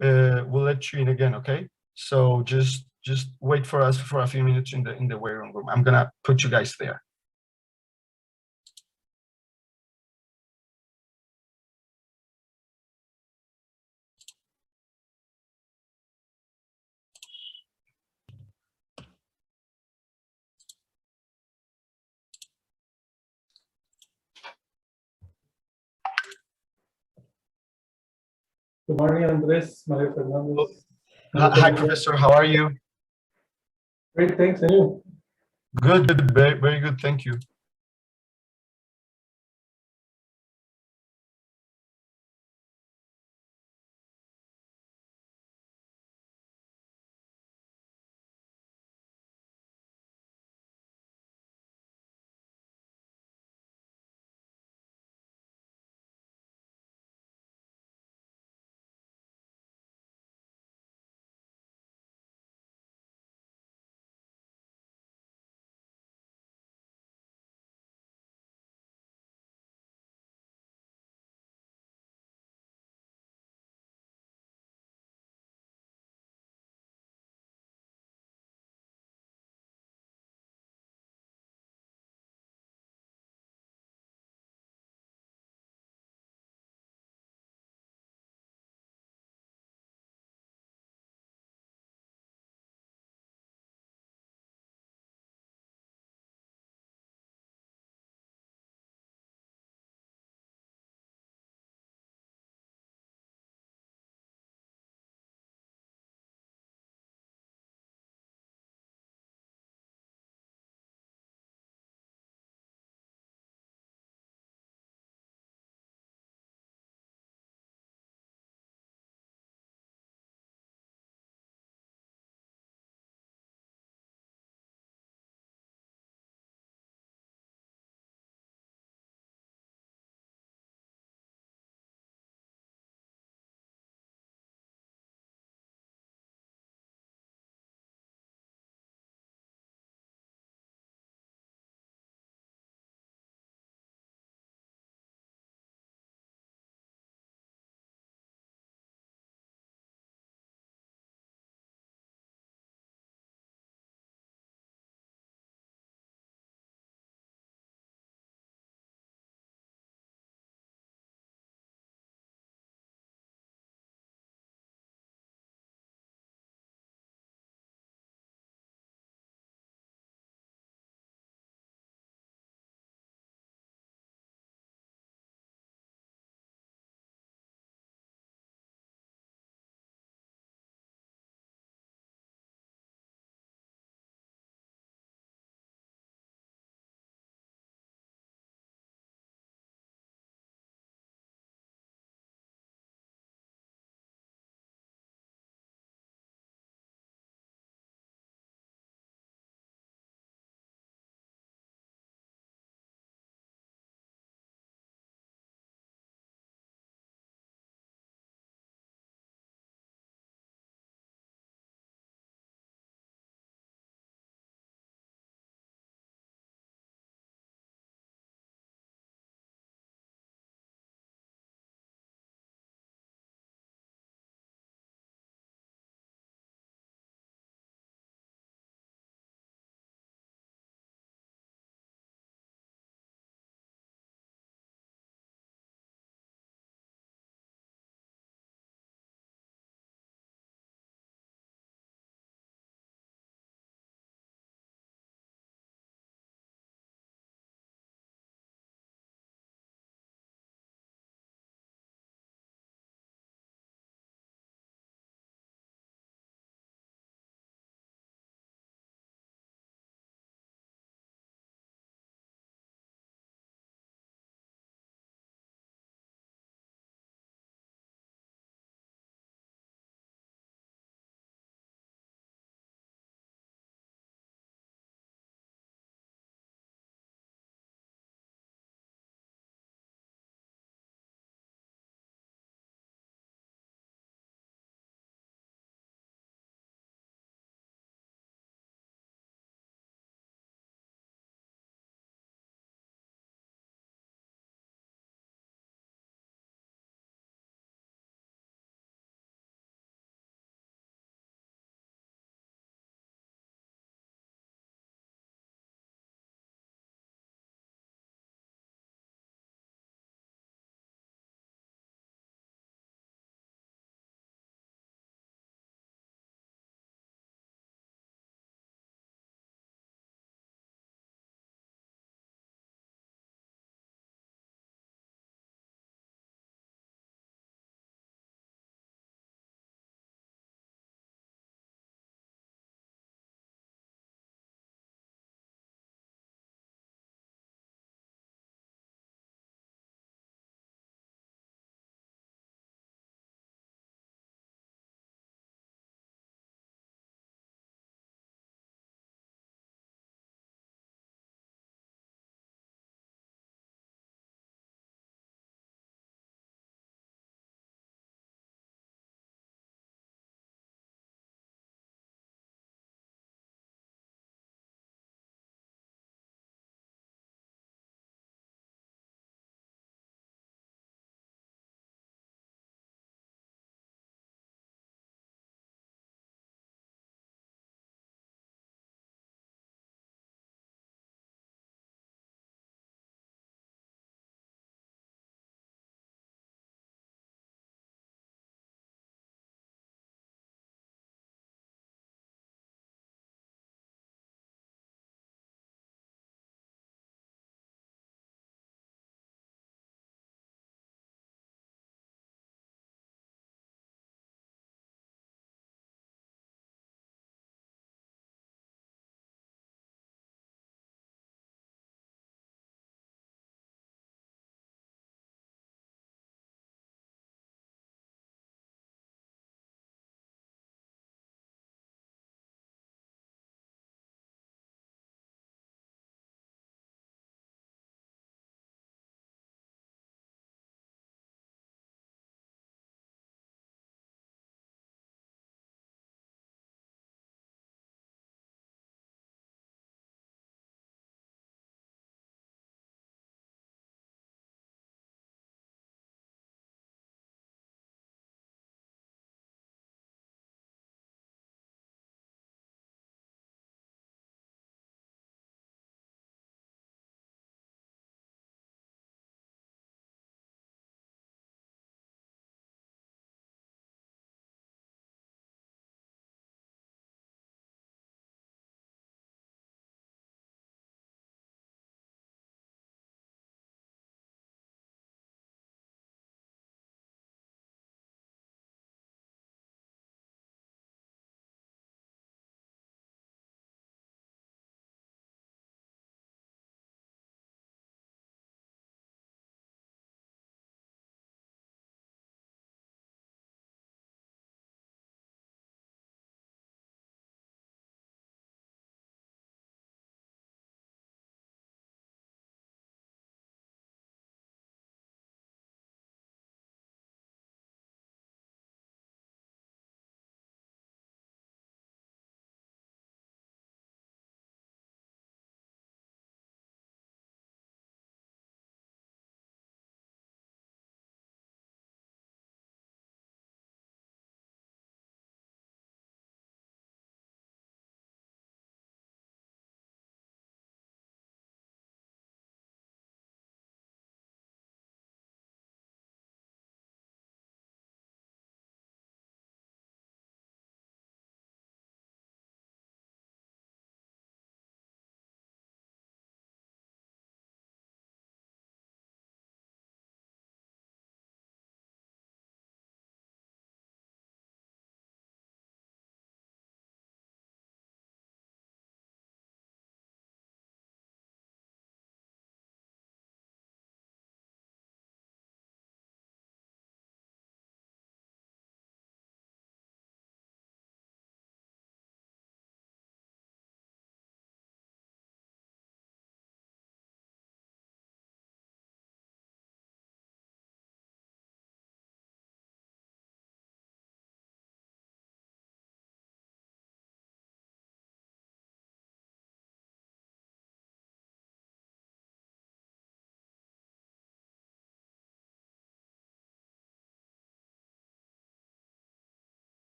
we'll let you in again, okay? So just wait for us for a few minutes in the waiting room. I'm gonna put you guys there. Good morning, Andres, Maria Fernandez. Hi, Professor. How are you? Great, thanks. And you? Good, very, very good. Thank you.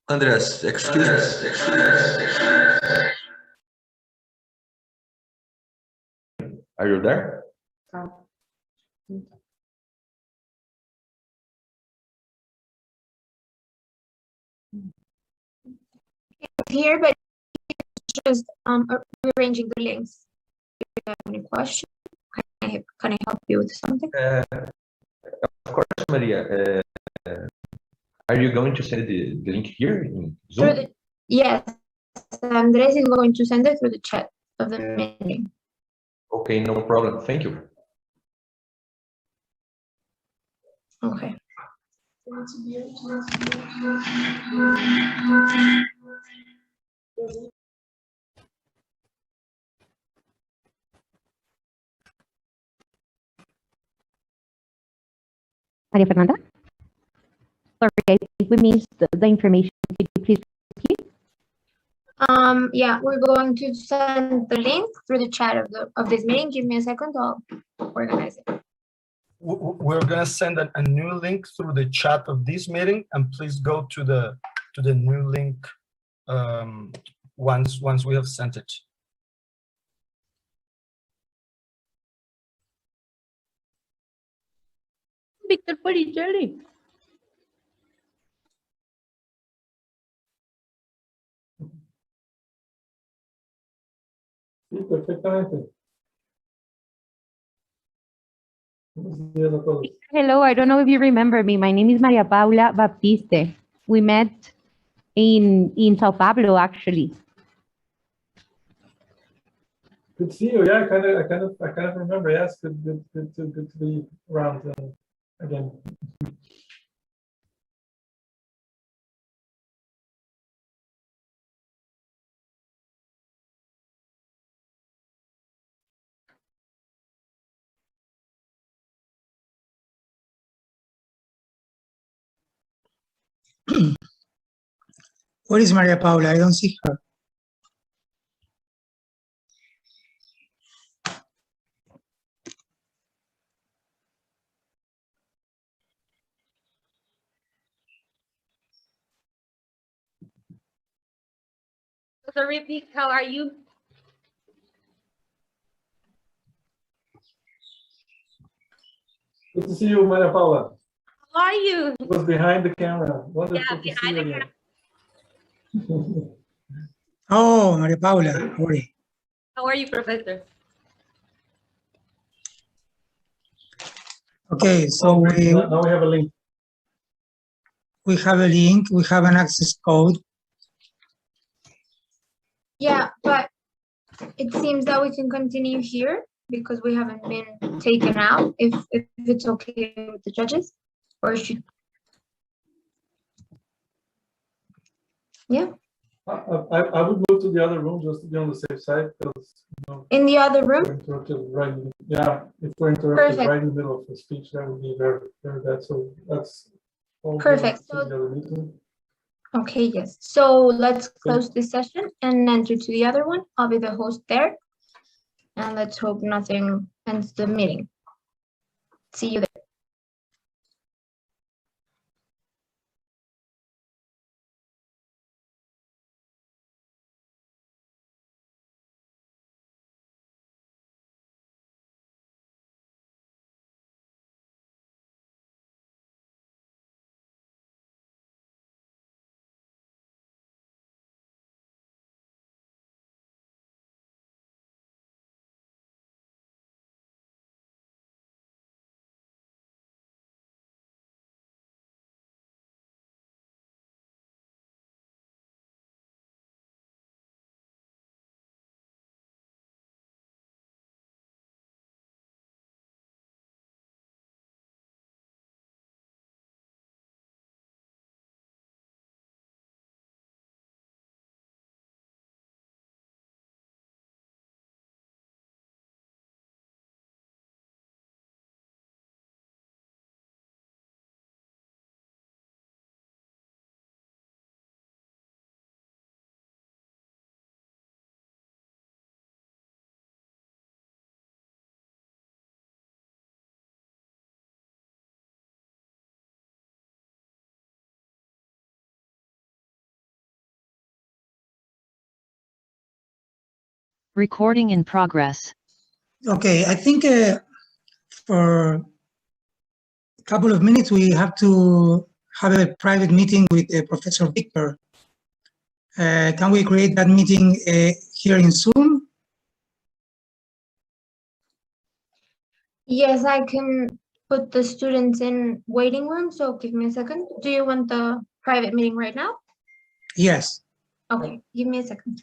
Andres, excuse me. Are you there? Here, but just rearranging the links. If you have any questions, can I help you with something? Of course, Maria. Are you going to send the link here in Through Zoom? yes, Andres is going to send it through the chat of the meeting. Okay, no problem. Thank you. Okay. Maria Fernanda? Sorry, I think we missed the information. Could you please repeat? Yeah, we're going to send the link through the chat of this meeting. Give me a second, I'll organize it. We're gonna send a new link through the chat of this meeting, and please go to the new link once we have sent it. Victor Policelli. Sí, perfectamente. Buenos días a todos. Hello, I don't know if you remember me. My name is Maria Paula Baptiste. We met in Sao Pablo, actually. Good to see you. Yeah, I kind of remember. Yes, good to be around again. Where is Maria Paula? I don't see her. Terrific, how are you? Good to see you, Maria Paula. How are you? It was behind the camera. Wonderful Yeah, to see behind you the again. Oh, Maria Paula. Sorry. How are you, Professor? Okay, so Oh, great. Now we have a link. we have a link, we have an access code. Yeah, but it seems that we can continue here because we haven't been taken out, if it's okay with the judges, or should, yeah, I would move to the other room just to be on the safe side, because in the other we're room? interrupted right. Yeah, if we're interrupted Perfect. right in the middle of the speech, that would be very, very bad. So that's all. Perfect. To the other meeting. Okay, yes. So let's close this session and enter to the other one. I'll be the host there. And let's hope nothing ends the meeting. See you there. Recording in progress. Okay, I think for a couple of minutes, we have to have a private meeting with Professor Victor. Can we create that meeting here in Zoom? Yes, I can put the students in waiting room, so give me a second. Do you want the private meeting right now? Yes. Okay, give me a second.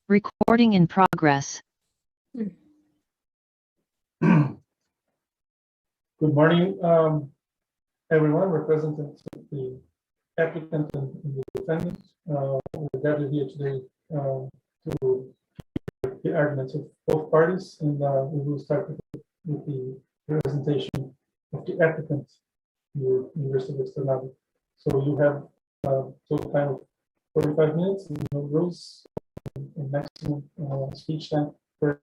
Recording in progress. Good morning, everyone, representatives of the applicant and the defendant. We're gathered here today to hear the arguments of both parties, and we will start with the presentation of the applicant, the University of Externado. So you have total time of 45 minutes, and no rules, and maximum speech time per.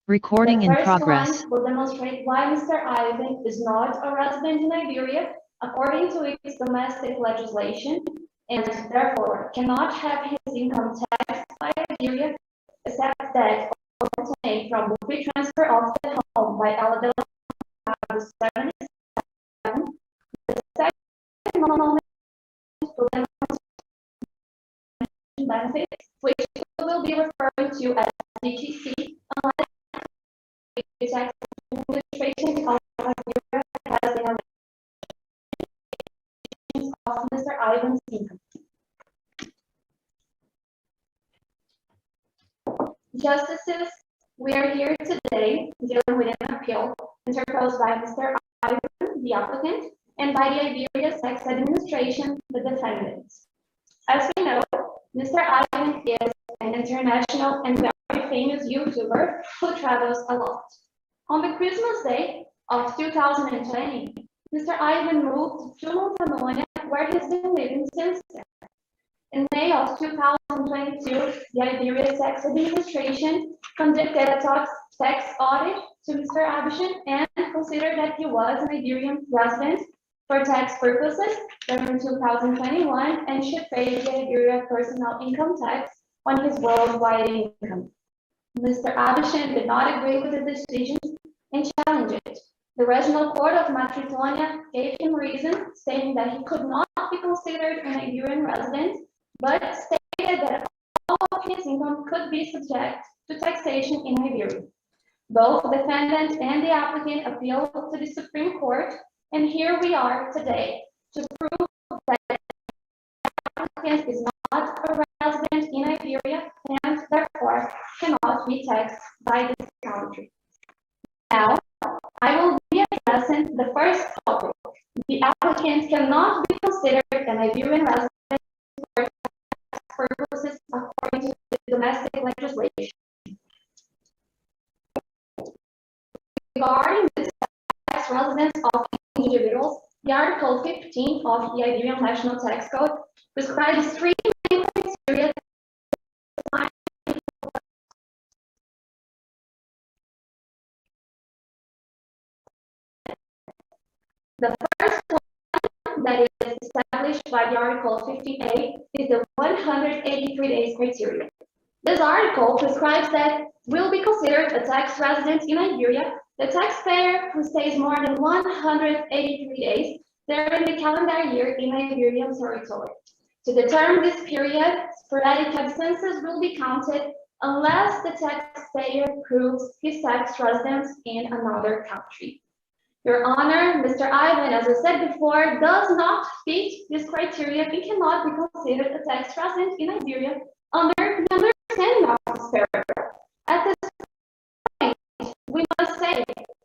Recording in The first progress. one will demonstrate why Mr. Ivan is not a resident in Iberia according to its domestic legislation, and therefore cannot have his income taxed by Iberia, except that obtained from the free transfer of the home by Aladel 77. The second moment will demonstrate benefits, which we will be referring to as DTC, unless the tax administration of Iberia has been of Mr. Ivan's income. Justices, we are here today dealing with an appeal interposed by Mr. Ivan, the applicant, and by the Iberia Tax Administration, the defendant. As we know, Mr. Ivan is an international and very famous YouTuber who travels a lot. On the Christmas Day of 2020, Mr. Ivan moved to Montamonia, where he's been living since then. In May of 2022, the Iberia Tax Administration conducted a tax audit to Mr. Abishan and considered that he was an Iberian resident for tax purposes during 2021 and should pay the Iberia personal income tax on his worldwide income. Mr. Abishan did not agree with the decision and challenged it. The Regional Court of Matritonia gave him reason, stating that he could not be considered an Iberian resident, but stated that all of his income could be subject to taxation in Iberia. Both the defendant and the applicant appealed to the Supreme Court, and here we are today to prove that the applicant is not a resident in Iberia and therefore cannot be taxed by this country. Now, I will be addressing the first topic. The applicant cannot be considered an Iberian resident for tax purposes according to the domestic legislation. Regarding the tax residence of individuals, the Article 15 of the Iberian National Tax Code prescribes three main criteria. The first one that is established by the Article 15A is the 183 days criteria. This article prescribes that will be considered a tax resident in Iberia the taxpayer who stays more than 183 days during the calendar year in Iberian territory. To determine this period, sporadic absences will be counted unless the taxpayer proves his tax residence in another country. Your Honor, Mr. Ivan, as I said before, does not fit this criteria and cannot be considered a tax resident in Iberia under the understanding of this paragraph. At this point, we must say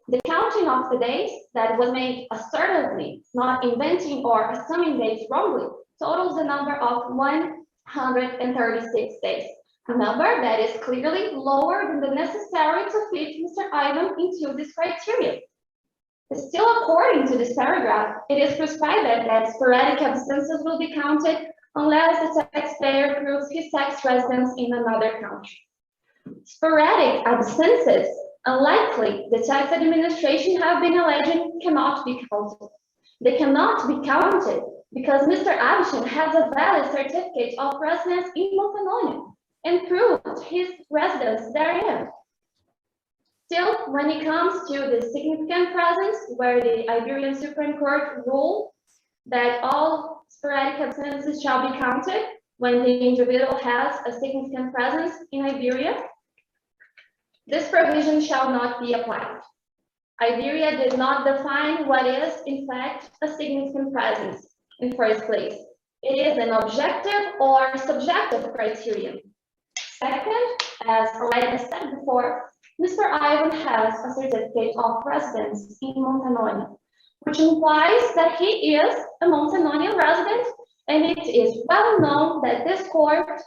the counting of the days that was made assertively, not inventing or assuming days wrongly, totals the number of 136 days, a number that is clearly lower than the necessary to fit Mr. Ivan into this criteria. Still, according to this paragraph, it is prescribed that sporadic absences will be counted unless the taxpayer proves his tax residence in another country. Sporadic absences, unlikely the tax administration have been alleged, cannot be counted. They cannot be counted because Mr. Abshin has a valid certificate of residence in Montenegro and proved his residence therein. Still, when it comes to the significant presence, where the Iberian Supreme Court ruled that all sporadic absences shall be counted when the individual has a significant presence in Iberia, this provision shall not be applied. Iberia did not define what is, in fact, a significant presence in first place. It is an objective or subjective criterion. Second, as already said before, Mr. Ivan has a certificate of residence in Montenegro, which implies that he is a Montenegrin resident, and it is well known that this court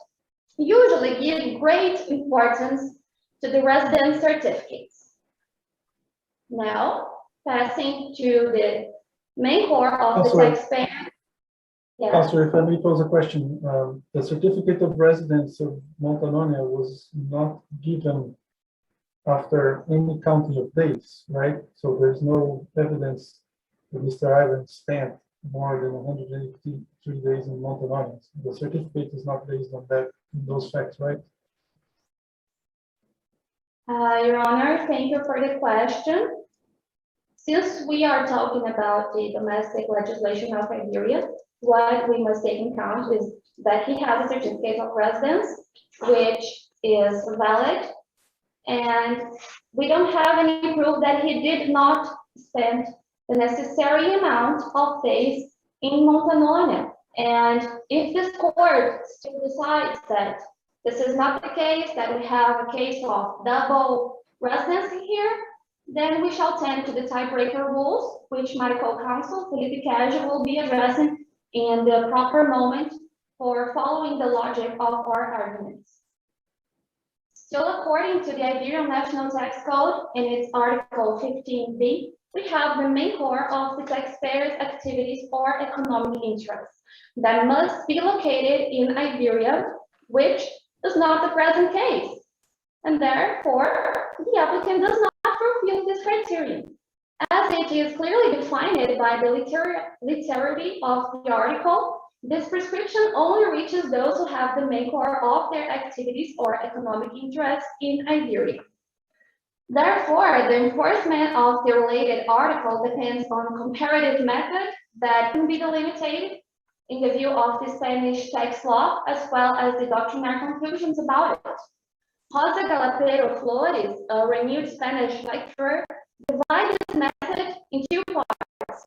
usually gives great importance to the residence certificates. Now, passing to the main core of the taxpayer. Yeah. Counselor, if I may pose a question, the certificate of residence of Montenegro was not given after any counting of days, right? So there's no evidence that Mr. Ivan spent more than 183 days in Montenegro. The certificate is not based on that, those facts, right? Your Honor, thank you for the question. Since we are talking about the domestic legislation of Iberia, what we must take in account is that he has a certificate of residence, which is valid, and we don't have any proof that he did not spend the necessary amount of days in Montenegro. And if this court still decides that this is not the case, that we have a case of double residency here, then we shall tend to the tiebreaker rules, which my co-counsel, Felipe Cage, will be addressing in the proper moment for following the logic of our arguments. Still, according to the Iberian National Tax Code, in its Article 15b, we have the main core of the taxpayer's activities or economic interests that must be located in Iberia, which is not the present case. And therefore, the applicant does not fulfill this criterion, as it is clearly defined by the literality of the article. This prescription only reaches those who have the main core of their activities or economic interests in Iberia. Therefore, the enforcement of the related article depends on a comparative method that can be delimited in the view of the Spanish tax law, as well as the doctrinal conclusions about it. Rosa Galapero Flores, a renewed Spanish lecturer, divided this method in two parts.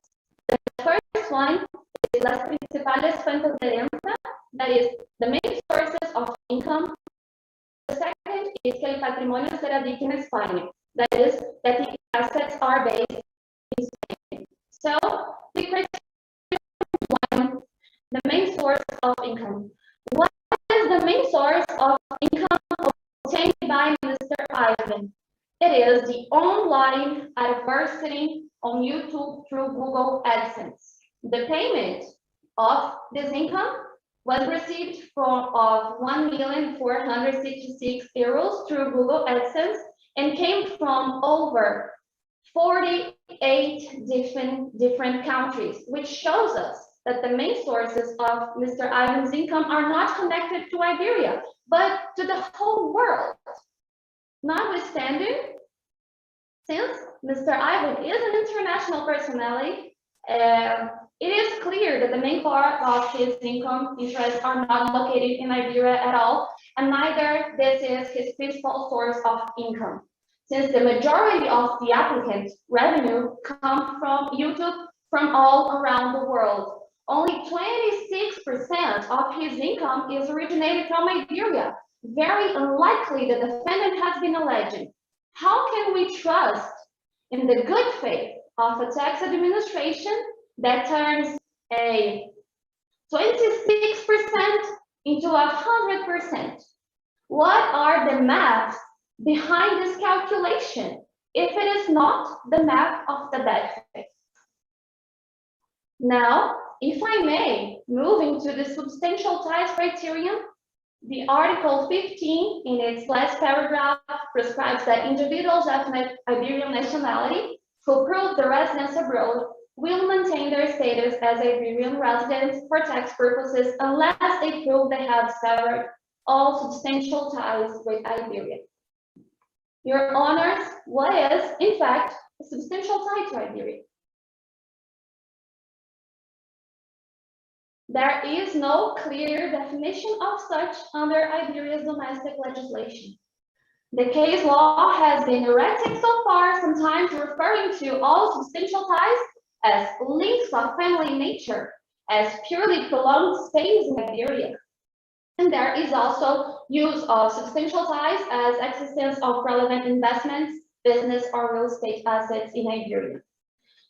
The first one is las principales fuentes de renta, that is, the main sources of income. The second is que el patrimonio se radica en España, that is, that the assets are based in Spain. So, the criterion one, the main source of income. What is the main source of income obtained by Mr. Ivan? It is the online advertising on YouTube through Google AdSense. The payment of this income was received of 1,466 euros through Google AdSense and came from over 48 different countries, which shows us that the main sources of Mr. Ivan's income are not connected to Iberia, but to the whole world. Notwithstanding, since Mr. Ivan is an international personality, it is clear that the main part of his income interests are not located in Iberia at all, and neither this is his principal source of income, since the majority of the applicant's revenue comes from YouTube from all around the world. Only 26% of his income is originated from Iberia. Very unlikely the defendant has been alleged. How can we trust in the good faith of a tax administration that turns a 26% into 100%? What are the maths behind this calculation? if it is not the map of the bad faith. Now, if I may, moving to the substantial ties criterion, the Article 15 in its last paragraph prescribes that individuals of Iberian nationality who prove the residence abroad will maintain their status as Iberian residents for tax purposes unless they prove they have severed all substantial ties with Iberia. Your honors, what is, in fact, a substantial tie to Iberia? There is no clear definition of such under Iberia's domestic legislation. The case law has been erratic so far, sometimes referring to all substantial ties as links of family nature, as purely prolonged stays in Iberia. And there is also use of substantial ties as existence of relevant investments, business or real estate assets in Iberia.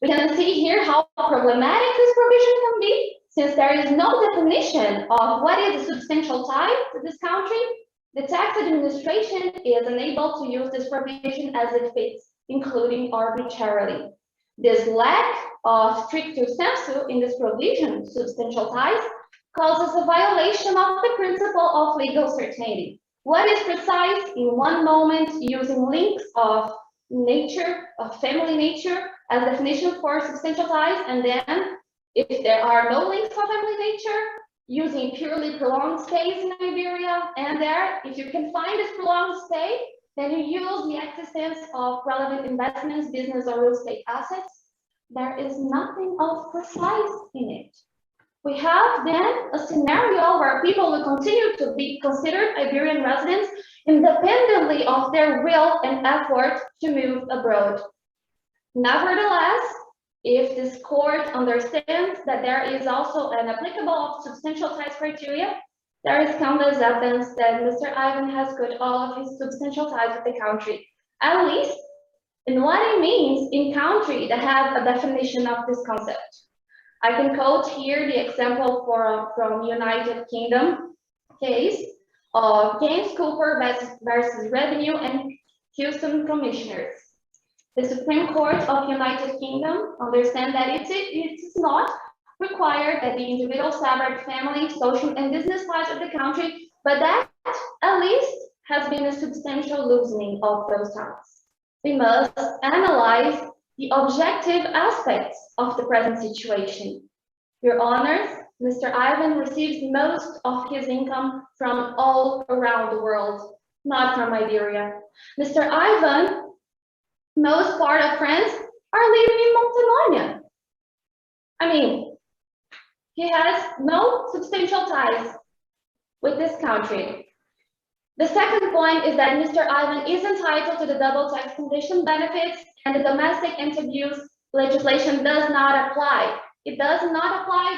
We can see here how problematic this provision can be, since there is no definition of what is a substantial tie to this country. The tax administration is unable to use this provision as it fits, including arbitrarily. This lack of stricto sensu in this provision, substantial ties, causes a violation of the principle of legal certainty. What is precise in one moment using links of nature, of family nature, as definition for substantial ties, and then if there are no links of family nature, using purely prolonged stays in Iberia, and there, if you can find this prolonged stay, then you use the existence of relevant investments, business or real estate assets. There is nothing of precise in it. We have then a scenario where people will continue to be considered Iberian residents independently of their will and effort to move abroad. Nevertheless, if this court understands that there is also an applicable of substantial ties criteria, there is countless evidence that Mr. Ivan has got all of his substantial ties with the country, at least in what it means in country that have a definition of this concept. I can quote here the example from United Kingdom case of James Cooper versus Revenue and Customs Commissioners. The Supreme Court of United Kingdom understands that it is not required that the individual severed family, social, and business ties of the country, but that at least has been a substantial loosening of those ties. We must analyze the objective aspects of the present situation. Your honors, Mr. Ivan receives most of his income from all around the world, not from Iberia. Mr. Ivan, most part of friends are living in Montenonia. I mean, he has no substantial ties with this country. The second point is that Mr. Ivan is entitled to the double tax condition benefits, and the domestic anti-abuse legislation does not apply. It does not apply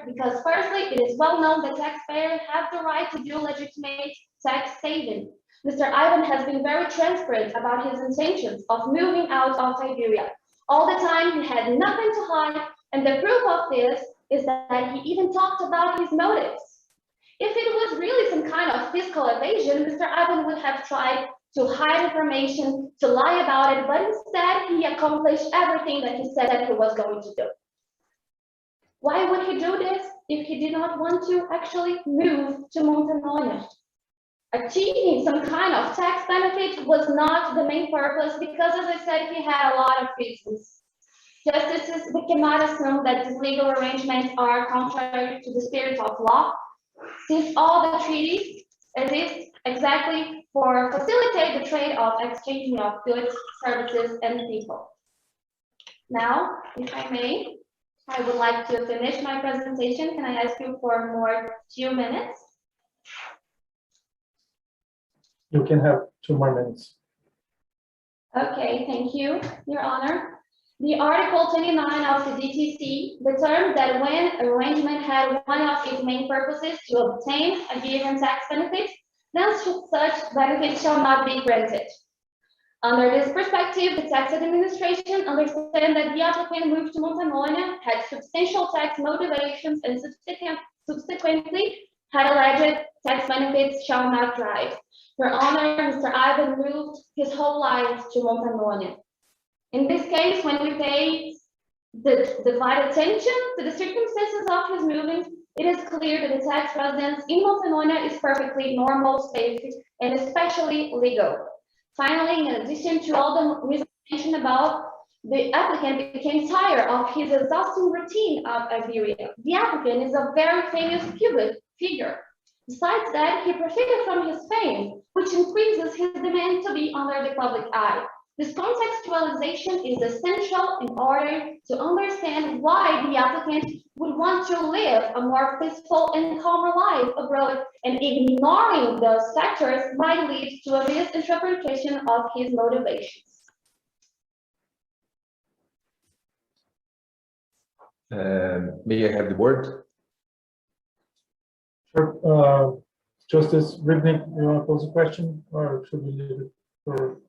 because firstly, it is well known that taxpayers have the right to do legitimate tax saving. Mr. Ivan has been very transparent about his intentions of moving out of Iberia. All the time, he had nothing to hide, and the proof of this is that he even talked about his motives. If it was really some kind of fiscal evasion, Mr. Ivan would have tried to hide information, to lie about it, but instead he accomplished everything that he said that he was going to do. Why would he do this if he did not want to actually move to Montenonia? Achieving some kind of tax benefit was not the main purpose because, as I said, he had a lot of reasons. Justices, we cannot assume that these legal arrangements are contrary to the spirit of law, since all the treaties exist exactly for facilitate the trade of exchanging of goods, services, and people. Now, if I may, I would like to finish my presentation. Can I ask you for more 2 minutes? You can have 2 more minutes. Okay, thank you, Your Honor. The Article 29 of the DTC determines that when arrangement had one of its main purposes to obtain a given tax benefit, then such benefit shall not be granted. Under this perspective, the tax administration understands that the applicant moved to Montenonia had substantial tax motivations and subsequently had alleged tax benefits shall not drive. Your Honor, Mr. Ivan moved his whole life to Montanonia. In this case, when we pay the divided attention to the circumstances of his moving, it is clear that the tax residence in Montanonia is perfectly normal, safe, and especially legal. Finally, in addition to all the misinformation about, the applicant became tired of his exhausting routine of Iberia. The applicant is a very famous public figure. Besides that, he profited from his fame, which increases his demand to be under the public eye. This contextualization is essential in order to understand why the applicant would want to live a more peaceful and calmer life abroad, and ignoring those factors might lead to a misinterpretation of his motivations. May I have the word? Sure. Justice Ribnik, you want to pose a question, or should we leave it for?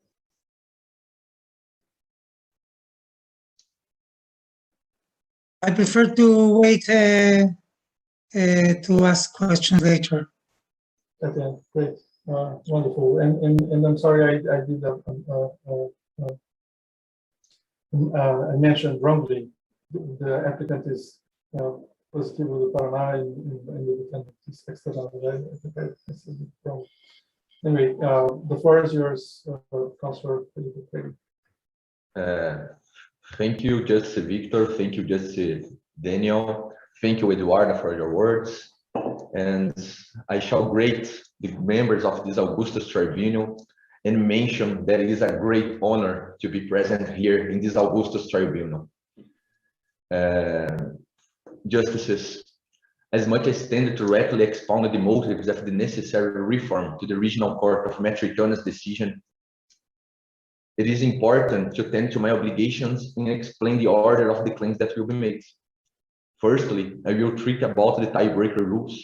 I prefer to wait to ask questions later. Okay, great, wonderful. And I'm sorry, I did I mentioned wrongly. The applicant is positive with the Paraná and the defendant is external. I think I said it wrong. Anyway, the floor is yours, Councilor Felipe. Thank you, Justice Victor. Thank you, Justice Daniel. Thank you, Eduardo, for your words. And I shall greet the members of this Augustus Tribunal and mention that it is a great honor to be present here in this Augustus Tribunal. Justices, as much as tended to directly expound the motives of the necessary reform to the Regional Court of Metropolitan's decision, it is important to tend to my obligations and explain the order of the claims that will be made. Firstly, I will treat about the tiebreaker rules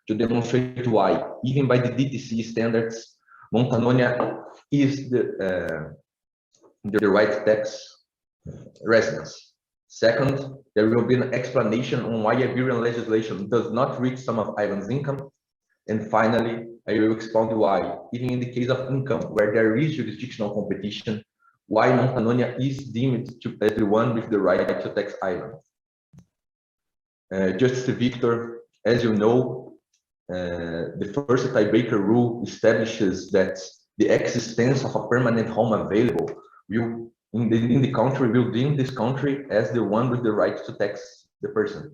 to demonstrate why, even by the DTC standards, Montanonia is the right tax residence. Second, there will be an explanation on why Iberian legislation does not reach some of Ivan's income. And finally, I will expound why, even in the case of income, where there is jurisdictional competition, why Montanonia is deemed to as the one with the right to tax Ivan. Justice Victor, as you know, the first tiebreaker rule establishes that the existence of a permanent home available will, in the country, will deem this country as the one with the right to tax the person.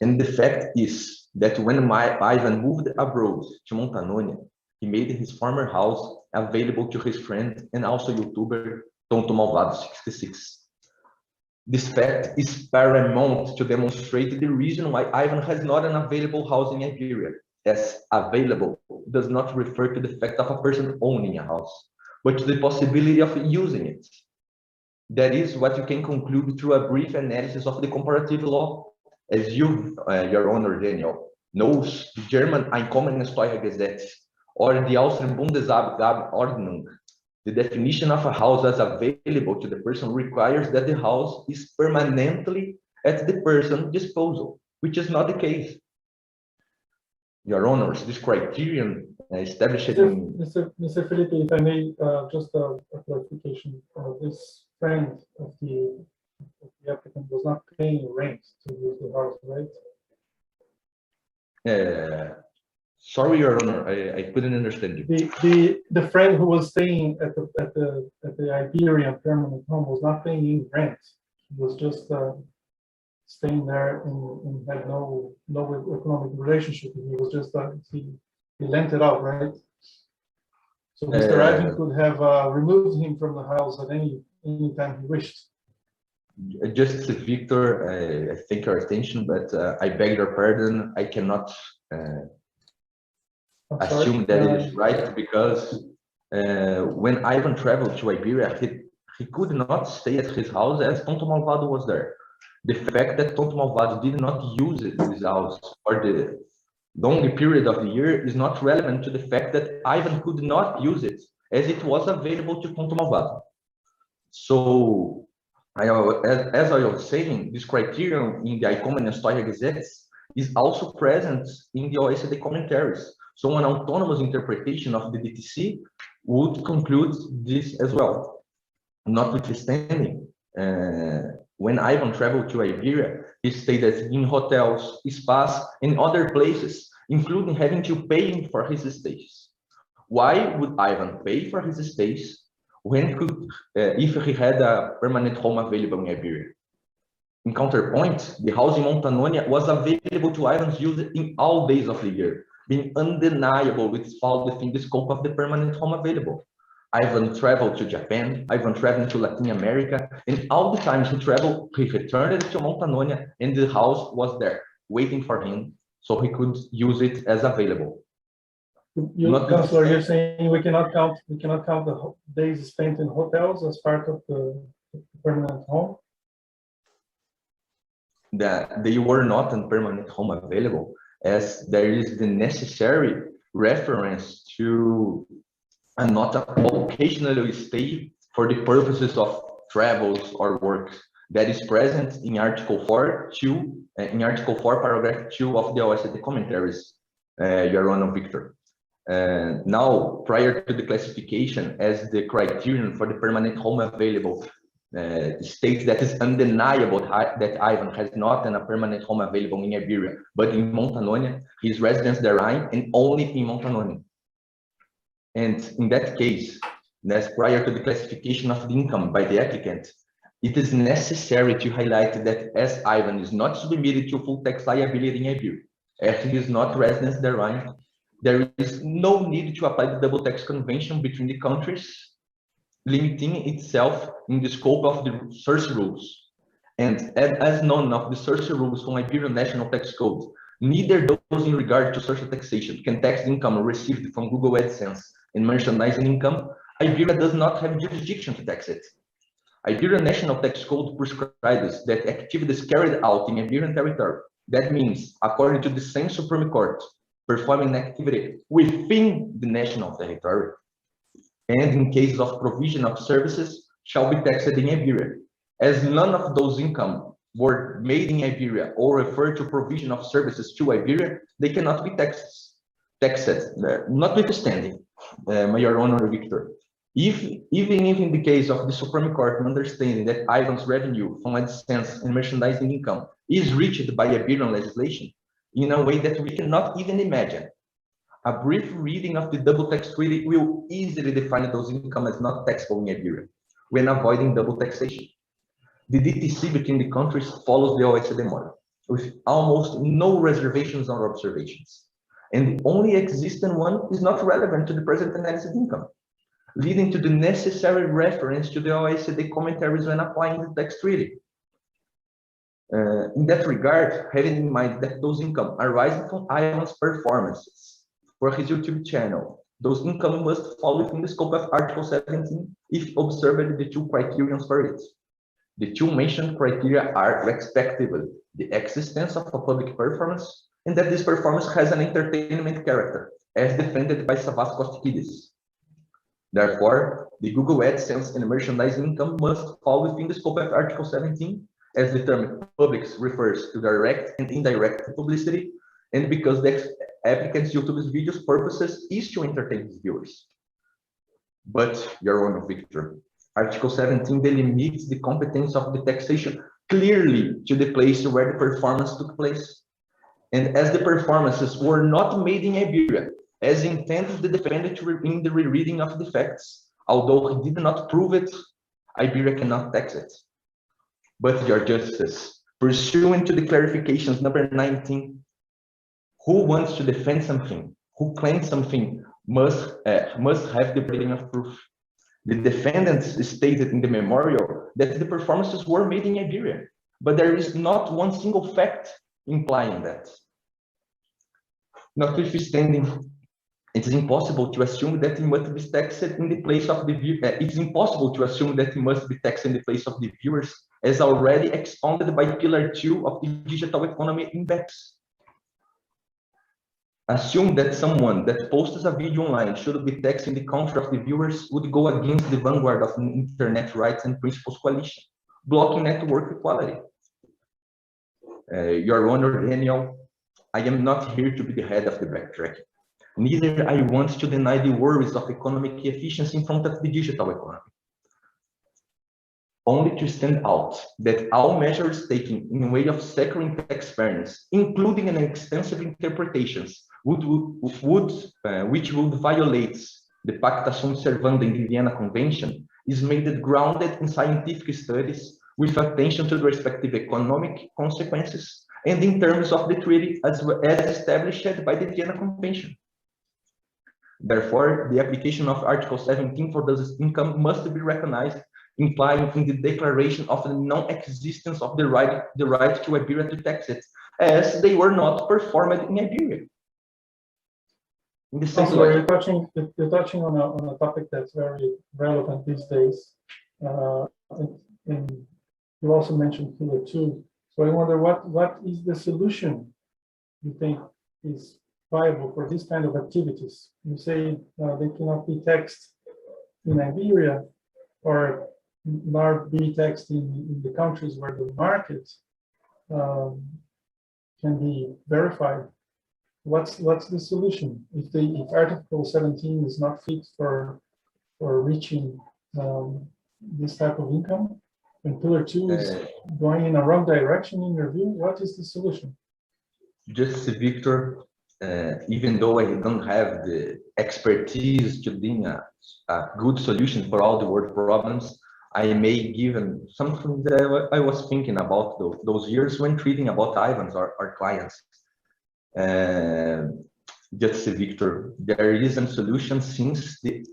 And the fact is that when Ivan moved abroad to Montanonia, he made his former house available to his friend and also YouTuber Tonto Malvado 66. This fact is paramount to demonstrate the reason why Ivan has not an available house in Iberia, as available does not refer to the fact of a person owning a house, but to the possibility of using it. That is what you can conclude through a brief analysis of the comparative law. As you, Your Honor Daniel, knows, the German Einkommen- und Steuergesetz or the Austrian Bundesabgabenordnung, the definition of a house as available to the person requires that the house is permanently at the person's disposal, which is not the case. Your Honors, this criterion established in... Mr. Felipe, if I may, just a clarification. This friend of the applicant was not paying rent to use the house, right? Sorry, Your Honor, I couldn't understand you. The friend who was staying at the Iberian permanent home was not paying any rent. He was just staying there and had no economic relationship. He was just he lent it out, right? So Mr. Ivan could have removed him from the house at any time he wished. Justice Victor, I thank your attention, but I beg your pardon. I cannot assume that it is right, because when Ivan traveled to Iberia, he could not stay at his house as Tonto Malvado was there. The fact that Tonto Malvado did not use his house for the long period of the year is not relevant to the fact that Ivan could not use it, as it was available to Tonto Malvado. So, as I was saying, this criterion in the Einkommen- und Steuergesetz is also present in the OECD commentaries. So an autonomous interpretation of the DTC would conclude this as well. Notwithstanding, when Ivan traveled to Iberia, he stayed in hotels, spas, and other places, including having to pay for his stays. Why would Ivan pay for his stays when he could, if he had a permanent home available in Iberia? In counterpoint, the house in Montanonia was available to Ivan's use in all days of the year, being undeniable which fall within the scope of the permanent home available. Ivan traveled to Japan, Ivan traveled to Latin America, and all the times he traveled, he returned to Montanonia, and the house was there, waiting for him, so he could use it as available. Councillor, you're saying we cannot count the days spent in hotels as part of the permanent home? That they were not in permanent home available, as there is the necessary reference to a not occasionally stay for the purposes of travels or work that is present in Article 4, paragraph 2 of the OECD commentaries, Your Honor, Victor. Now, prior to the classification as the criterion for the permanent home available, states that is undeniable that Ivan has not a permanent home available in Iberia, but in Montanonia, his residence therein and only in Montanonia. And in that case, as prior to the classification of the income by the applicant, it is necessary to highlight that as Ivan is not submitted to full tax liability in Iberia, as he is not residence therein, there is no need to apply the double tax convention between the countries, limiting itself in the scope of the source rules. And as none of the source rules from Iberian National Tax Code, neither those in regard to social taxation can tax the income received from Google AdSense and merchandising income, Iberia does not have jurisdiction to tax it. Iberian National Tax Code prescribes that activities carried out in Iberian territory, that means, according to the same Supreme Court, performing an activity within the national territory, and in cases of provision of services, shall be taxed in Iberia. As none of those income were made in Iberia or refer to provision of services to Iberia, they cannot be taxed. Notwithstanding, Your Honor, Victor, even if in the case of the Supreme Court understanding that Ivan's revenue from AdSense and merchandising income is reached by Iberian legislation in a way that we cannot even imagine, a brief reading of the double tax treaty will easily define those income as not taxable in Iberia when avoiding double taxation. The DTC between the countries follows the OECD model with almost no reservations or observations. And the only existing one is not relevant to the present analysis of income, leading to the necessary reference to the OECD commentaries when applying the tax treaty. In that regard, having in mind that those income arising from Ivan's performances for his YouTube channel, those income must fall within the scope of Article 17 if observed the two criterion for it. The two mentioned criteria are respectively the existence of a public performance and that this performance has an entertainment character, as defended by Savas Kostikidis. Therefore, the Google AdSense and merchandising income must fall within the scope of Article 17, as the term public refers to direct and indirect publicity, and because the applicant's YouTube videos purposes is to entertain his viewers. But, Your Honor, Victor, Article 17 delimits the competence of the taxation clearly to the place where the performance took place. And as the performances were not made in Iberia, as intended the defendant in the rereading of the facts, although he did not prove it, Iberia cannot tax it. But, Your Justice, pursuant to the clarifications number 19, who wants to defend something, who claims something, must have the burden of proof. The defendants stated in the memorial that the performances were made in Iberia, but there is not one single fact implying that. Notwithstanding, it is impossible to assume that it must be taxed in the place of the viewer. It is impossible to assume that it must be taxed in the place of the viewers, as already expounded by Pillar 2 of the Digital Economy Index. Assume that someone that posts a video online should be taxed in the country of the viewers would go against the vanguard of the Internet Rights and Principles Coalition, blocking network equality. Your Honor, Daniel, I am not here to be the head of the backtrack. Neither I want to deny the worries of economic efficiency in front of the digital economy. Only to stand out that all measures taken in way of securing tax fairness, including an extensive interpretations, which would violate the Pacta Sunt Servanda in the Vienna Convention, is made grounded in scientific studies with attention to the respective economic consequences and in terms of the treaty as established by the Vienna Convention. Therefore, the application of Article 17 for those income must be recognized, implying in the declaration of the non-existence of the right to Iberia to tax it, as they were not performed in Iberia. In the same Also, you're touching on a topic that's very relevant these days, and you also mentioned Pillar 2. So I wonder what is the solution you think is viable for this kind of activities? You say they cannot be taxed in Iberia or nor be taxed in the countries where the market can be verified. What's the solution if Article 17 is not fit for reaching this type of income, and Pillar 2 is going in a wrong direction in your view? What is the solution? Just Victor, even though I don't have the expertise to bring a good solution for all the world problems, I may give something that I was thinking about those years when treating about Ivan's, our clients. Just Victor, there is a solution since the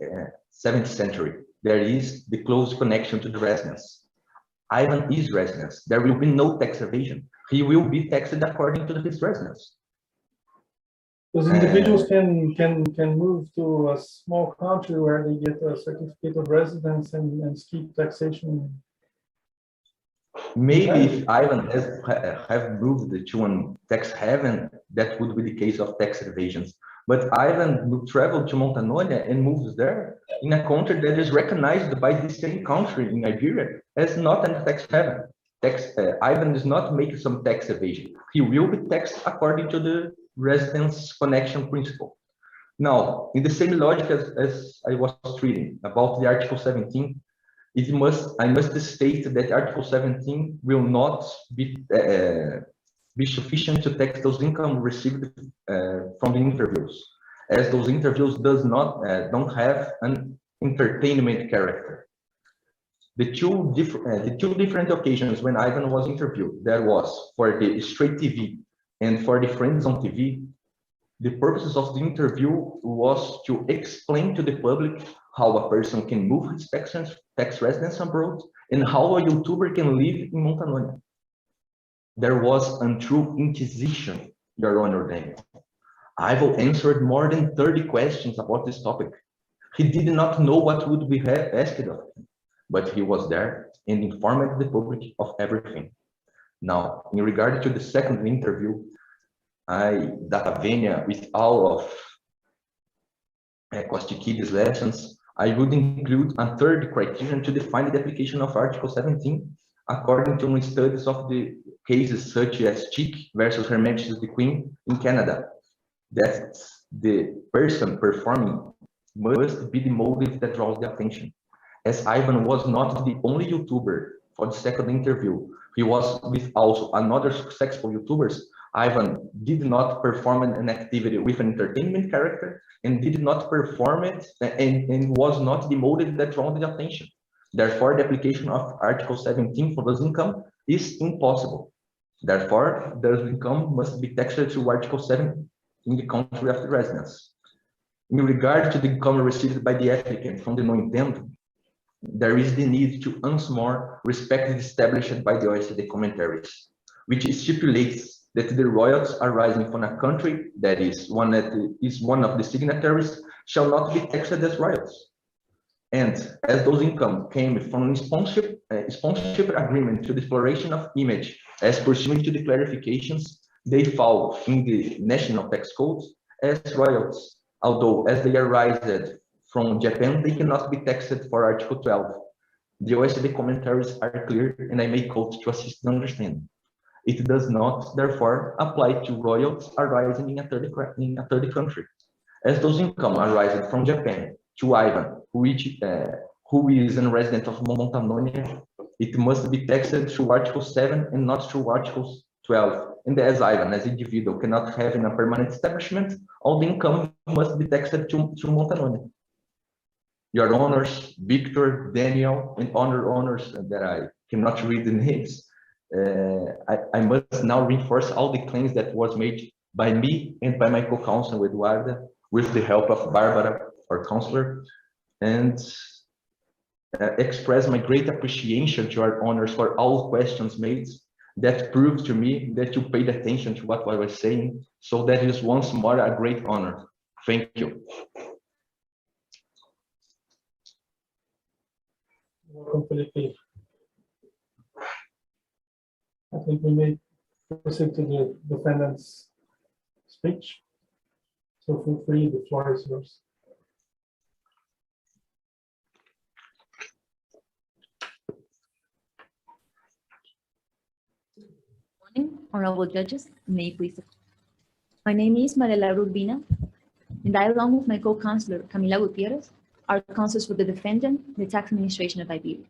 7th century. There is the close connection to the residence. Ivan is residence. There will be no tax evasion. He will be taxed according to his residence. Those individuals can move to a small country where they get a certificate of residence and skip taxation. Maybe if Ivan have moved to a tax haven, that would be the case of tax evasions. But Ivan will travel to Montanonia and moves there in a country that is recognized by the same country in Iberia as not a tax haven. Ivan is not making some tax evasion. He will be taxed according to the residence connection principle. Now, in the same logic as I was treating about the Article 17, I must state that Article 17 will not be sufficient to tax those income received from the interviews, as those interviews don't have an entertainment character. The two different occasions when Ivan was interviewed, there was for the straight TV and for the Friends on TV. The purposes of the interview was to explain to the public how a person can move his tax residence abroad and how a YouTuber can live in Montanonia. There was a true inquisition, Your Honor. Then Ivo answered more than 30 questions about this topic. He did not know what would be asked of him, but he was there and informed the public of everything. Now, in regard to the second interview, data venia with all of Kostikides' lessons, I would include a third criterion to define the application of Article 17, according to studies of the cases such as Chick versus Her Majesty the Queen in Canada, that the person performing must be the motive that draws the attention. As Ivan was not the only YouTuber for the second interview, he was with also another successful YouTubers. Ivan did not perform an activity with an entertainment character and did not perform it and was not the motive that drew the attention. Therefore, the application of Article 17 for those income is impossible. Therefore, those income must be taxed to Article 7 in the country of the residence. In regard to the income received by the applicant from the no-intent, there is the need to once more respect the established by the OECD commentaries, which stipulates that the royalties arising from a country that is one of the signatories shall not be taxed as royalties. And as those income came from a sponsorship agreement to the exploration of image as pursuant to the clarifications, they fall in the national tax codes as royalties, although as they arise from Japan, they cannot be taxed for Article 12. The OECD commentaries are clear, and I may quote to assist in understanding. It does not, therefore, apply to royalties arising in a third country, as those income arising from Japan to Ivan, who is a resident of Montanonia. It must be taxed through Article 7 and not through Article 12. And as Ivan, as individual, cannot have in a permanent establishment, all the income must be taxed to Montanonia. Your honors, Victor, Daniel, and other honors that I cannot read the names, I must now reinforce all the claims that was made by me and by my co-counsel Eduarda, with the help of Barbara, our counselor, and express my great appreciation to our honors for all questions made. That proves to me that you paid attention to what I was saying. So that is once more a great honor. Thank you. Welcome, Felipe. I think we may proceed to the defendant's speech. So feel free, the floor is yours. Morning, honorable judges, may you please. My name is Mariela Urbina, and I, along with my co-counselor Camila Gutierrez, are counsels for the defendant, the tax administration of Iberia.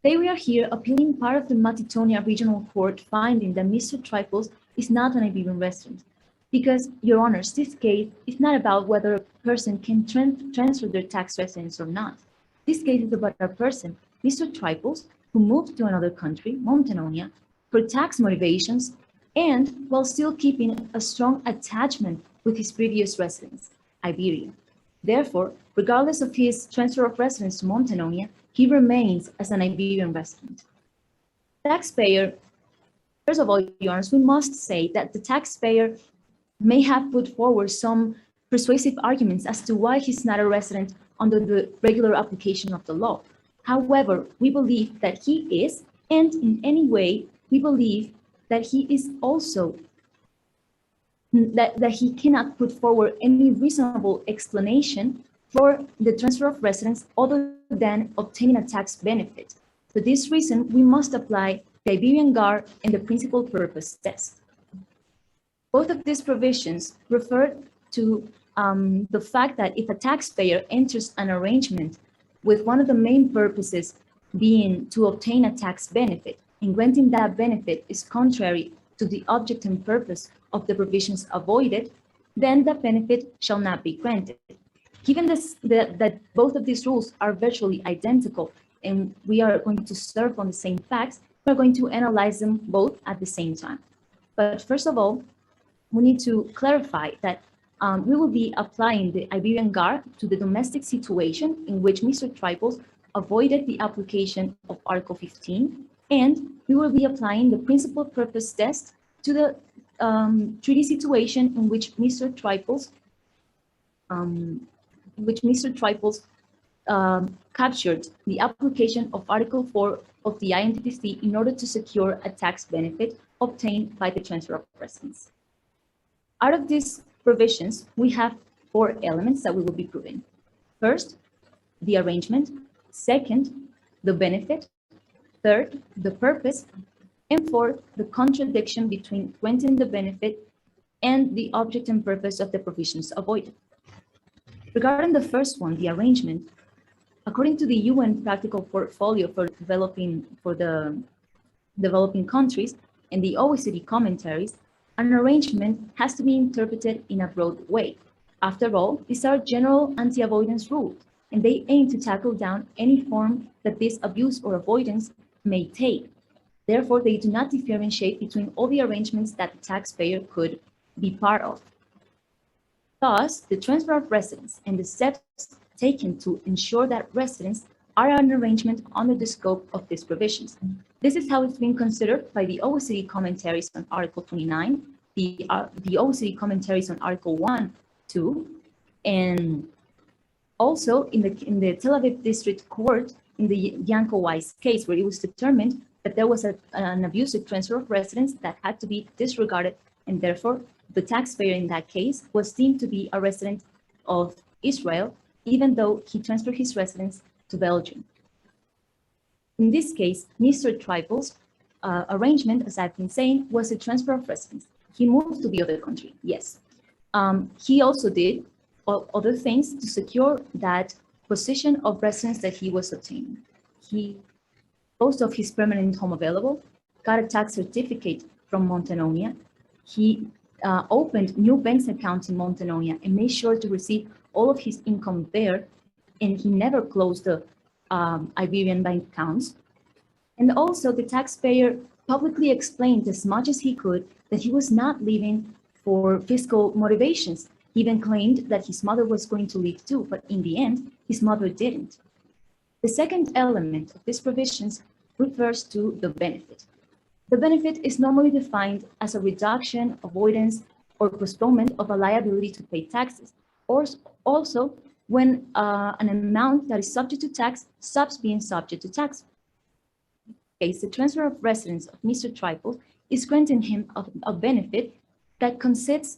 Today we are here appealing part of the Matitonia Regional Court finding that Mr. Triples is not an Iberian resident. Because, Your Honors, this case is not about whether a person can transfer their tax residence or not. This case is about a person, Mr. Triples, who moved to another country, Montanonia, for tax motivations and while still keeping a strong attachment with his previous residence, Iberia. Therefore, regardless of his transfer of residence to Montanonia, he remains as an Iberian resident. Taxpayer, first of all, Your Honors, we must say that the taxpayer may have put forward some persuasive arguments as to why he's not a resident under the regular application of the law. However, we believe that he is, and in any way, we believe that he is also, that he cannot put forward any reasonable explanation for the transfer of residence other than obtaining a tax benefit. For this reason, we must apply the Iberian GAR and the principal purpose test. Both of these provisions refer to the fact that if a taxpayer enters an arrangement with one of the main purposes being to obtain a tax benefit, and granting that benefit is contrary to the object and purpose of the provisions avoided, then the benefit shall not be granted. Given this, that both of these rules are virtually identical and we are going to serve on the same facts, we're going to analyze them both at the same time. But first of all, we need to clarify that we will be applying the Iberian GAR to the domestic situation in which Mr. Triples avoided the application of Article 15, and we will be applying the principal purpose test to the treaty situation in which Mr. Triples captured the application of Article 4 of the INTTC in order to secure a tax benefit obtained by the transfer of residence. Out of these provisions, we have 4 elements that we will be proving. First, the arrangement. Second, the benefit. Third, the purpose. And fourth, the contradiction between granting the benefit and the object and purpose of the provisions avoided. Regarding the first one, the arrangement, according to the UN Practical Portfolio for the developing countries and the OECD commentaries, an arrangement has to be interpreted in a broad way. After all, these are general anti-avoidance rules, and they aim to tackle down any form that this abuse or avoidance may take. Therefore, they do not differentiate between all the arrangements that the taxpayer could be part of. Thus, the transfer of residence and the steps taken to ensure that residents are an arrangement under the scope of these provisions. This is how it's been considered by the OECD commentaries on Article 29, the OECD commentaries on Article 1, 2, and also in the Tel Aviv District Court in the Yanko Weiss case, where it was determined that there was an abusive transfer of residence that had to be disregarded, and therefore the taxpayer in that case was deemed to be a resident of Israel, even though he transferred his residence to Belgium. In this case, Mr. Triples arrangement, as I've been saying, was a transfer of residence. He moved to the other country, yes. He also did other things to secure that position of residence that he was obtaining. He disposed of his permanent home available, got a tax certificate from Montenonia. He opened new bank accounts in Montenonia and made sure to receive all of his income there, and he never closed the Iberian bank accounts. And also the taxpayer publicly explained as much as he could that he was not leaving for fiscal motivations. He even claimed that his mother was going to leave too, but in the end, his mother didn't. The second element of these provisions refers to the benefit. The benefit is normally defined as a reduction, avoidance, or postponement of a liability to pay taxes, or also when an amount that is subject to tax stops being subject to tax. In this case, the transfer of residence of Mr. Trifle is granting him a benefit that consists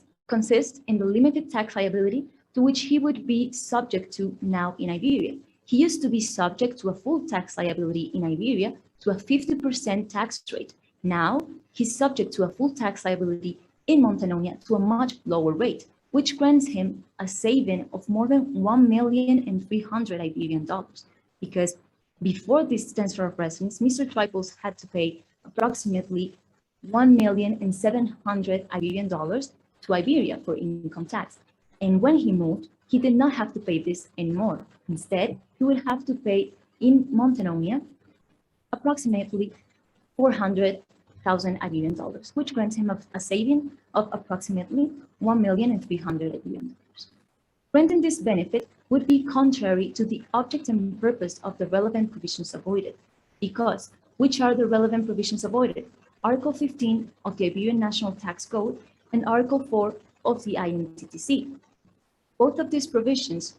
in the limited tax liability to which he would be subject to now in Iberia. He used to be subject to a full tax liability in Iberia to a 50% tax rate. Now he's subject to a full tax liability in Montenonia to a much lower rate, which grants him a saving of more than 1,300,000 Iberian dollars. Because before this transfer of residence, Mr. Triples had to pay approximately 1,700,000 Iberian dollars to Iberia for income tax. And when he moved, he did not have to pay this anymore. Instead, he would have to pay in Montenonia approximately 400,000 Iberian dollars, which grants him a saving of approximately 1,300,000 Iberian dollars. Granting this benefit would be contrary to the object and purpose of the relevant provisions avoided, because which are the relevant provisions avoided? Article 15 of the Iberian National Tax Code and Article 4 of the INTTC. Both of these provisions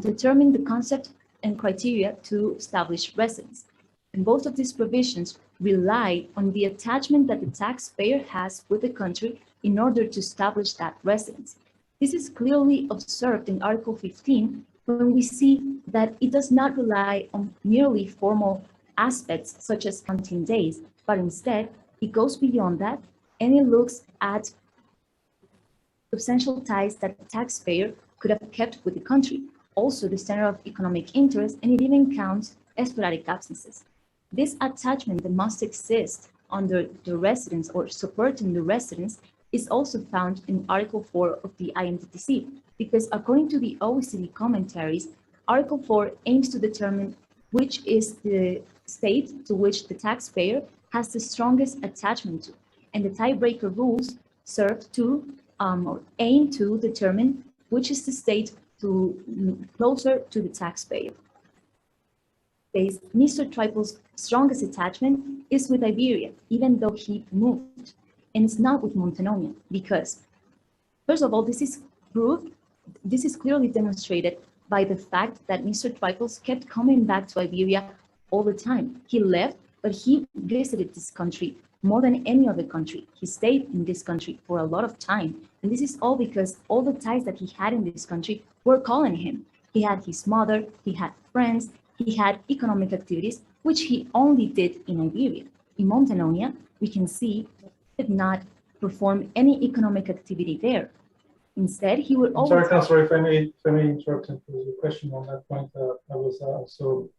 determine the concept and criteria to establish residence. And both of these provisions rely on the attachment that the taxpayer has with the country in order to establish that residence. This is clearly observed in Article 15 when we see that it does not rely on merely formal aspects such as counting days, but instead it goes beyond that and it looks at substantial ties that the taxpayer could have kept with the country, also the standard of economic interest, and it even counts sporadic absences. This attachment that must exist under the residence or supporting the residence is also found in Article 4 of the INTTC, because according to the OECD commentaries, Article 4 aims to determine which is the state to which the taxpayer has the strongest attachment to, and the tiebreaker rules serve to or aim to determine which is the state closer to the taxpayer. Mr. Triple's strongest attachment is with Iberia, even though he moved, and it's not with Montenonia, because, first of all, this is clearly demonstrated by the fact that Mr. Triples kept coming back to Iberia all the time. He left, but he visited this country more than any other country. He stayed in this country for a lot of time. And this is all because all the ties that he had in this country were calling him. He had his mother, he had friends, he had economic activities, which he only did in Iberia. In Montenonia, we can see he did not perform any economic activity there. Instead, he would always— Sorry, Councillor, if I may interrupt and pose a question on that point. I was also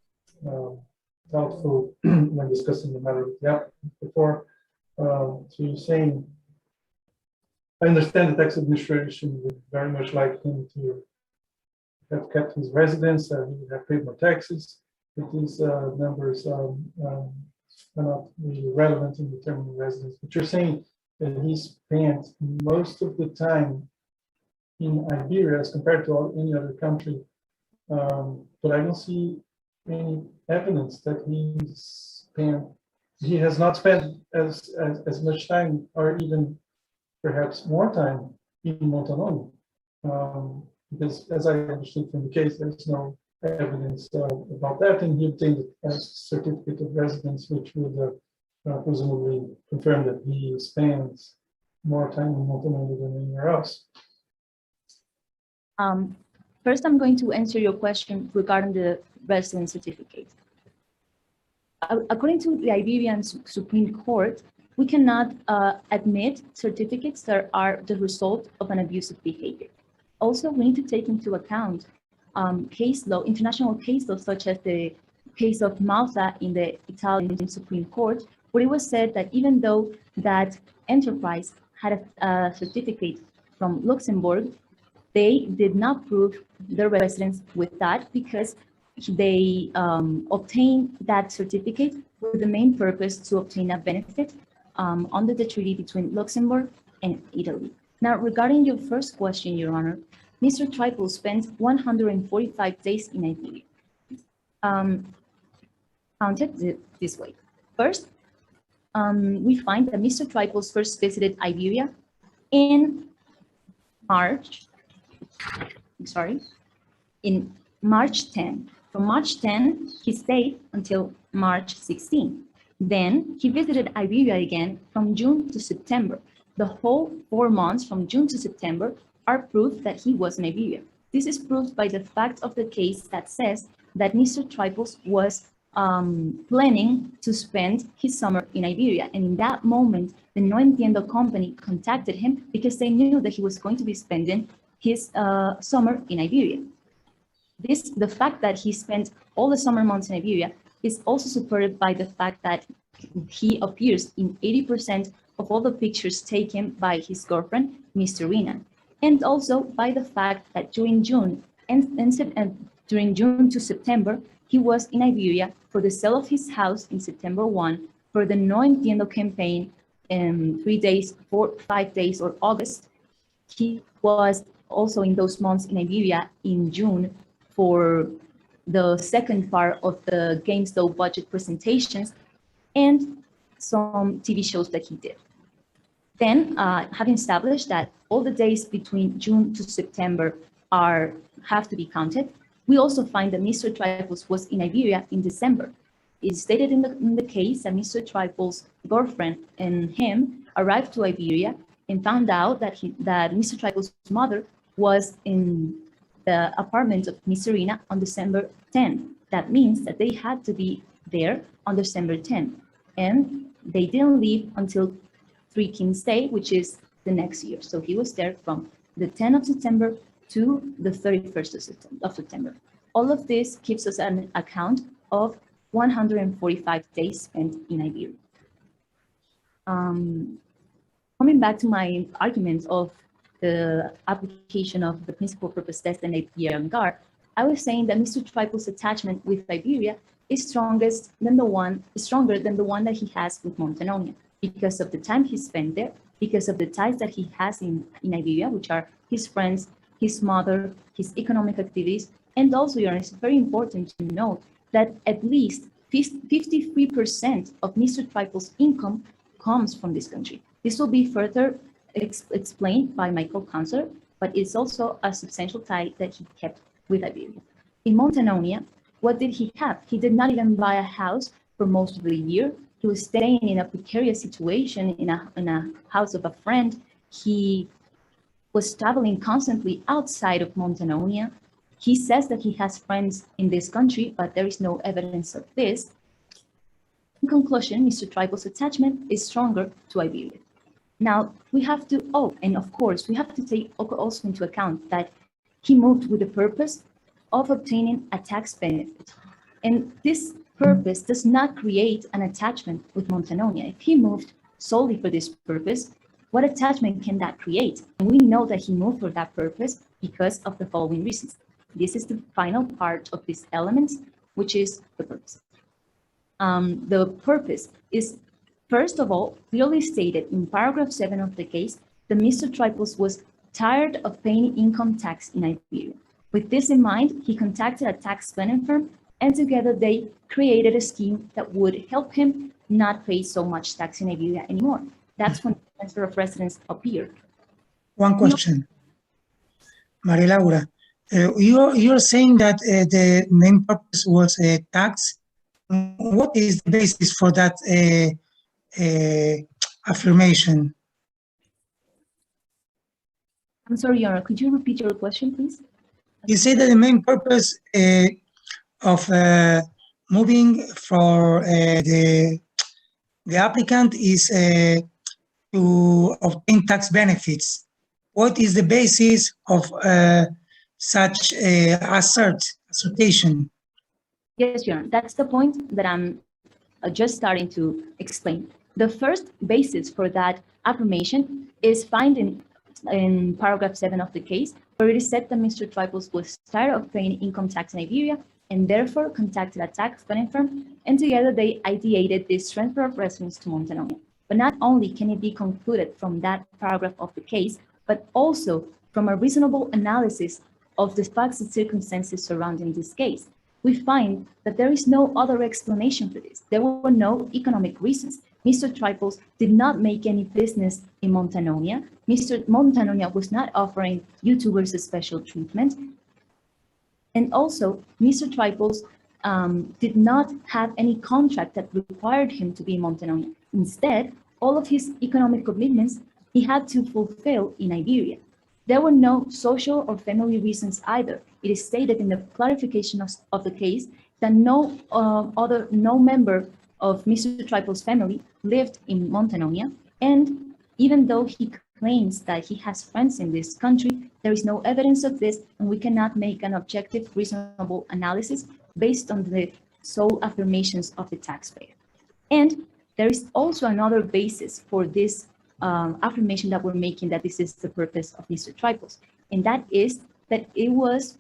doubtful when discussing the matter with the applicant before. So you're saying, I understand the tax administration would very much like him to have kept his residence, he would have paid more taxes, but these numbers are not really relevant in determining residence. But you're saying that he spent most of the time in Iberia as compared to any other country, but I don't see any evidence that he has not spent as much time, or even perhaps more time, in Montenonia, because as I understood from the case, there's no evidence about that, and he obtained a certificate of residence, which would presumably confirm that he spends more time in Montenonia than anywhere else. First, I'm going to answer your question regarding the residence certificate. according to the Iberian Supreme Court, we cannot admit certificates that are the result of an abusive behavior. Also, we need to take into account case law, international case law, such as the case of Malta in the Italian Supreme Court, where it was said that even though that enterprise had a certificate from Luxembourg, they did not prove their residence with that because they obtained that certificate with the main purpose to obtain a benefit under the treaty between Luxembourg and Italy. Now, regarding your first question, Your Honor, Mr. Triples spent 145 days in Iberia. Counted this way. First, we find that Mr. Triples first visited Iberia in March, in March 10. From March 10, he stayed until March 16. Then he visited Iberia again from June to September. The whole 4 months from June to September are proof that he was in Iberia. This is proved by the fact of the case that says that Mr. Triples was planning to spend his summer in Iberia. And in that moment, the No Entiendo company contacted him because they knew that he was going to be spending his summer in Iberia. The fact that he spent all the summer months in Iberia is also supported by the fact that he appears in 80% of all the pictures taken by his girlfriend, Miss Serena, and also by the fact that during June during June to September, he was in Iberia for the sale of his house in September 1, for the No Entiendo campaign 3 days, 4, 5 days, or August. He was also in those months in Iberia in June for the second part of the GameStop budget presentations and some TV shows that he did. Then, having established that all the days between June to September have to be counted, we also find that Mr. Triples was in Iberia in December. It's stated in the case that Mr. Triples' girlfriend and him arrived to Iberia and found out that Mr. Triples' mother was in the apartment of Miss Serena on December 10. That means that they had to be there on December 10. And they didn't leave until 3 Kings Day, which is the next year. So he was there from the 10th of September to the 31st of September. All of this gives us an account of 145 days spent in Iberia. Coming back to my argument of the application of the principal purpose test and APR, I was saying that Mr. Triples' attachment with Iberia is stronger than the one that he has with Montanonia, because of the time he spent there, because of the ties that he has in Iberia, which are his friends, his mother, his economic activities, and also, it's very important to note that at least 53% of Mr. Triples' income comes from this country. This will be further explained by my co-counselor, but it's also a substantial tie that he kept with Iberia. In Montanonia, what did he have? He did not even buy a house for most of the year. He was staying in a precarious situation in a house of a friend. He was traveling constantly outside of Montanonia. He says that he has friends in this country, but there is no evidence of this. In conclusion, Mr. Triples' attachment is stronger to Iberia. Now, we have to, and of course, we have to take also into account that he moved with the purpose of obtaining a tax benefit. And this purpose does not create an attachment with Montanonia. If he moved solely for this purpose, what attachment can that create? And we know that he moved for that purpose because of the following reasons. This is the final part of this element, which is the purpose. The purpose is, first of all, clearly stated in paragraph 7 of the case that Mr. Triples was tired of paying income tax in Iberia. With this in mind, he contacted a tax planning firm, and together they created a scheme that would help him not pay so much tax in Iberia anymore. That's when the transfer of residence appeared. One question, Maria Laura. You're saying that the main purpose was tax. What is the basis for that affirmation? I'm sorry, Your Honor, could you repeat your question, please? You say that the main purpose of moving for the applicant is to obtain tax benefits. What is the basis of such assertion? Yes, Your Honor, that's the point that I'm just starting to explain. The first basis for that affirmation is found in paragraph 7 of the case, where it is said that Mr. Triples was tired of paying income tax in Iberia and therefore contacted a tax planning firm, and together they ideated this transfer of residence to Montanonia. But not only can it be concluded from that paragraph of the case, but also from a reasonable analysis of the facts and circumstances surrounding this case. We find that there is no other explanation for this. There were no economic reasons. Mr. Triples did not make any business in Montanonia. Mr. Montanonia was not offering YouTubers a special treatment. And also, Mr. Triples did not have any contract that required him to be in Montanonia. Instead, all of his economic commitments he had to fulfill in Iberia. There were no social or family reasons either. It is stated in the clarification of the case that no member of Mr. Triples' family lived in Montanonia, and even though he claims that he has friends in this country, there is no evidence of this, and we cannot make an objective, reasonable analysis based on the sole affirmations of the taxpayer. And there is also another basis for this affirmation that we're making, that this is the purpose of Mr. Triples, and that is that it was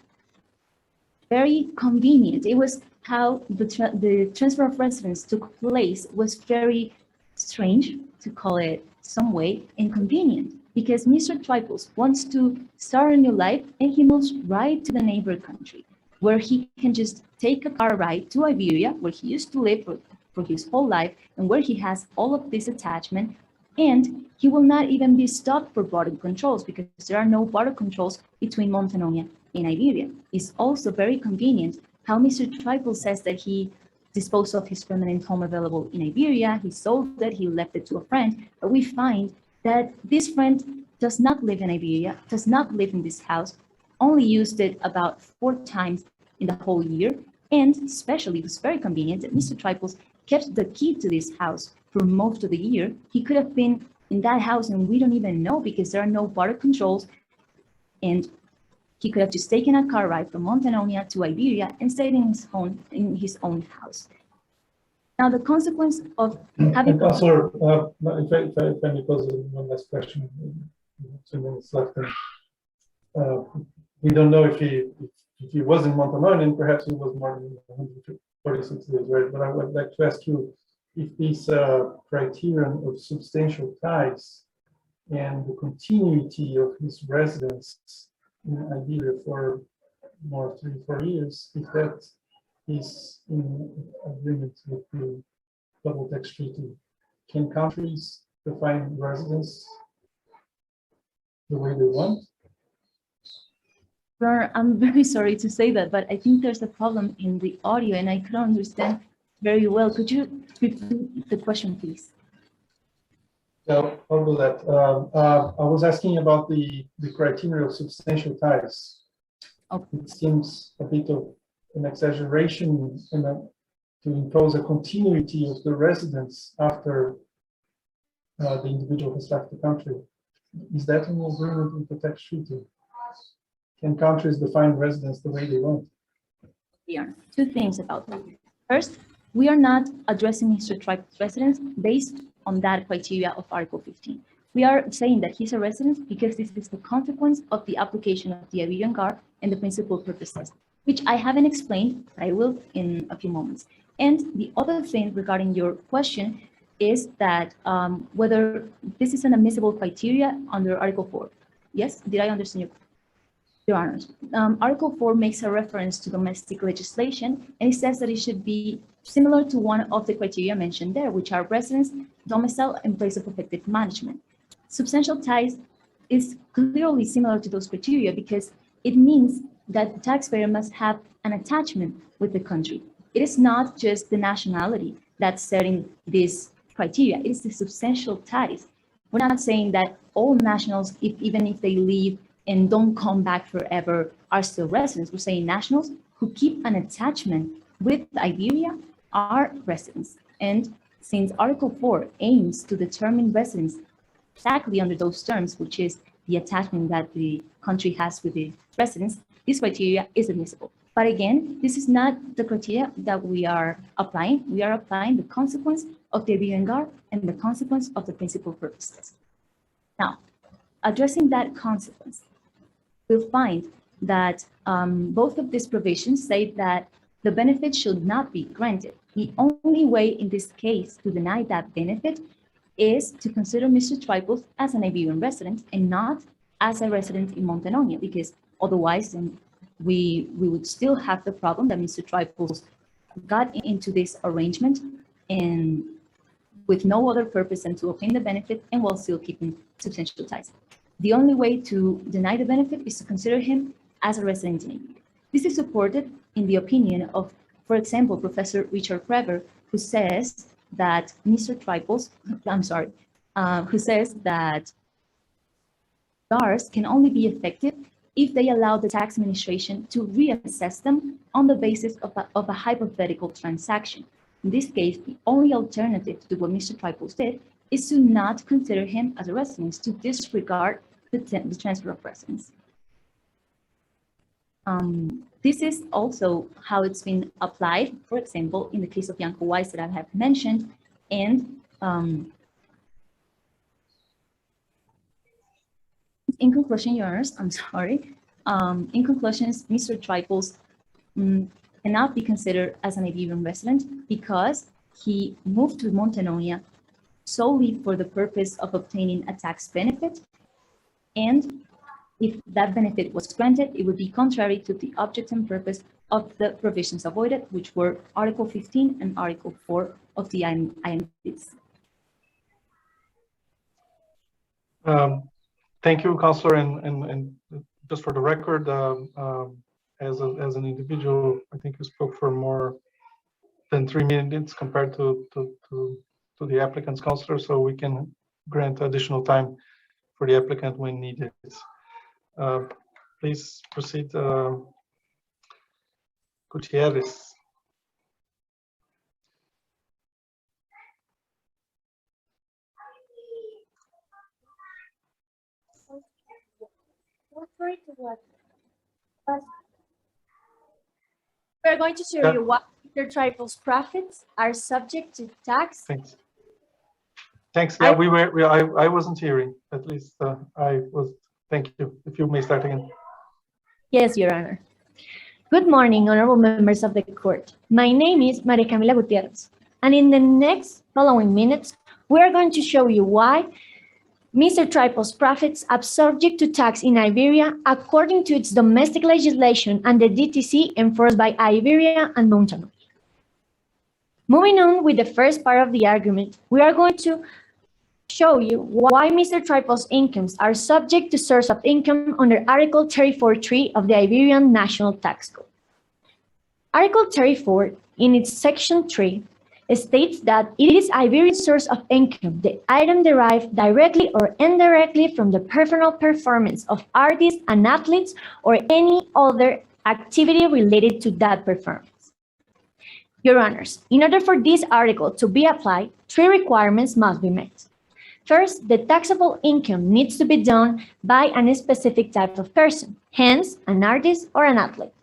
very convenient. It was how the transfer of residence took place was very strange, to call it some way, inconvenient, because Mr. Triples wants to start a new life and he moves right to the neighbor country, where he can just take a car ride to Iberia, where he used to live for his whole life, and where he has all of this attachment. And he will not even be stopped for border controls, because there are no border controls between Montanonia and Iberia. It's also very convenient how Mr. Triples says that he disposed of his permanent home available in Iberia, he sold it, he left it to a friend, but we find that this friend does not live in Iberia, does not live in this house, only used it about 4 times in the whole year, and especially it was very convenient that Mr. Triples kept the key to this house for most of the year. He could have been in that house and we don't even know, because there are no border controls, and he could have just taken a car ride from Montanonia to Iberia and stayed in his own house. Now, the consequence of having... Counselor, if I may pose one last question, 2 minutes left. We don't know if he was in Montanonia, and perhaps he was more than 146 days, right? But I would like to ask you if this criterion of substantial ties and the continuity of his residence in Iberia for more 3-4 years, if that is in agreement with the double tax treaty. Can countries define residence the way they want? I'm very sorry to say that, but I think there's a problem in the audio and I couldn't understand very well. Could you repeat the question, please? So I'll do that. I was asking about the criteria of substantial ties. Okay. It seems a bit of an exaggeration to impose a continuity of the residence after the individual has left the country. Is that in agreement with the tax treaty? Can countries define residence the way they want? Yeah, 2 things about that. First, we are not addressing Mr. Tripe's residence based on that criteria of Article 15. We are saying that he's a resident because this is the consequence of the application of the Iberian Guard and the principal purposes, which I haven't explained, but I will in a few moments. And the other thing regarding your question is that whether this is an admissible criteria under Article 4. Yes, did I understand Your Honors? Article 4 makes a reference to domestic legislation, and it says that it should be similar to one of the criteria mentioned there, which are residence, domicile, and place of effective management. Substantial ties is clearly similar to those criteria because it means that the taxpayer must have an attachment with the country. It is not just the nationality that's setting this criteria, it is the substantial ties. We're not saying that all nationals, even if they leave and don't come back forever, are still residents. We're saying nationals who keep an attachment with Iberia are residents. And since Article 4 aims to determine residents exactly under those terms, which is the attachment that the country has with the residents, this criteria is admissible. But again, this is not the criteria that we are applying. We are applying the consequence of the Iberian Guard and the consequence of the principal purpose test. Now, addressing that consequence, we'll find that both of these provisions say that the benefit should not be granted. The only way in this case to deny that benefit is to consider Mr. Triples as an Iberian resident and not as a resident in Montenonia, because otherwise we would still have the problem that Mr. Triples got into this arrangement and with no other purpose than to obtain the benefit and while still keeping substantial ties. The only way to deny the benefit is to consider him as a resident in Iberia. This is supported in the opinion of, for example, Professor Richard Krever, who says that Mr. Triples, who says that GARs can only be effective if they allow the tax administration to reassess them on the basis of a hypothetical transaction. In this case, the only alternative to what Mr. Triples did is to not consider him as a resident, to disregard the transfer of residence. This is also how it's been applied, for example, in the case of Janko Weiss that I have mentioned, and in conclusion, Your Honors, I'm sorry. In conclusions, Mr. Triples cannot be considered as an Iberian resident because he moved to Montenonia solely for the purpose of obtaining a tax benefit. And if that benefit was granted, it would be contrary to the object and purpose of the provisions avoided, which were Article 15 and Article 4 of the INDs. Thank you, Counselor, and just for the record, as an individual, I think you spoke for more than 3 minutes compared to the applicant's counselor, so we can grant additional time for the applicant when needed. Please proceed, Gutierrez. We're going to show you what Mr. Triples' profits are subject to tax. Thanks. Thanks. Yeah, I wasn't hearing. At least I was. Thank you. If you may start again. Yes, Your Honor. Good morning, honorable members of the court. My name is Maria Camila Gutierrez, and in the next following minutes, we are going to show you why Mr. Triples' profits are subject to tax in Iberia according to its domestic legislation and the DTC enforced by Iberia and Montenonia. Moving on with the first part of the argument, we are going to show you why Mr. Triples' incomes are subject to source of income under Article 34.3 of the Iberian National Tax Code. Article 34, in its Section 3, states that it is Iberia's source of income, the item derived directly or indirectly from the personal performance of artists and athletes or any other activity related to that performance. Your Honors, in order for this article to be applied, 3 requirements must be met. First, the taxable income needs to be done by a specific type of person, hence an artist or an athlete.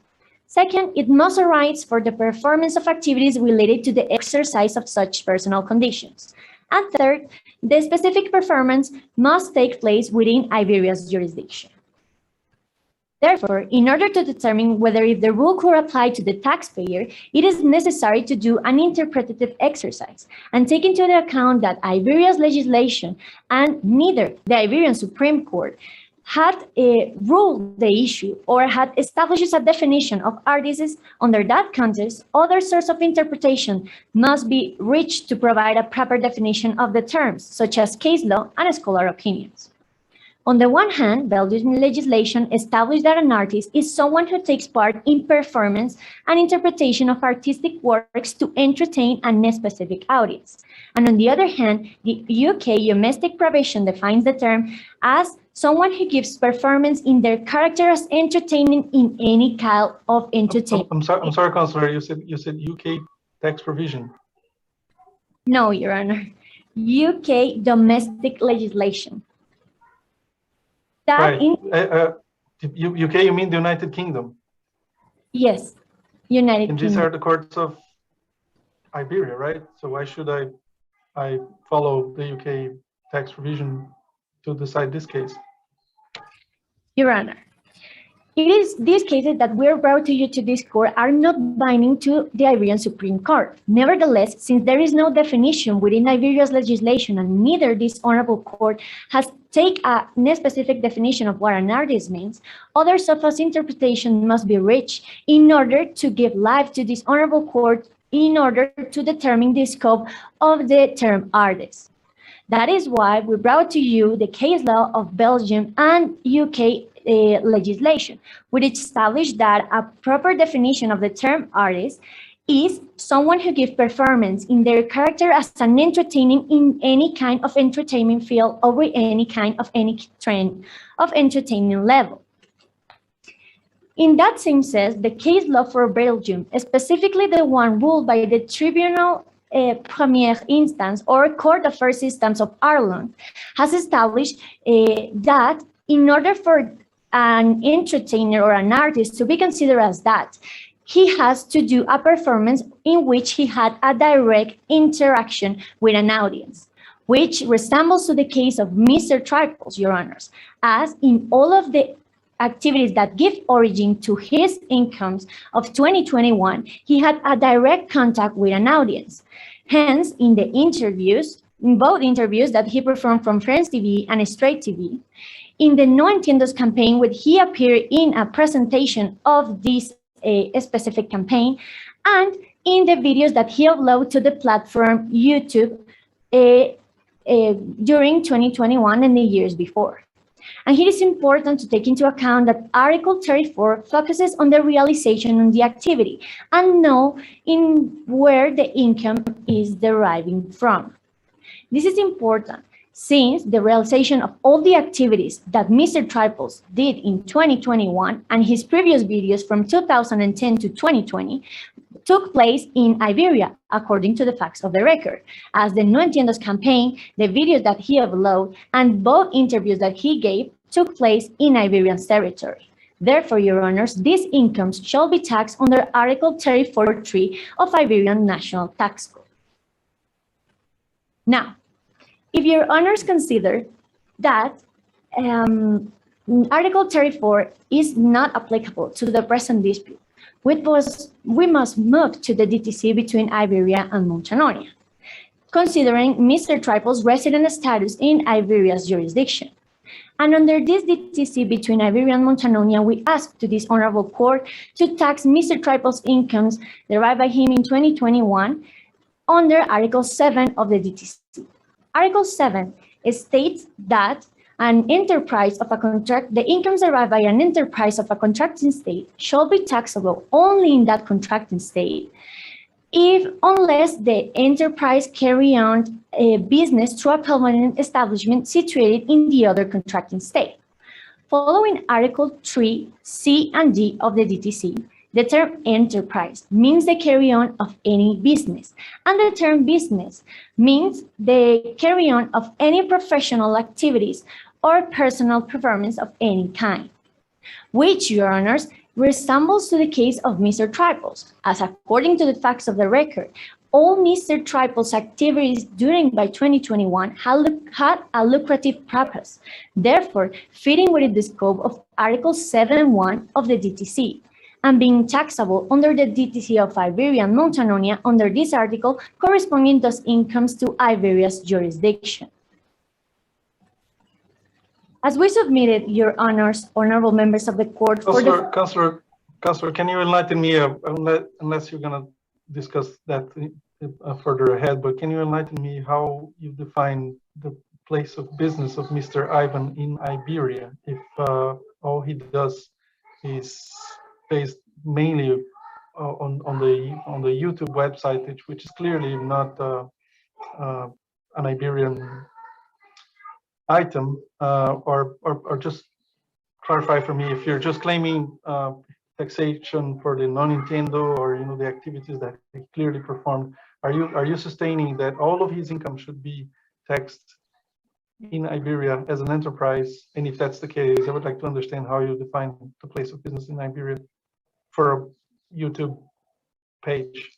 Second, it must arise for the performance of activities related to the exercise of such personal conditions. And third, the specific performance must take place within Iberia's jurisdiction. Therefore, in order to determine whether if the rule could apply to the taxpayer, it is necessary to do an interpretative exercise and take into account that Iberia's legislation and neither the Iberian Supreme Court had ruled the issue or had established a definition of artists. Under that context, other source of interpretation must be reached to provide a proper definition of the terms, such as case law and scholar opinions. On the one hand, Belgian legislation established that an artist is someone who takes part in performance and interpretation of artistic works to entertain a specific audience. And on the other hand, the UK domestic provision defines the term as someone who gives performance in their character as entertaining in any kind of entertainment. I'm sorry, Counselor. You said UK tax provision. No, Your Honor. UK domestic legislation. That Right. in UK, you mean the United Kingdom? yes, United And these Kingdom. are the courts of Iberia, right? So why should I follow the UK tax provision to decide this case? Your Honor, it is these cases that were brought to you to this court are not binding to the Iberian Supreme Court. Nevertheless, since there is no definition within Iberia's legislation and neither this honorable court has taken a specific definition of what an artist means, other sophos interpretation must be reached in order to give life to this honorable court in order to determine the scope of the term artist. That is why we brought to you the case law of Belgium and UK legislation, which established that a proper definition of the term artist is someone who gives performance in their character as an entertaining in any kind of entertainment field over any kind of any trend of entertainment level. In that same sense, the case law for Belgium, specifically the one ruled by the Tribunal Première Instance or Court of First Instance of Ireland, has established that in order for an entertainer or an artist to be considered as that, he has to do a performance in which he had a direct interaction with an audience, which resembles to the case of Mr. Triples, Your Honors, as in all of the activities that give origin to his incomes of 2021, he had a direct contact with an audience. Hence, in both interviews that he performed from Friends TV and Straight TV, in the No Entiendos campaign, where he appeared in a presentation of this specific campaign, and in the videos that he uploaded to the platform YouTube during 2021 and the years before. And it is important to take into account that Article 34 focuses on the realization of the activity and know in where the income is deriving from. This is important since the realization of all the activities that Mr. Triples did in 2021 and his previous videos from 2010 to 2020 took place in Iberia, according to the facts of the record, as the No Entiendos campaign, the videos that he uploaded, and both interviews that he gave took place in Iberian territory. Therefore, Your Honors, these incomes shall be taxed under Article 34.3 of Iberian National Tax Code. Now, if Your Honors consider that Article 34 is not applicable to the present dispute, we must move to the DTC between Iberia and Montanonia, considering Mr. Triples' resident status in Iberia's jurisdiction. And under this DTC between Iberia and Montanonia, we ask to this honorable court to tax Mr. Triples' incomes derived by him in 2021 under Article 7 of the DTC. Article 7 states that an enterprise of a contract, the incomes derived by an enterprise of a contracting state shall be taxable only in that contracting state unless the enterprise carry on a business through a permanent establishment situated in the other contracting state. Following Article 3, C and D of the DTC, the term enterprise means the carry on of any business, and the term business means the carry on of any professional activities or personal performance of any kind, which, Your Honors, resembles to the case of Mr. Triples, as according to the facts of the record, all Mr. Triples' activities during by 2021 had a lucrative purpose, therefore fitting within the scope of Article 7.1 of the DTC, and being taxable under the DTC of Iberia and Montanonia under this article, corresponding those incomes to Iberia's jurisdiction. As we submitted, Your Honors, honorable members of the court, Counselor, can you enlighten me, unless you're going to discuss that further ahead, but can you enlighten me how you define the place of business of Mr. Ivan in Iberia, if all he does is based mainly on the YouTube website, which is clearly not an Iberian item, or just clarify for me if you're just claiming taxation for the non-Nintendo or the activities that he clearly performed. Are you sustaining that all of his income should be taxed in Iberia as an enterprise? And if that's the case, I would like to understand how you define the place of business in Iberia for a YouTube page.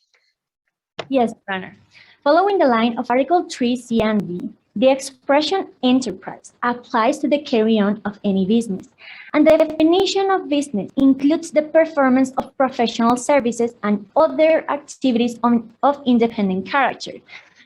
Yes, Your Honor. Following the line of Article 3C and D, the expression enterprise applies to the carry-on of any business, and the definition of business includes the performance of professional services and other activities of independent character.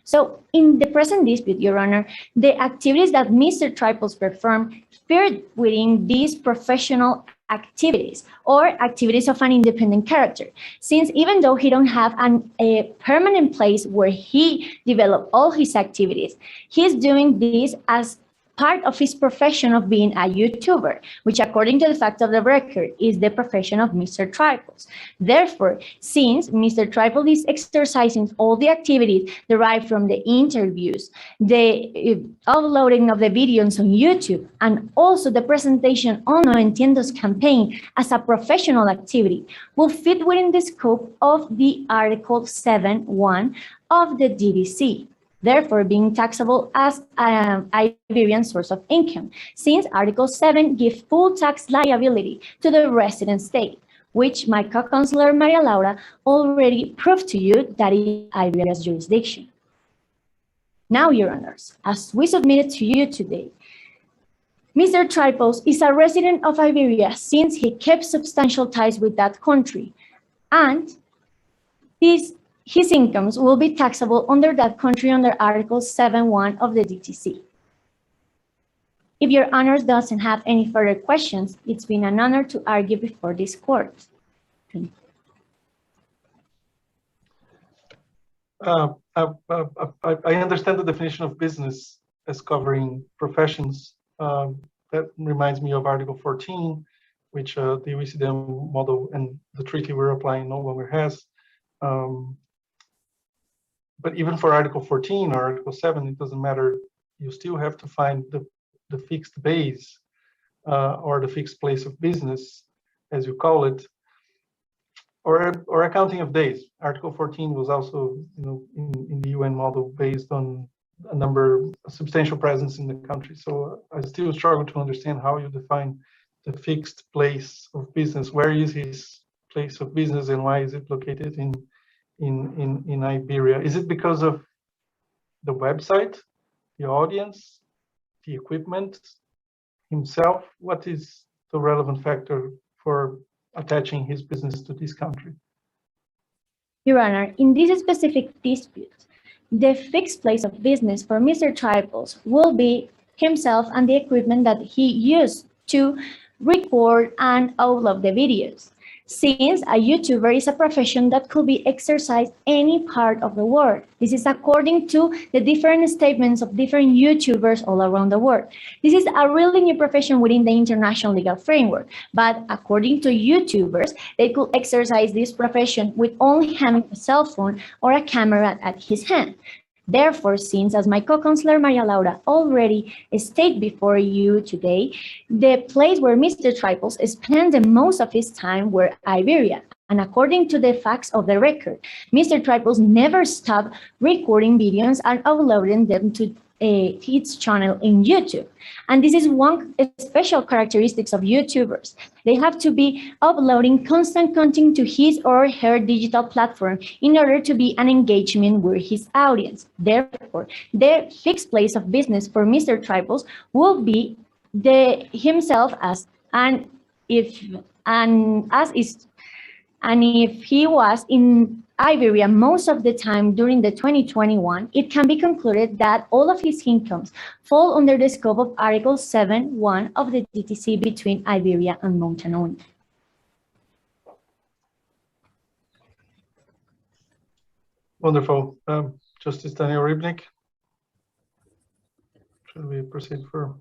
So in the present dispute, Your Honor, the activities that Mr. Triples performed fit within these professional activities or activities of an independent character, since even though he don't have a permanent place where he developed all his activities, he's doing this as part of his profession of being a YouTuber, which according to the fact of the record is the profession of Mr. Triples. Therefore, since Mr. Triples is exercising all the activities derived from the interviews, the uploading of the videos on YouTube, and also the presentation on No Entiendo's campaign as a professional activity, will fit within the scope of the Article 7.1 of the DDC. Therefore, being taxable as an Iberian source of income, since Article 7 gives full tax liability to the resident state, which my co-counselor Maria Laura already proved to you that is Iberia's jurisdiction. Now, Your Honors, as we submitted to you today, Mr. Triples is a resident of Iberia since he kept substantial ties with that country, and his incomes will be taxable under that country under Article 7.1 of the DTC. If Your Honors doesn't have any further questions, it's been an honor to argue before this court. Thank you. I understand the definition of business as covering professions. That reminds me of Article 14, which the OECD model and the treaty we're applying no longer has. But even for Article 14 or Article 7, it doesn't matter. You still have to find the fixed base or the fixed place of business, as you call it, or accounting of days. Article 14 was also, in the UN model based on a substantial presence in the country. So I still struggle to understand how you define the fixed place of business. Where is his place of business and why is it located in Iberia? Is it because of the website, the audience, the equipment, himself? What is the relevant factor for attaching his business to this country? Your Honor, in this specific dispute, the fixed place of business for Mr. Triples will be himself and the equipment that he used to record and upload the videos. Since a YouTuber is a profession that could be exercised any part of the world. This is according to the different statements of different YouTubers all around the world. This is a really new profession within the international legal framework, but according to YouTubers, they could exercise this profession with only having a cell phone or a camera at his hand. Therefore, since, as my co-counselor Maria Laura already stated before you today, the place where Mr. Triples spent the most of his time were Iberia. And according to the facts of the record, Mr. Triples never stopped recording videos and uploading them to its channel in YouTube. And this is one special characteristics of YouTubers. They have to be uploading constant content to his or her digital platform in order to be an engagement with his audience. Therefore, the fixed place of business for Mr. Triples will be himself if he was in Iberia most of the time during the 2021, it can be concluded that all of his incomes fall under the scope of Article 7.1 of the DTC between Iberia and Montanoni. Wonderful. Justice Daniel Rybnik, should we proceed for?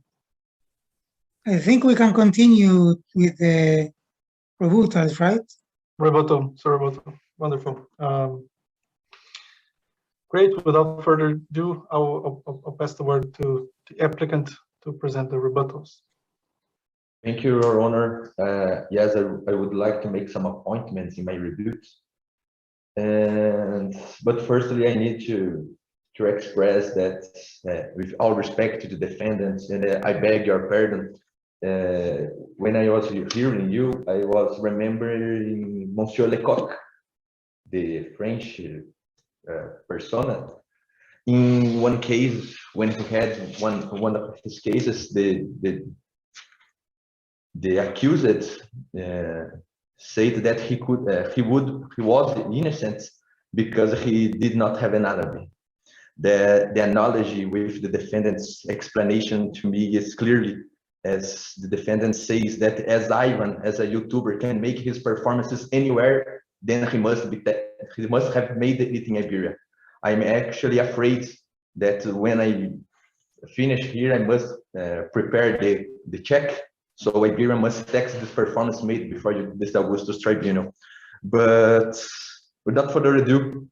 I think we can continue with the rebuttals, right? Rebuttal, so rebuttal. Wonderful. Great. Without further ado, I'll pass the word to the applicant to present the rebuttals. Thank you, Your Honor. Yes, I would like to make some appointments in my rebut. But firstly, I need to express that with all respect to the defendants, and I beg your pardon. When I was hearing you, I was remembering Monsieur Lecoq, the French persona. In one case, when he had one of his cases, the accused said that he was innocent because he did not have an alibi. The analogy with the defendant's explanation to me is clearly, as the defendant says, that as Ivan, as a YouTuber, can make his performances anywhere, then he must have made it in Iberia. I'm actually afraid that when I finish here, I must prepare the check. So Iberia must tax this performance made before this Augustus tribunal. But without further ado,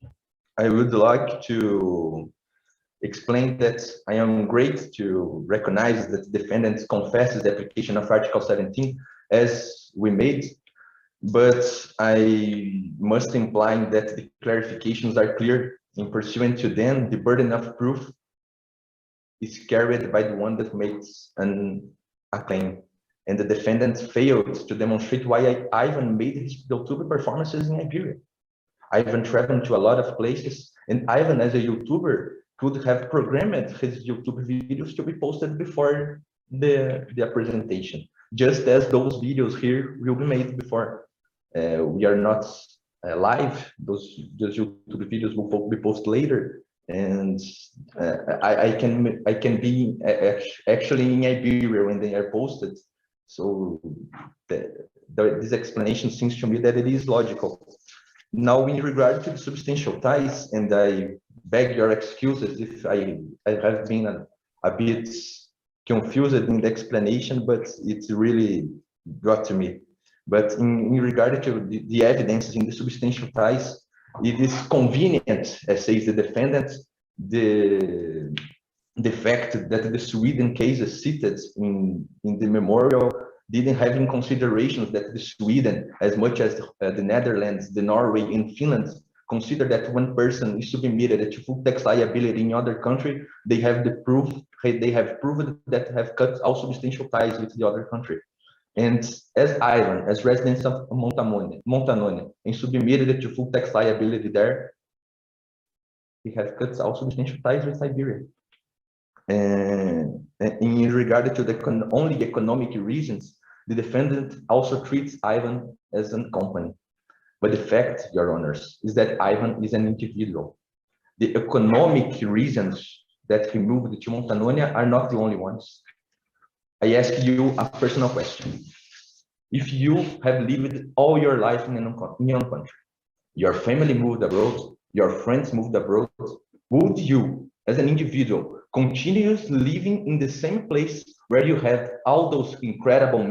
I would like to explain that I am great to recognize that the defendant confesses the application of Article 17 as we made, but I must imply that the clarifications are clear. In pursuant to them, the burden of proof is carried by the one that makes a claim. And the defendant failed to demonstrate why Ivan made his YouTube performances in Iberia. Ivan traveled to a lot of places, and Ivan, as a YouTuber, could have programmed his YouTube videos to be posted before the presentation, just as those videos here will be made before. We are not live; those YouTube videos will be posted later, and I can be actually in Iberia when they are posted. So this explanation seems to me that it is logical. Now, in regard to the substantial ties, and I beg your excuses if I have been a bit confused in the explanation, but it's really got to me. But in regard to the evidence in the substantial ties, it is convenient, as says the defendant, the fact that the Sweden cases cited in the memorial didn't have in consideration that the Sweden, as much as the Netherlands, the Norway, and Finland, consider that one person is submitted to full tax liability in other country, they have the proof, they have proven that have cut all substantial ties with the other country. And as Ivan, as residents of Montanone, and submitted to full tax liability there, we have cut all substantial ties with Siberia. And in regard to the only economic reasons, the defendant also treats Ivan as a company. But the fact, Your Honors, is that Ivan is an individual. The economic reasons that he moved to Montanonia are not the only ones. I ask you a personal question. If you have lived all your life in your own country, your family moved abroad, your friends moved abroad, would you, as an individual, continue living in the same place where you have all those incredible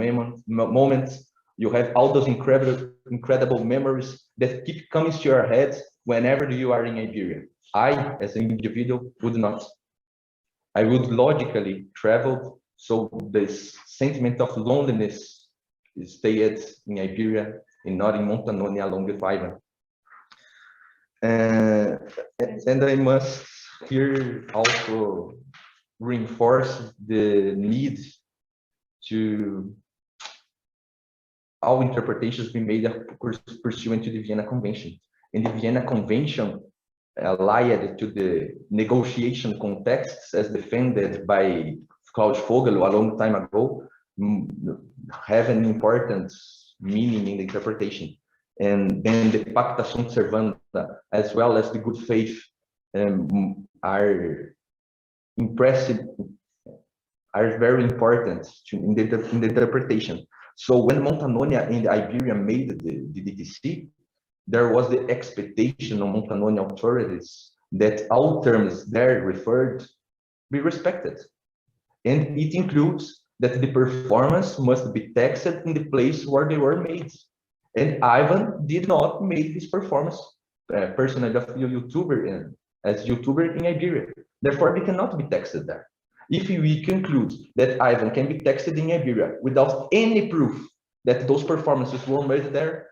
moments, you have all those incredible memories that keep coming to your head whenever you are in Iberia? I, as an individual, would not. I would logically travel, so this sentiment of loneliness stayed in Iberia and not in Montanonia along with Ivan. And I must here also reinforce the need to all interpretations be made pursuant to the Vienna Convention. And the Vienna Convention, allied to the negotiation contexts as defended by Klaus Vogel a long time ago, have an important meaning in the interpretation. And then the pacta sunt servanda, as well as the good faith, are impressive, are very important in the interpretation. So when Montanonia and Iberia made the DTC, there was the expectation on Montanonia authorities that all terms there referred be respected. And it includes that the performance must be taxed in the place where they were made. And Ivan did not make his performance personally of YouTuber as YouTuber in Iberia. Therefore, they cannot be taxed there. If we conclude that Ivan can be taxed in Iberia without any proof that those performances were made there,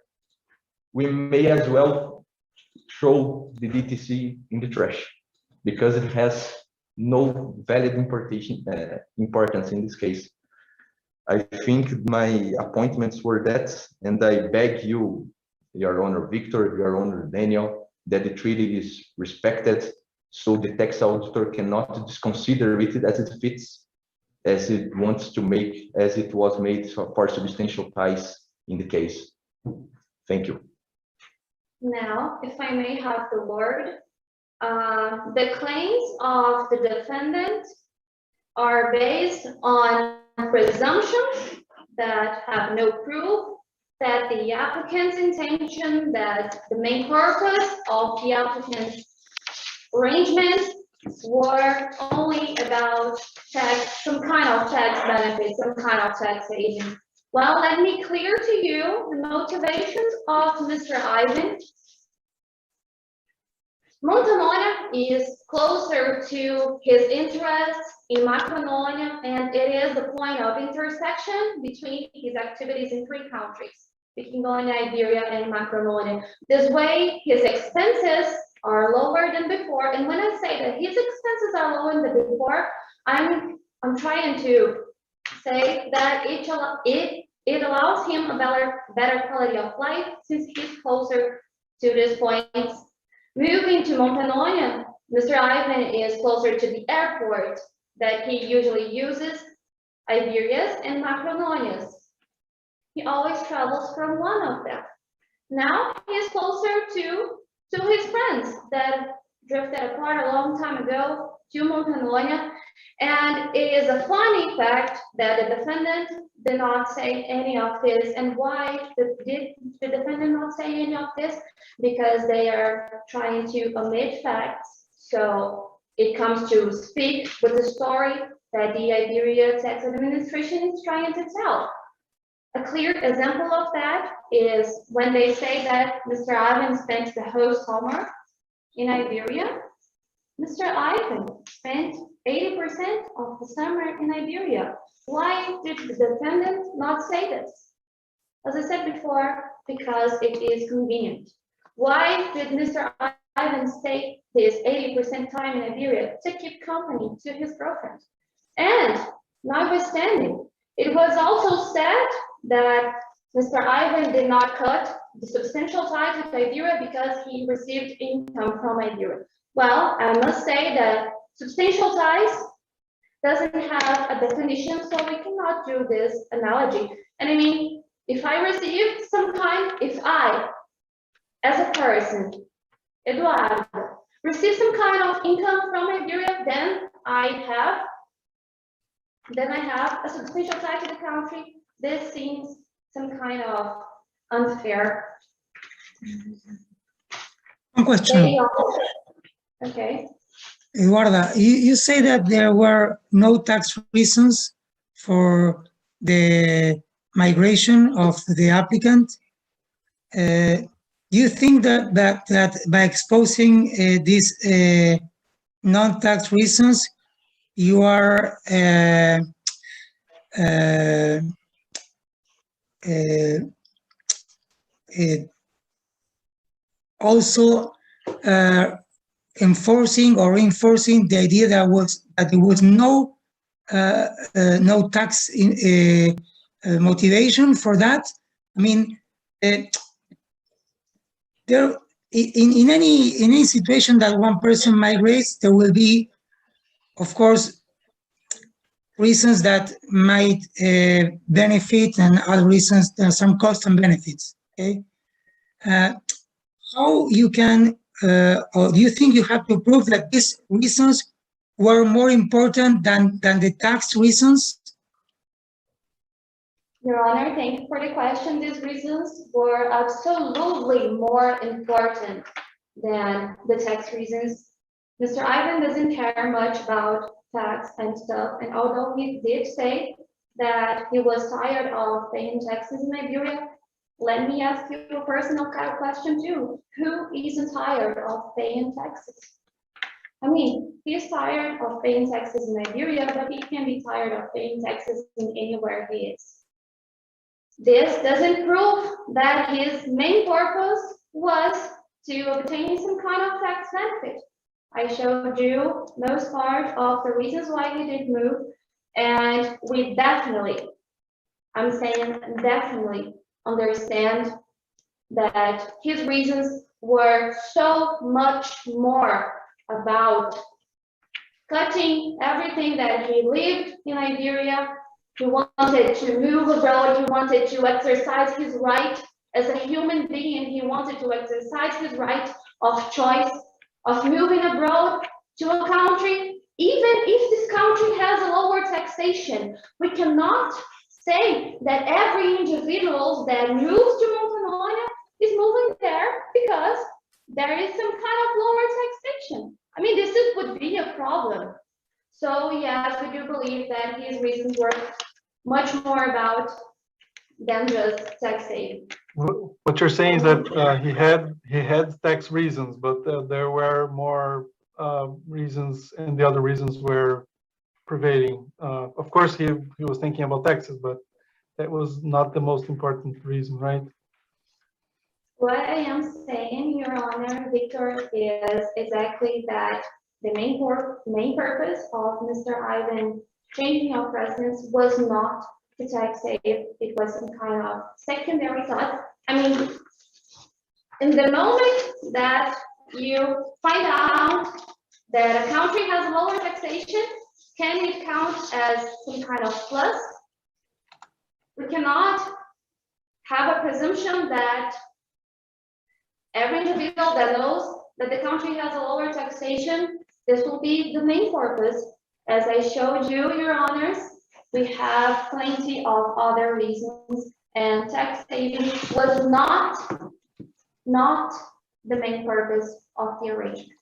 we may as well throw the DTC in the trash, because it has no valid importance in this case. I think my appointments were that, and I beg you, Your Honor Victor, Your Honor Daniel, that the treaty is respected, so the tax auditor cannot disconsider it as it fits, as it wants to make, as it was made for substantial ties in the case. Thank you. Now, if I may have the word, the claims of the defendant are based on presumptions that have no proof, that the applicant's intention, that the main purpose of the applicant's arrangement were only about tax, some kind of tax benefit, some kind of taxation. Well, let me clear to you the motivations of Mr. Ivan. Montanonia is closer to his interests in Macrononia, and it is the point of intersection between his activities in three countries, Bikingonia, Iberia, and Macrononia. This way, his expenses are lower than before, and when I say that his expenses are lower than before, I'm trying to say that it allows him a better quality of life since he's closer to this point. Moving to Montanonia, Mr. Ivan is closer to the airport that he usually uses, Iberia's and Macrononia's. He always travels from one of them. Now he is closer to his friends that drifted apart a long time ago to Montanonia. And it is a funny fact that the defendant did not say any of this. And why did the defendant not say any of this? Because they are trying to omit facts. So it comes to speak with the story that the Iberia Tax Administration is trying to tell. A clear example of that is when they say that Mr. Ivan spent the whole summer in Iberia. Mr. Ivan spent 80% of the summer in Iberia. Why did the defendant not say this? As I said before, because it is convenient. Why did Mr. Ivan stay his 80% time in Iberia? To keep company to his girlfriend. And notwithstanding, it was also said that Mr. Ivan did not cut the substantial ties with Iberia because he received income from Iberia. Well, I must say that substantial ties doesn't have a definition, so we cannot do this analogy. And I mean, if I receive some kind, if I, as a person, Eduardo, receive some kind of income from Iberia, then I have a substantial tie to the country. This seems some kind of unfair. One question. Okay. Eduarda, you say that there were no tax reasons for the migration of the applicant. Do you think that by exposing these non-tax reasons, you are also enforcing or reinforcing the idea that there was no tax motivation for that? I mean, there in any situation that one person migrates, there will be, of course, reasons that might benefit and other reasons there are some costs and benefits. Okay, how you can or do you think you have to prove that these reasons were more important than the tax reasons? Your Honor, thank you for the question. These reasons were absolutely more important than the tax reasons. Mr. Ivan doesn't care much about tax and stuff, and although he did say that he was tired of paying taxes in Iberia, let me ask you a personal question too. Who isn't tired of paying taxes? I mean, he's tired of paying taxes in Nigeria, but he can be tired of paying taxes in anywhere he is. This doesn't prove that his main purpose was to obtain some kind of tax benefit. I showed you most part of the reasons why he did move, and we definitely, I'm saying definitely, understand that his reasons were so much more about cutting everything that he lived in Nigeria. He wanted to move abroad. He wanted to exercise his right as a human being. He wanted to exercise his right of choice of moving abroad to a country, even if this country has a lower taxation. We cannot say that every individual that moves to Montanoia is moving there because there is some kind of lower taxation. I mean, would be a problem. So yes, we do believe that his reasons were much more about than just tax saving. What you're saying is that he had tax reasons, but there were more reasons, and the other reasons were prevailing. Of course, he was thinking about taxes, but that was not the most important reason, right? What I am saying, Your Honor, Victor, is exactly that the main purpose of Mr. Ivan changing of residence was not to tax save. It was some kind of secondary thought. I mean, in the moment that you find out that a country has lower taxation, can it count as some kind of plus? We cannot have a presumption that every individual that knows that the country has a lower taxation, this will be the main purpose. As I showed you, Your Honors, we have plenty of other reasons, and tax saving was not the main purpose of the arrangement.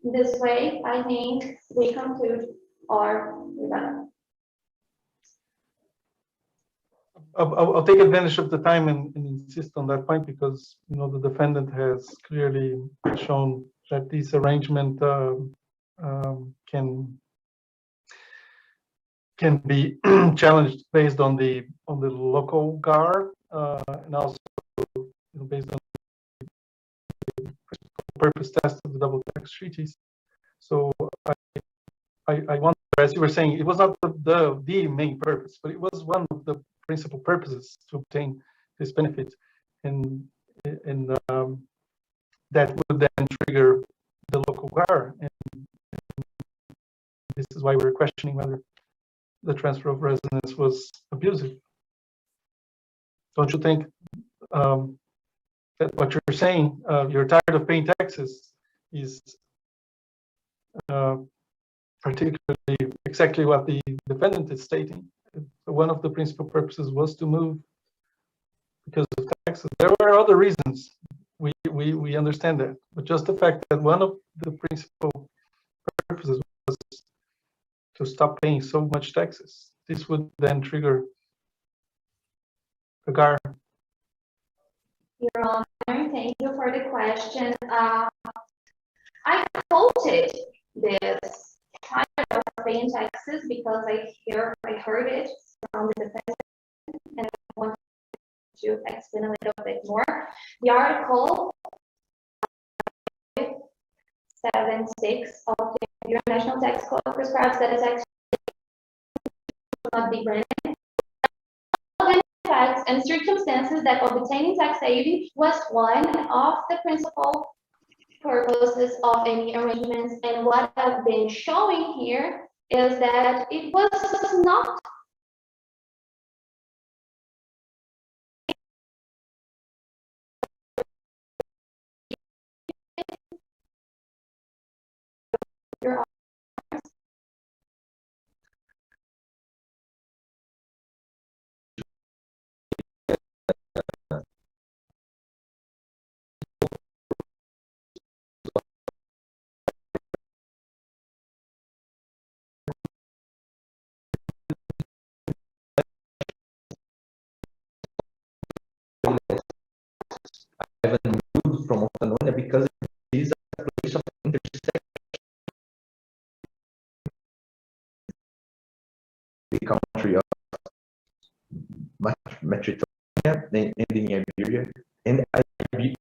This way, I think we conclude our rebuttal. I'll take advantage of the time and insist on that point, because the defendant has clearly shown that this arrangement can be challenged based on the local GAR, and also based on the purpose test of the double tax treaties. So I wonder, as you were saying, it was not the main purpose, but it was one of the principal purposes to obtain this benefit, and that would then trigger the local GAR, and this is why we're questioning whether the transfer of residence was abusive. Don't you think that what you're saying, you're tired of paying taxes, is particularly exactly what the defendant is stating? One of the principal purposes was to move because of taxes. There were other reasons. We understand that, but just the fact that one of the principal purposes was to stop paying so much taxes, this would then trigger the GAR. Your Honor, thank you for the question. I quoted this tired of paying taxes because I heard it from the defense, and I want to explain a little bit more. The article 76 of the International Tax Code prescribes that a tax will not be granted facts and circumstances that obtaining tax saving was one of the principal purposes of any arrangements. And what I've been showing here is that it was not your Ivan moved from Montanonia because it is a place of intersection. The country of Macedonia and in Iberia, and Iberia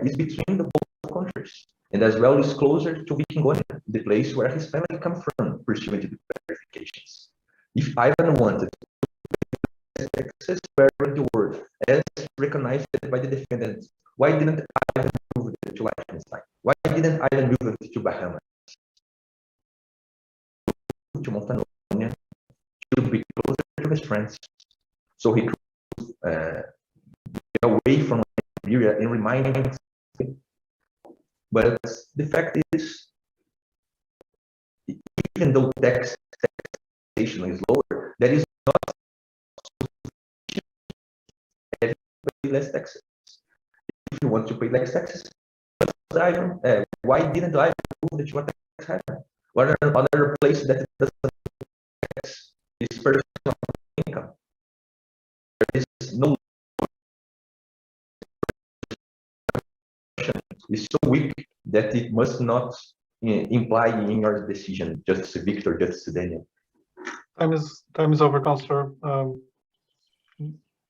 is between the both countries, and as well is closer to Vikingonia, the place where his family come from, pursuant to the verifications. If Ivan wanted access where in the world, as recognized by the defendant, why didn't Ivan move it to Liechtenstein? Why didn't Ivan move it to Bahamas? To Montanonia, to be closer to his friends, so he could get away from Iberia and remind him. But the fact is, even though taxation is lower, that is not sufficient to pay less taxes. If you want to pay less taxes, why didn't I move the tax haven? What are other places that doesn't tax this personal income? There is no. Is so weak that it must not imply in your decision, Justice Victor, Justice Daniel. Time is over, Councillor.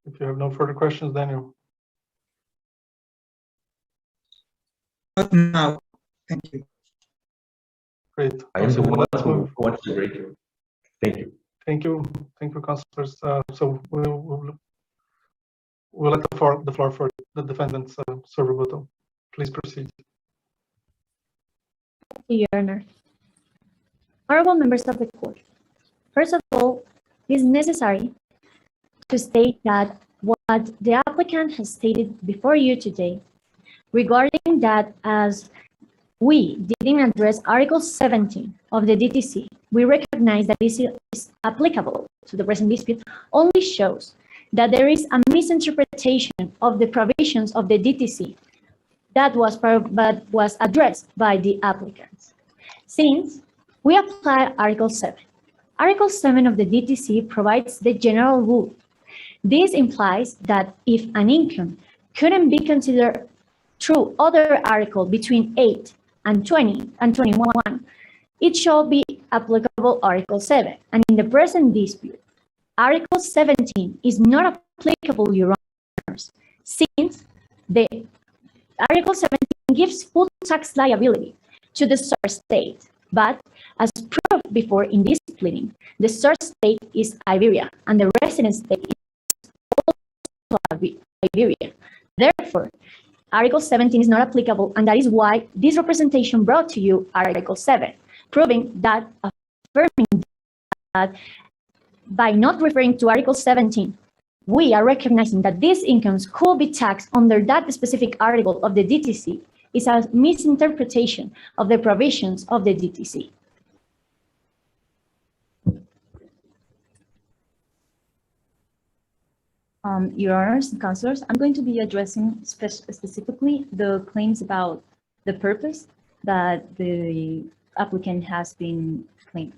If you have no further questions, Daniel. Not now. Thank you. Great. I am the one Let's who move. wants to break it. Thank you. Thank you, councillors. So we'll let the floor for the defendants, Sir Roberto. Please proceed. Thank you, Your Honor. Honorable members of the court, first of all, it is necessary to state that what the applicant has stated before you today regarding that as we didn't address Article 17 of the DTC, we recognize that this is applicable to the present dispute, only shows that there is a misinterpretation of the provisions of the DTC that was addressed by the applicants. Since we apply Article 7. Article 7 of the DTC provides the general rule. This implies that if an income couldn't be considered through other article between 8 and 20 and 21, it shall be applicable Article 7. And in the present dispute, Article 17 is not applicable, Your Honors, since the Article 17 gives full tax liability to the source state. But as proved before in this pleading, the source state is Iberia and the resident state is also Iberia. Therefore, Article 17 is not applicable, and that is why this representation brought to you Article 7, proving that, affirming that by not referring to Article 17, we are recognizing that these incomes could be taxed under that specific article of the DTC is a misinterpretation of the provisions of the DTC. Your Honors and Councillors, I'm going to be addressing specifically the claims about the purpose that the applicant has been claiming.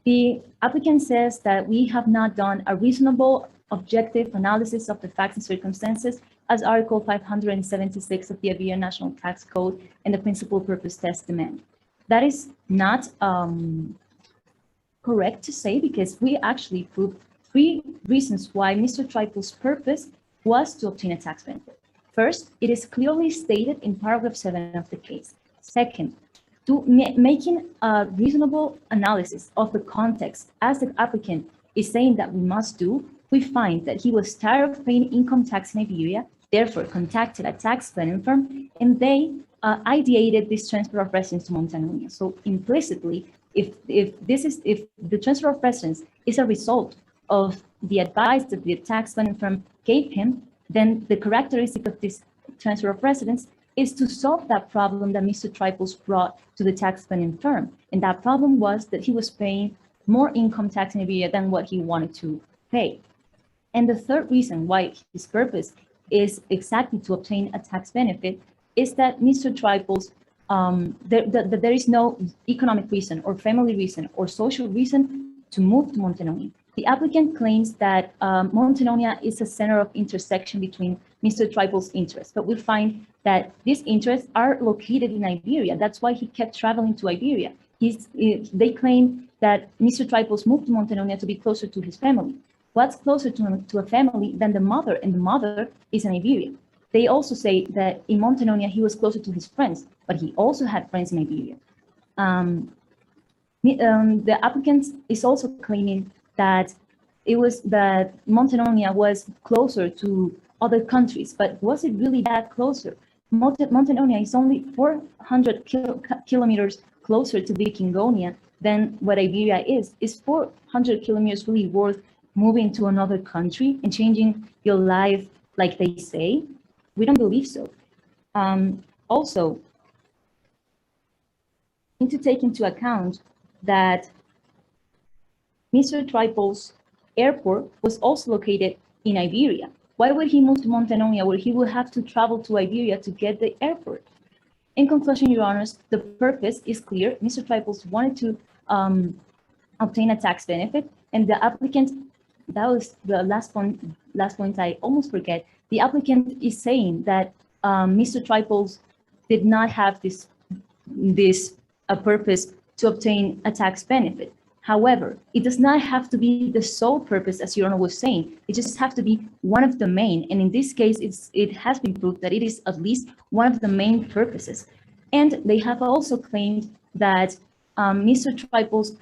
The applicant says that we have not done a reasonable, objective analysis of the facts and circumstances as Article 576 of the Iberian National Tax Code and the principal purpose test demand. That is not correct to say, because we actually proved 3 reasons why Mr. Triple's purpose was to obtain a tax benefit. First, it is clearly stated in paragraph 7 of the case. Second, to making a reasonable analysis of the context, as the applicant is saying that we must do, we find that he was tired of paying income tax in Iberia, therefore contacted a tax planning firm, and they ideated this transfer of residence to Montanonia. So implicitly, if the transfer of residence is a result of the advice that the tax planning firm gave him, then the characteristic of this transfer of residence is to solve that problem that Mr. Triples brought to the tax planning firm. And that problem was that he was paying more income tax in Iberia than what he wanted to pay. And the third reason why his purpose is exactly to obtain a tax benefit is that Mr. Triples, there is no economic reason or family reason or social reason to move to Montanonia. The applicant claims that Montanonia is a center of intersection between Mr. Triple's interests, but we find that these interests are located in Iberia. That's why he kept traveling to Iberia. They claim that Mr. Triple's moved to Montenonia to be closer to his family. What's closer to a family than the mother? And the mother is in Iberia. They also say that in Montenonia, he was closer to his friends, but he also had friends in Iberia. The applicant is also claiming that Montenonia was closer to other countries, but was it really that closer? Montenonia is only 400 kilometers closer to Vikingonia than what Iberia is. Is 400 kilometers really worth moving to another country and changing your life like they say? We don't believe so. Also, need to take into account that Mr. Triple's airport was also located in Iberia. Why would he move to Montenonia where he would have to travel to Iberia to get the airport? In conclusion, Your Honors, the purpose is clear. Mr. Triples wanted to obtain a tax benefit, and the applicant, that was the last point I almost forget. The applicant is saying that Mr. Triples did not have this purpose to obtain a tax benefit. However, it does not have to be the sole purpose, as Your Honor was saying. It just has to be one of the main. And in this case, it has been proved that it is at least one of the main purposes. And they have also claimed that Mr. Triple's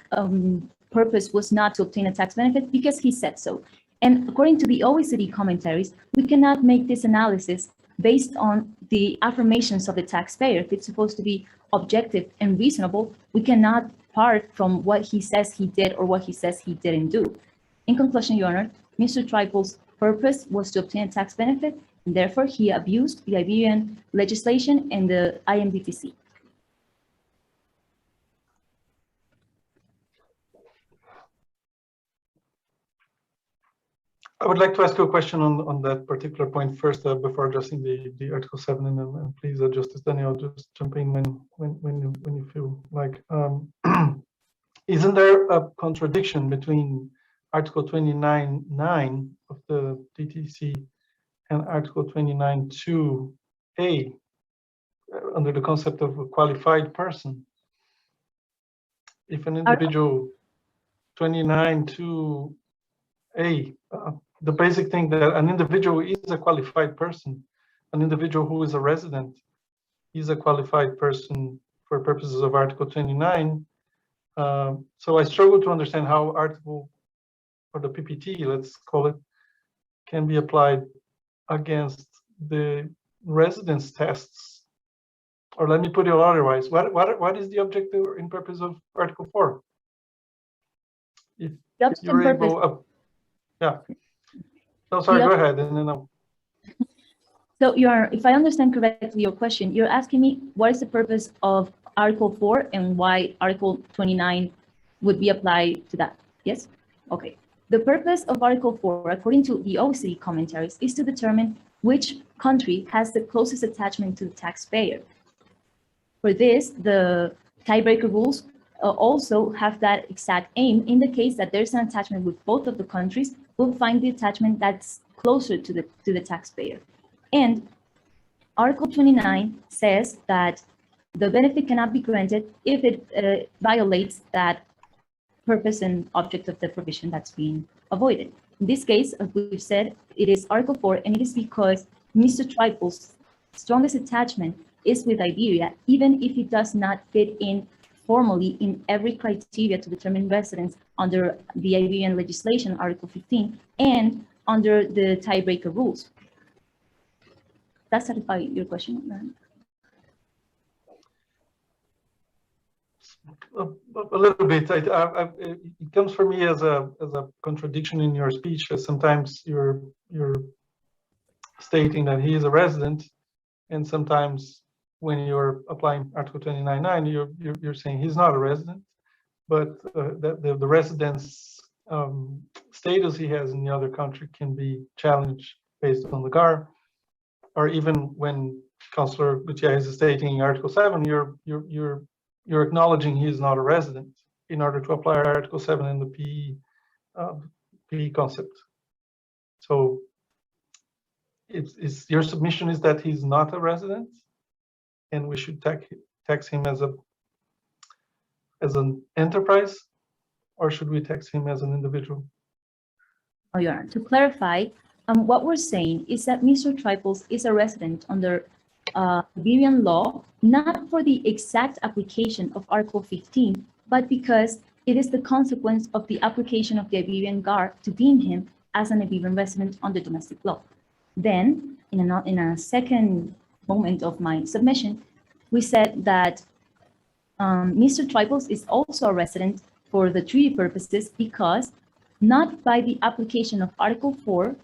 purpose was not to obtain a tax benefit because he said so. And according to the OECD commentaries, we cannot make this analysis based on the affirmations of the taxpayer. If it's supposed to be objective and reasonable, we cannot part from what he says he did or what he says he didn't do. In conclusion, Your Honor, Mr. Triple's purpose was to obtain a tax benefit, and therefore he abused the Iberian legislation and the IMDTC. I would like to ask you a question on that particular point first, before addressing the Article 7, and please, Justice Daniel, just jump in when you feel like. Isn't there a contradiction between Article 29.9 of the DTC and Article 29.2a under the concept of a qualified person? If an individual, 29.2a, the basic thing that an individual is a qualified person, an individual who is a resident is a qualified person for purposes of Article 29. So I struggle to understand how Article, or the PPT, let's call it, can be applied against the residence tests. Or let me put it otherwise, what is the objective and purpose of Article 4? If you're able, yeah. So sorry, go ahead, and then I'll... So if I understand correctly your question, you're asking me what is the purpose of Article 4 and why Article 29 would be applied to that, yes? Okay. The purpose of Article 4, according to the OECD commentaries, is to determine which country has the closest attachment to the taxpayer. For this, the tiebreaker rules also have that exact aim. In the case that there's an attachment with both of the countries, we'll find the attachment that's closer to the taxpayer. And Article 29 says that the benefit cannot be granted if it violates that purpose and object of the provision that's being avoided. In this case, as we've said, it is Article 4, and it is because Mr. Triple's strongest attachment is with Iberia, even if it does not fit in formally in every criteria to determine residence under the Iberian legislation, Article 15, and under the tiebreaker rules. Does that satisfy your question, ma'am? A little bit. It comes for me as a contradiction in your speech. Sometimes you're stating that he is a resident, and sometimes when you're applying Article 29.9, you're saying he's not a resident, but the residence status he has in the other country can be challenged based on the GAR, or even when Councillor Gutierrez is stating in Article 7, you're acknowledging he is not a resident in order to apply Article 7 in the PE concept. So it's your submission is that he's not a resident, and we should tax him as an enterprise, or should we tax him as an individual? Oh, Your Honor, to clarify, what we're saying is that Mr. Triples is a resident under Iberian law, not for the exact application of Article 15, but because it is the consequence of the application of the Iberian GAR to deem him as an Iberian resident under domestic law. Then, in a second moment of my submission, we said that Mr. Triples is also a resident for the treaty purposes because not by the application of Article 4,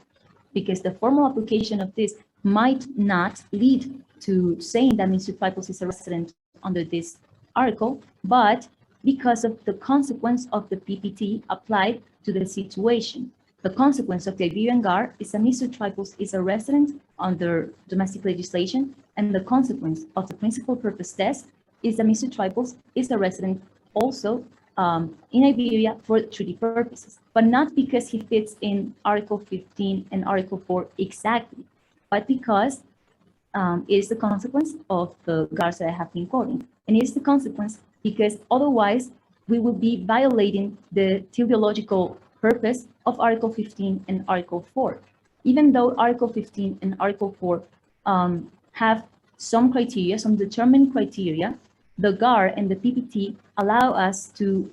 because the formal application of this might not lead to saying that Mr. Triples is a resident under this article, but because of the consequence of the PPT applied to the situation. The consequence of the Iberian GAR is that Mr. Triples is a resident under domestic legislation, and the consequence of the principal purpose test is that Mr. Triples is a resident also in Iberia for treaty purposes, but not because he fits in Article 15 and Article 4 exactly, but because it is the consequence of the GARs that I have been quoting. And it is the consequence because otherwise we would be violating the teleological purpose of Article 15 and Article 4. Even though Article 15 and Article 4 have some criteria, some determined criteria, the GAR and the PPT allow us to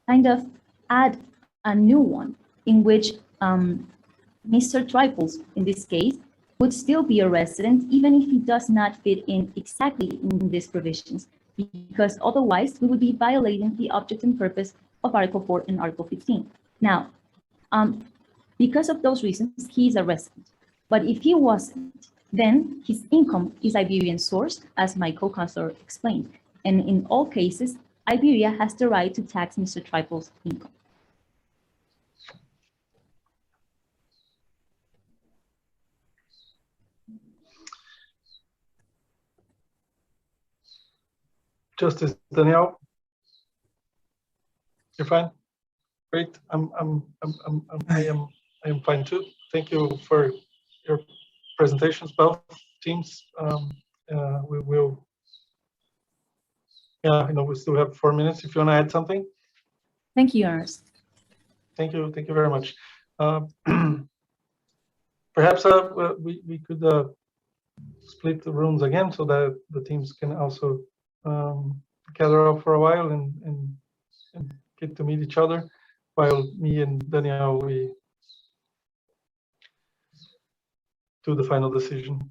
kind of add a new one in which Mr. Triples, in this case, would still be a resident even if he does not fit in exactly in these provisions, because otherwise we would be violating the object and purpose of Article 4 and Article 15. Now, because of those reasons, he is a resident. But if he wasn't, then his income is Iberian source, as my co-counselor explained. And in all cases, Iberia has the right to tax Mr. Triples' income. Justice Danielle, you're fine. Great. I am fine too. Thank you for your presentations, both teams. We will. Yeah, I know we still have 4 minutes. If you want to add something. Thank you, Your Honor. Thank you. Thank you very much. Perhaps we could split the rooms again so that the teams can also gather up for a while and get to meet each other, while me and Danielle, we do the final decision.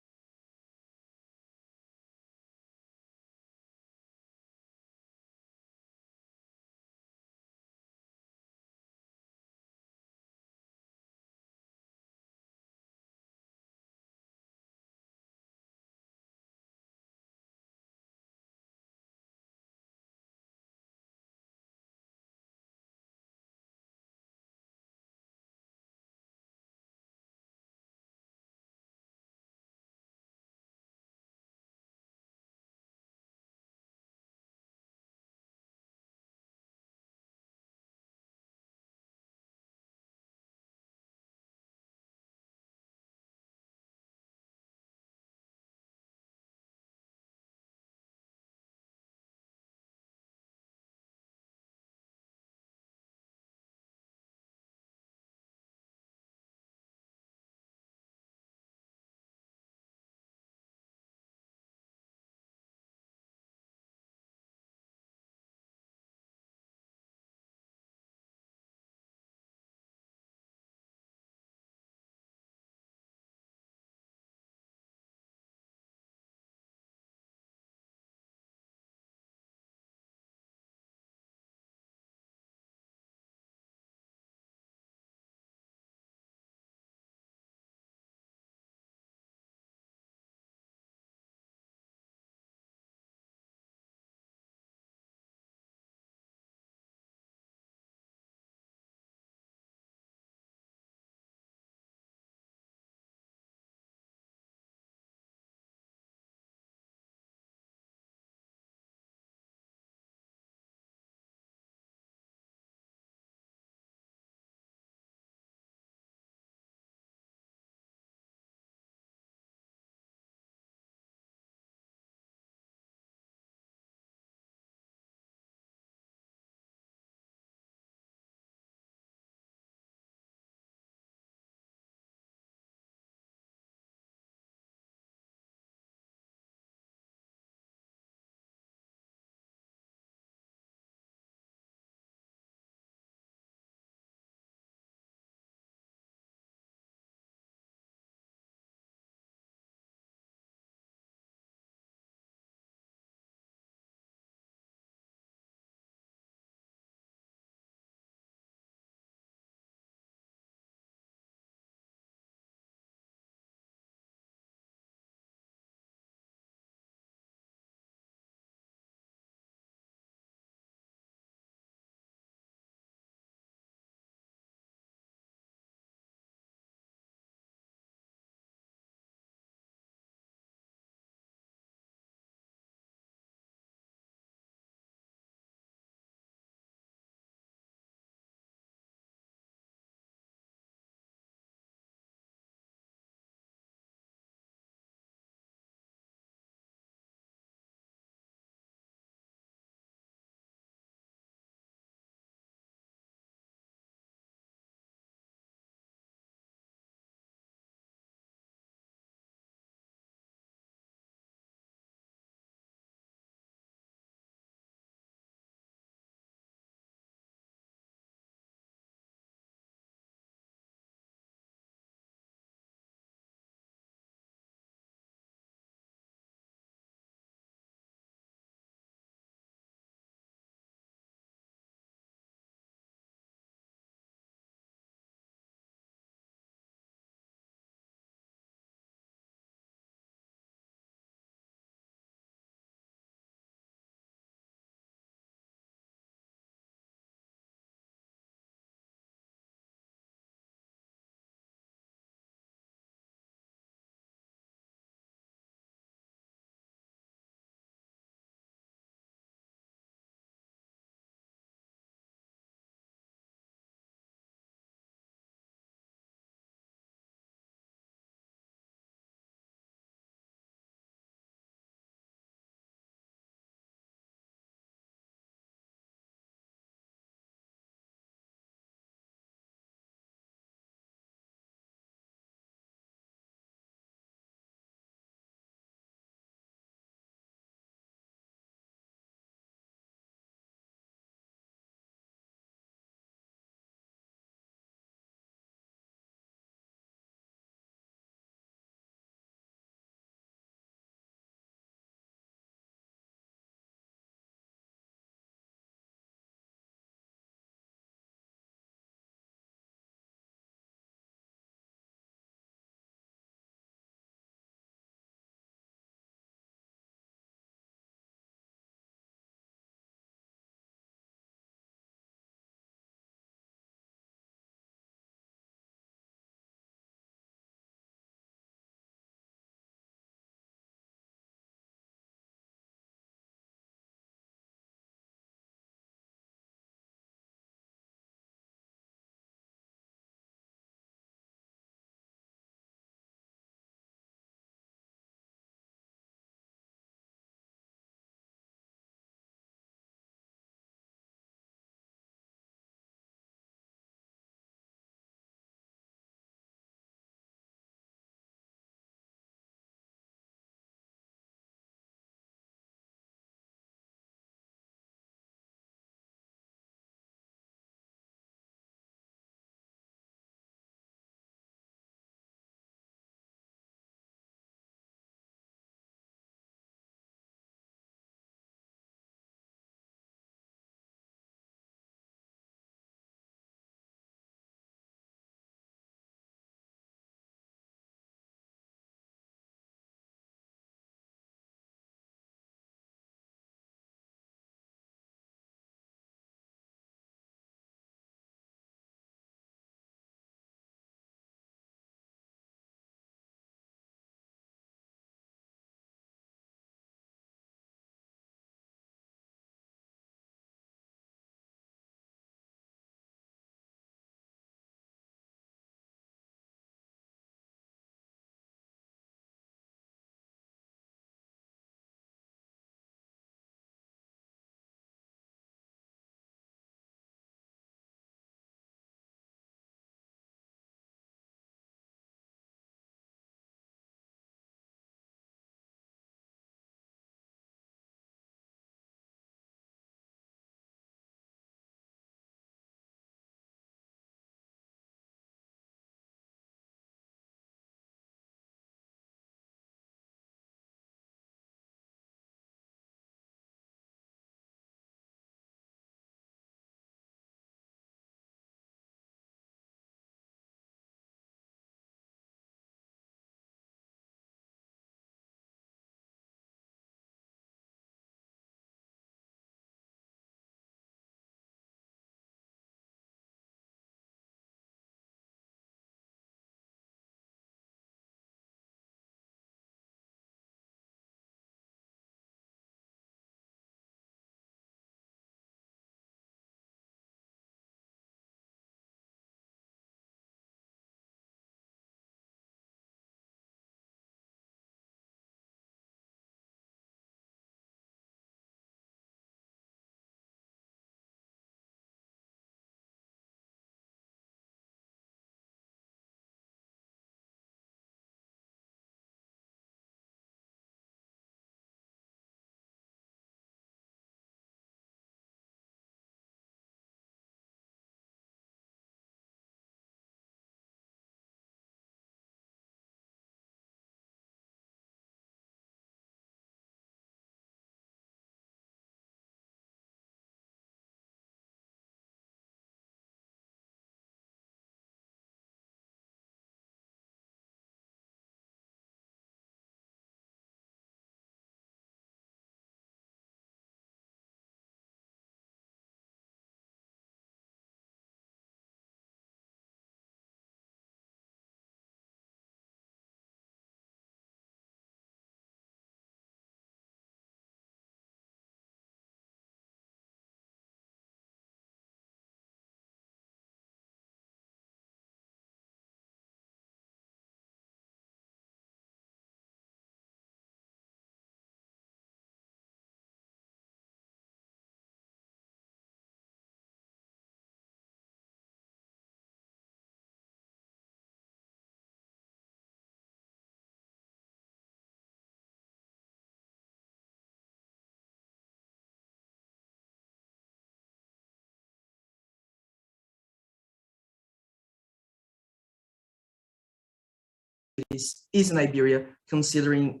is in Iberia, considering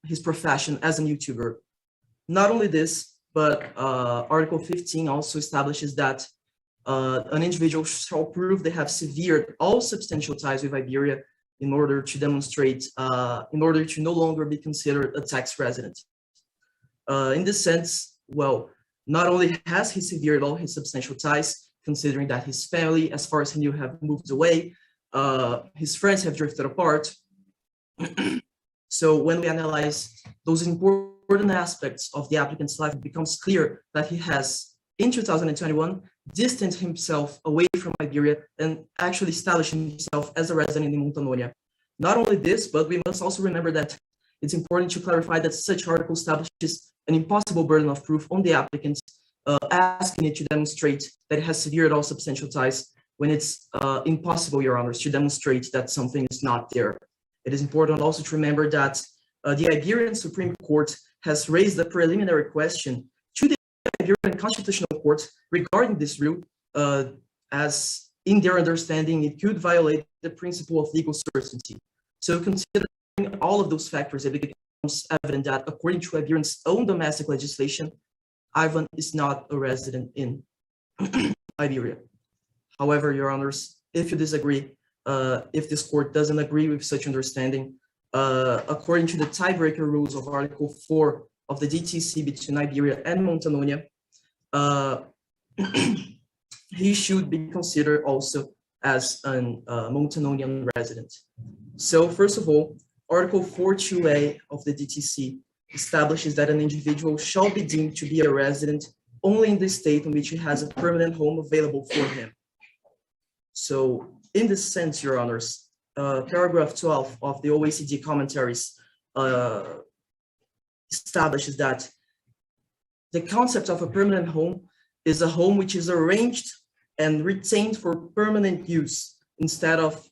his profession as a YouTuber. Not only this, but Article 15 also establishes that an individual shall prove they have severed all substantial ties with Iberia in order to demonstrate, in order to no longer be considered a tax resident. In this sense, well, not only has he severed all his substantial ties, considering that his family, as far as he knew, have moved away, his friends have drifted apart. So when we analyze those important aspects of the applicant's life, it becomes clear that he has, in 2021, distanced himself away from Iberia and actually established himself as a resident in Montanonia. Not only this, but we must also remember that it's important to clarify that such article establishes an impossible burden of proof on the applicant, asking it to demonstrate that it has severed all substantial ties when it's impossible, Your Honors, to demonstrate that something is not there. It is important also to remember that the Iberian Supreme Court has raised a preliminary question to the Iberian Constitutional Court regarding this rule, as in their understanding, it could violate the principle of legal certainty. So considering all of those factors, it becomes evident that according to Iberian's own domestic legislation, Ivan is not a resident in Iberia. However, Your Honors, if you disagree, if this court doesn't agree with such understanding, according to the tiebreaker rules of Article 4 of the DTC between Iberia and Montanonia, he should be considered also as an Montanonian resident. So first of all, Article 4.2a of the DTC establishes that an individual shall be deemed to be a resident only in the state in which he has a permanent home available for him. So in this sense, Your Honors, paragraph 12 of the OECD commentaries establishes that the concept of a permanent home is a home which is arranged and retained for permanent use instead of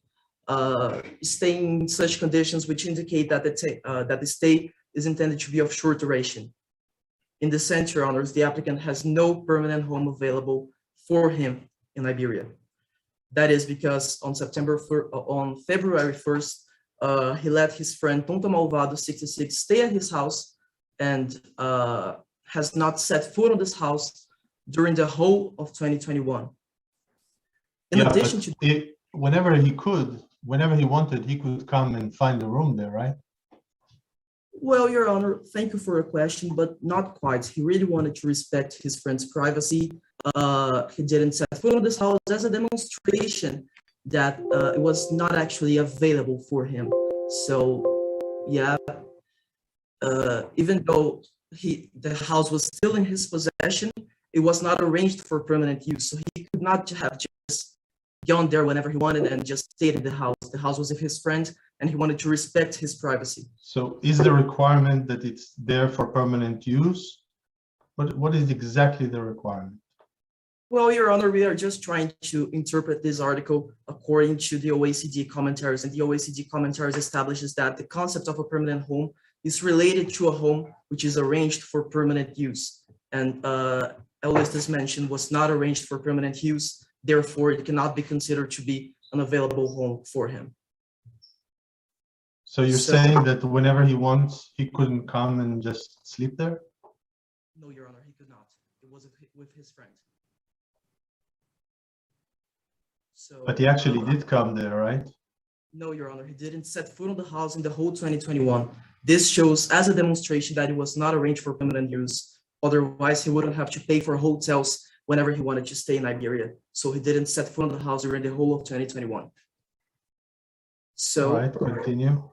staying in such conditions which indicate that the stay is intended to be of short duration. In this sense, Your Honors, the applicant has no permanent home available for him in Iberia. That is because on February 1st, he let his friend Tonto Malvado 66 stay at his house and has not set foot on this house during the whole of 2021. In addition to whenever he wanted, he could come and find a room there, right? Well, Your Honor, thank you for your question, but not quite. He really wanted to respect his friend's privacy. He didn't set foot on this house as a demonstration that it was not actually available for him. So, yeah, even though the house was still in his possession, it was not arranged for permanent use. So he could not have just gone there whenever he wanted and just stayed in the house. The house was of his friend, and he wanted to respect his privacy. So is the requirement that it's there for permanent use? What is exactly the requirement? Well, Your Honor, we are just trying to interpret this article according to the OECD commentaries, and the OECD commentaries establishes that the concept of a permanent home is related to a home which is arranged for permanent use. And as this mentioned, was not arranged for permanent use. Therefore, it cannot be considered to be an available home for him. So you're saying that whenever he wants, he couldn't come and just sleep there? No, Your Honor, he could not. It was with his friend. So, but he actually did come there, right? No, Your Honor, he didn't set foot on the house in the whole 2021. This shows as a demonstration that it was not arranged for permanent use. Otherwise, he wouldn't have to pay for hotels whenever he wanted to stay in Iberia. So he didn't set foot on the house during the whole of 2021. So, all right, continue.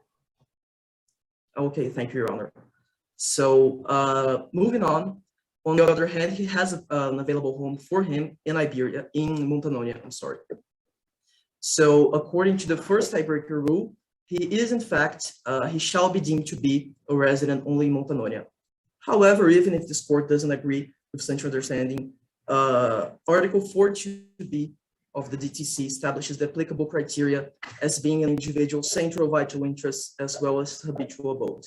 Okay, thank you, Your Honor. So moving on the other hand, he has an available home for him in Iberia, in Montanonia, I'm sorry. So according to the first tiebreaker rule, he is in fact, he shall be deemed to be a resident only in Montanonia. However, even if this court doesn't agree with such understanding, Article 4.2b of the DTC establishes the applicable criteria as being an individual's central vital interest as well as habitual abode.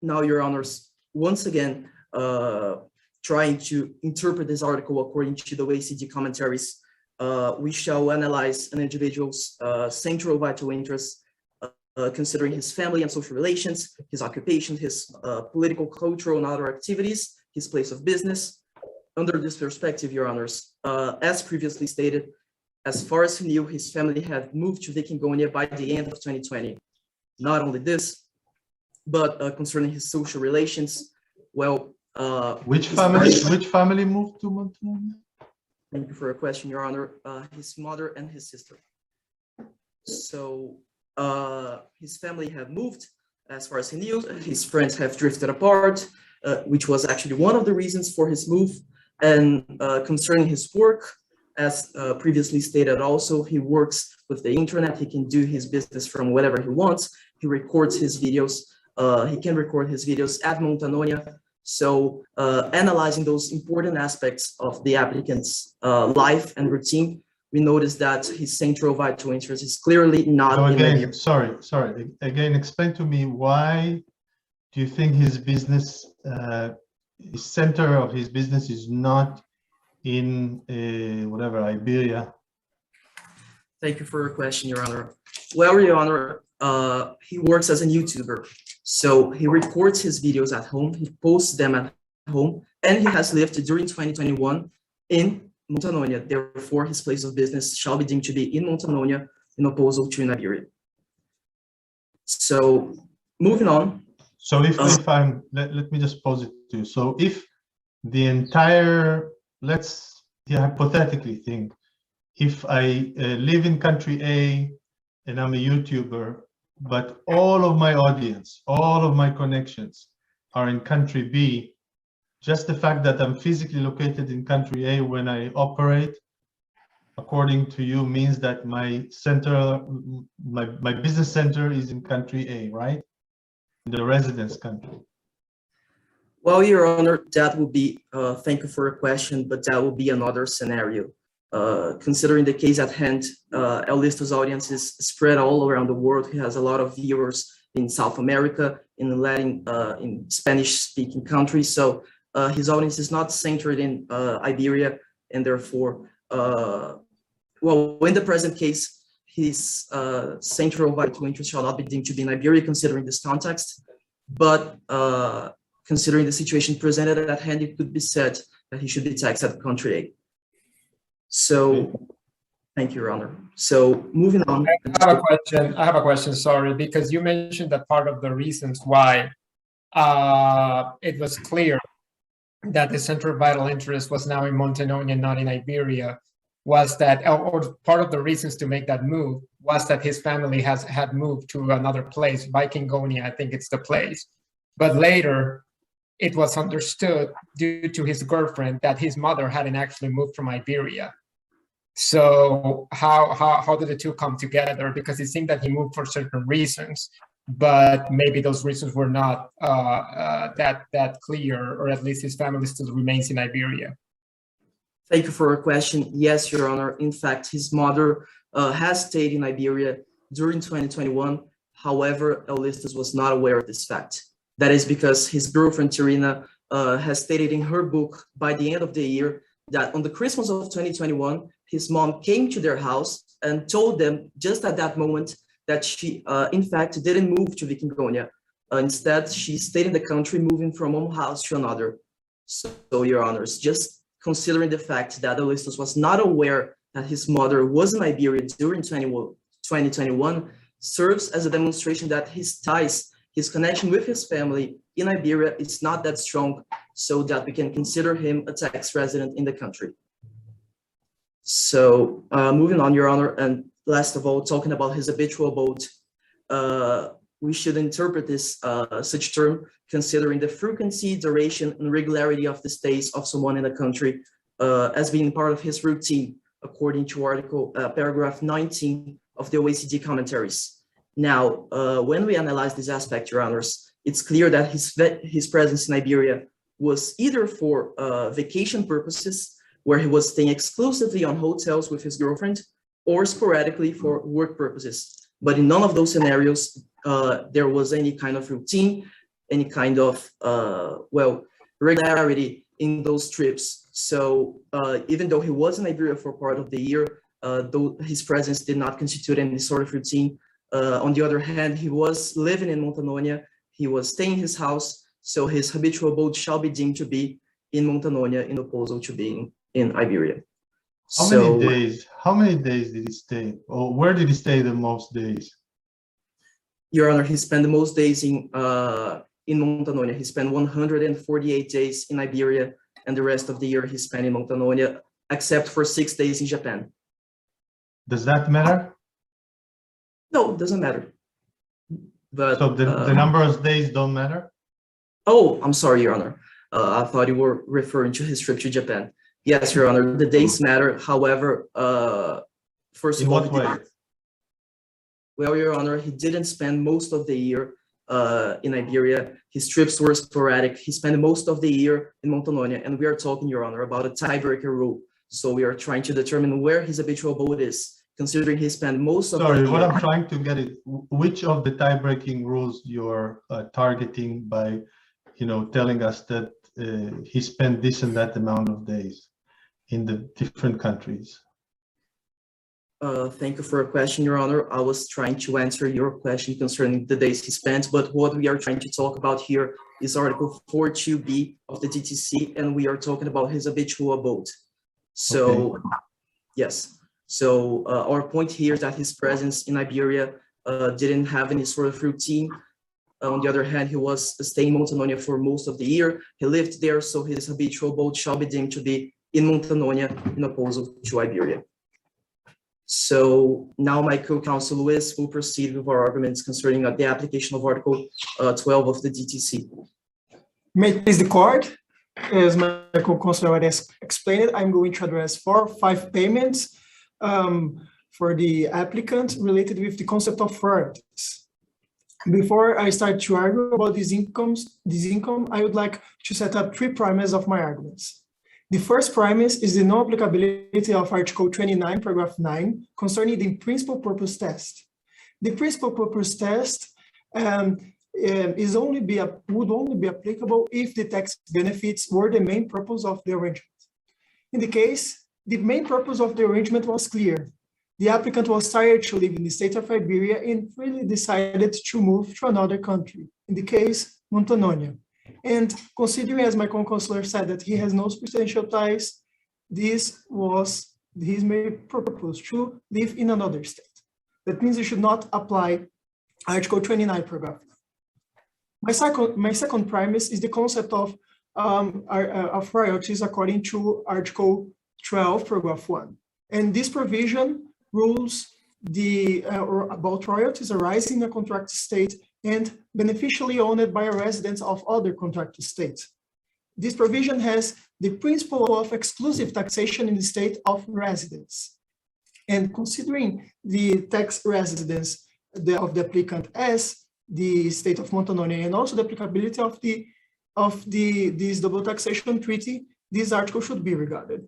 Now, Your Honors, once again, trying to interpret this article according to the OECD commentaries, we shall analyze an individual's central vital interests, considering his family and social relations, his occupation, his political, cultural, and other activities, his place of business. Under this perspective, Your Honors, as previously stated, as far as he knew, his family had moved to Vikingonia by the end of 2020. Not only this, but concerning his social relations, well, which family moved to Montenegro? Thank you for your question, Your Honor. His mother and his sister. So his family have moved, as far as he knew. His friends have drifted apart, which was actually one of the reasons for his move. And concerning his work, as previously stated also, he works with the internet. He can do his business from wherever he wants. He records his videos. He can record his videos at Montanonia. So analyzing those important aspects of the applicant's life and routine, we notice that his central vital interest is clearly not so again, in sorry. Again, explain to me, why do you think his business, his center of his business is not in whatever, Iberia? Thank you for your question, Your Honor. Well, Your Honor, he works as a YouTuber. So he records his videos at home, he posts them at home, and he has lived during 2021 in Montanonia. Therefore, his place of business shall be deemed to be in Montanonia in opposal to in Iberia. So moving on. So if I'm, let me just pose it to you. So if the entire, let's hypothetically think, if I live in country A and I'm a YouTuber, but all of my audience, all of my connections are in country B, just the fact that I'm physically located in country A when I operate, according to you, means that my center, my business center is in country A, right? The residence country. Well, Your Honor, that would be, thank you for your question, but that would be another scenario. Considering the case at hand, El Listo's audience is spread all around the world. He has a lot of viewers in South America, in Latin, in Spanish-speaking countries. So his audience is not centered in Iberia, and therefore, well, in the present case, his central vital interest shall not be deemed to be in Iberia, considering this context. But considering the situation presented at hand, it could be said that he should be taxed at country A. So, thank you, Your Honor. So, moving on. I have a question, sorry, because you mentioned that part of the reasons why it was clear that the central vital interest was now in Montanonia, not in Iberia, was that, or part of the reasons to make that move was that his family had moved to another place, Vikingonia, I think it's the place. But later, it was understood due to his girlfriend that his mother hadn't actually moved from Iberia. So how did the two come together? Because it seemed that he moved for certain reasons, but maybe those reasons were not that clear, or at least his family still remains in Iberia. Thank you for your question. Yes, Your Honor. In fact, his mother has stayed in Iberia during 2021. However, Eulistus was not aware of this fact. That is because his girlfriend, Terina, has stated in her book by the end of the year that on the Christmas of 2021, his mom came to their house and told them just at that moment that she, in fact, didn't move to Vikingonia. Instead, she stayed in the country, moving from one house to another. So, Your Honors, just considering the fact that Eulistus was not aware that his mother was in Iberia during 2021 serves as a demonstration that his ties, his connection with his family in Iberia is not that strong, so that we can consider him a tax resident in the country. So moving on, Your Honor, and last of all, talking about his habitual abode, we should interpret this such term considering the frequency, duration, and regularity of the stays of someone in the country as being part of his routine, according to article paragraph 19 of the OECD commentaries. Now, when we analyze this aspect, Your Honors, it's clear that his presence in Iberia was either for vacation purposes, where he was staying exclusively on hotels with his girlfriend, or sporadically for work purposes. But in none of those scenarios, there was any kind of routine, any kind of, well, regularity in those trips. So even though he was in Iberia for part of the year, though his presence did not constitute any sort of routine, on the other hand, he was living in Montanonia, he was staying in his house, so his habitual abode shall be deemed to be in Montanonia in opposal to being in Iberia. How many days did he stay? Or where did he stay the most days? Your Honor, he spent the most days in Montanonia. He spent 148 days in Iberia, and the rest of the year he spent in Montanonia, except for 6 days in Japan. Does that matter? No, it doesn't matter. But so the number of days don't matter? Oh, I'm sorry, Your Honor. I thought you were referring to his trip to Japan. Yes, Your Honor, the days matter. However, first of all, in what way? Well, Your Honor, he didn't spend most of the year in Iberia. His trips were sporadic. He spent most of the year in Montanonia, and we are talking, Your Honor, about a tiebreaker rule. So we are trying to determine where his habitual abode is, considering he spent most of the year. Sorry, what I'm trying to get is which of the tie-breaking rules you're targeting by, telling us that he spent this and that amount of days in the different countries. Thank you for your question, Your Honor. I was trying to answer your question concerning the days he spent, but what we are trying to talk about here is Article 4.2b of the DTC, and we are talking about his habitual abode. So, okay. Yes. So our point here is that his presence in Iberia didn't have any sort of routine. On the other hand, he was staying in Montanonia for most of the year. He lived there, so his habitual abode shall be deemed to be in Montanonia in opposal to Iberia. So now my co-counsel Luis will proceed with our arguments concerning the application of Article 12 of the DTC. May it please the court, as my co-counsel already explained, I'm going to address 4 or 5 payments for the applicant related with the concept of royalties. Before I start to argue about this income, I would like to set up 3 premises of my arguments. The first premise is the non-applicability of Article 29, paragraph 9, concerning the principal purpose test. The principal purpose test would only be applicable if the tax benefits were the main purpose of the arrangement. In the case, the main purpose of the arrangement was clear. The applicant was tired to live in the state of Iberia and freely decided to move to another country, in the case, Montanonia. And considering, as my co-counselor said, that he has no substantial ties, this was his main purpose, to live in another state. That means you should not apply Article 29, paragraph 9. My second premise is the concept of royalties according to Article 12, paragraph 1. And this provision rules about royalties arising in a contracted state and beneficially owned by a resident of other contracted states. This provision has the principle of exclusive taxation in the state of residence. And considering the tax residence of the applicant as the state of Montanonia and also the applicability of this double taxation treaty, this article should be regarded.